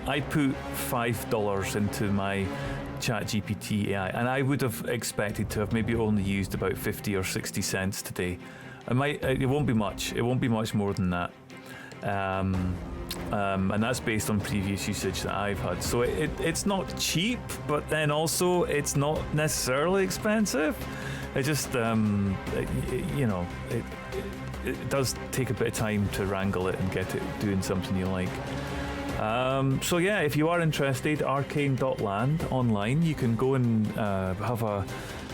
$5 into my ChatGPT AI, and I would have expected to have maybe only used about 50 or 60 cents today. It won't be much. It won't be much more than that. And that's based on previous usage that I've had. So it's not cheap, but then also it's not necessarily expensive. It just, it does take a bit of time to wrangle it and get it doing something you like. So yeah, if you are interested, arcane.land online, you can go and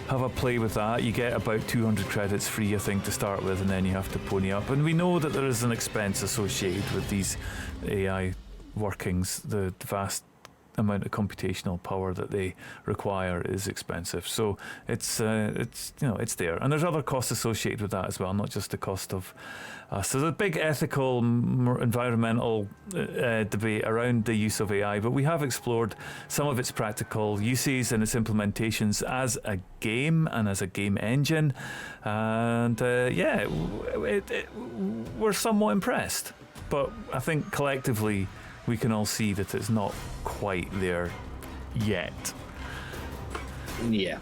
have a play with that. You get about 200 credits free, I think, to start with, and then you have to pony up. And we know that there is an expense associated with these AI workings, the vast amount of computational power that they require is expensive. So it's it's there, and there's other costs associated with that as well, not just the cost of. So there's a big ethical, environmental debate around the use of AI, but we have explored some of its practical uses and its implementations as a game and as a game engine, and we're somewhat impressed. But I think collectively we can all see that it's not quite there yet. Yeah,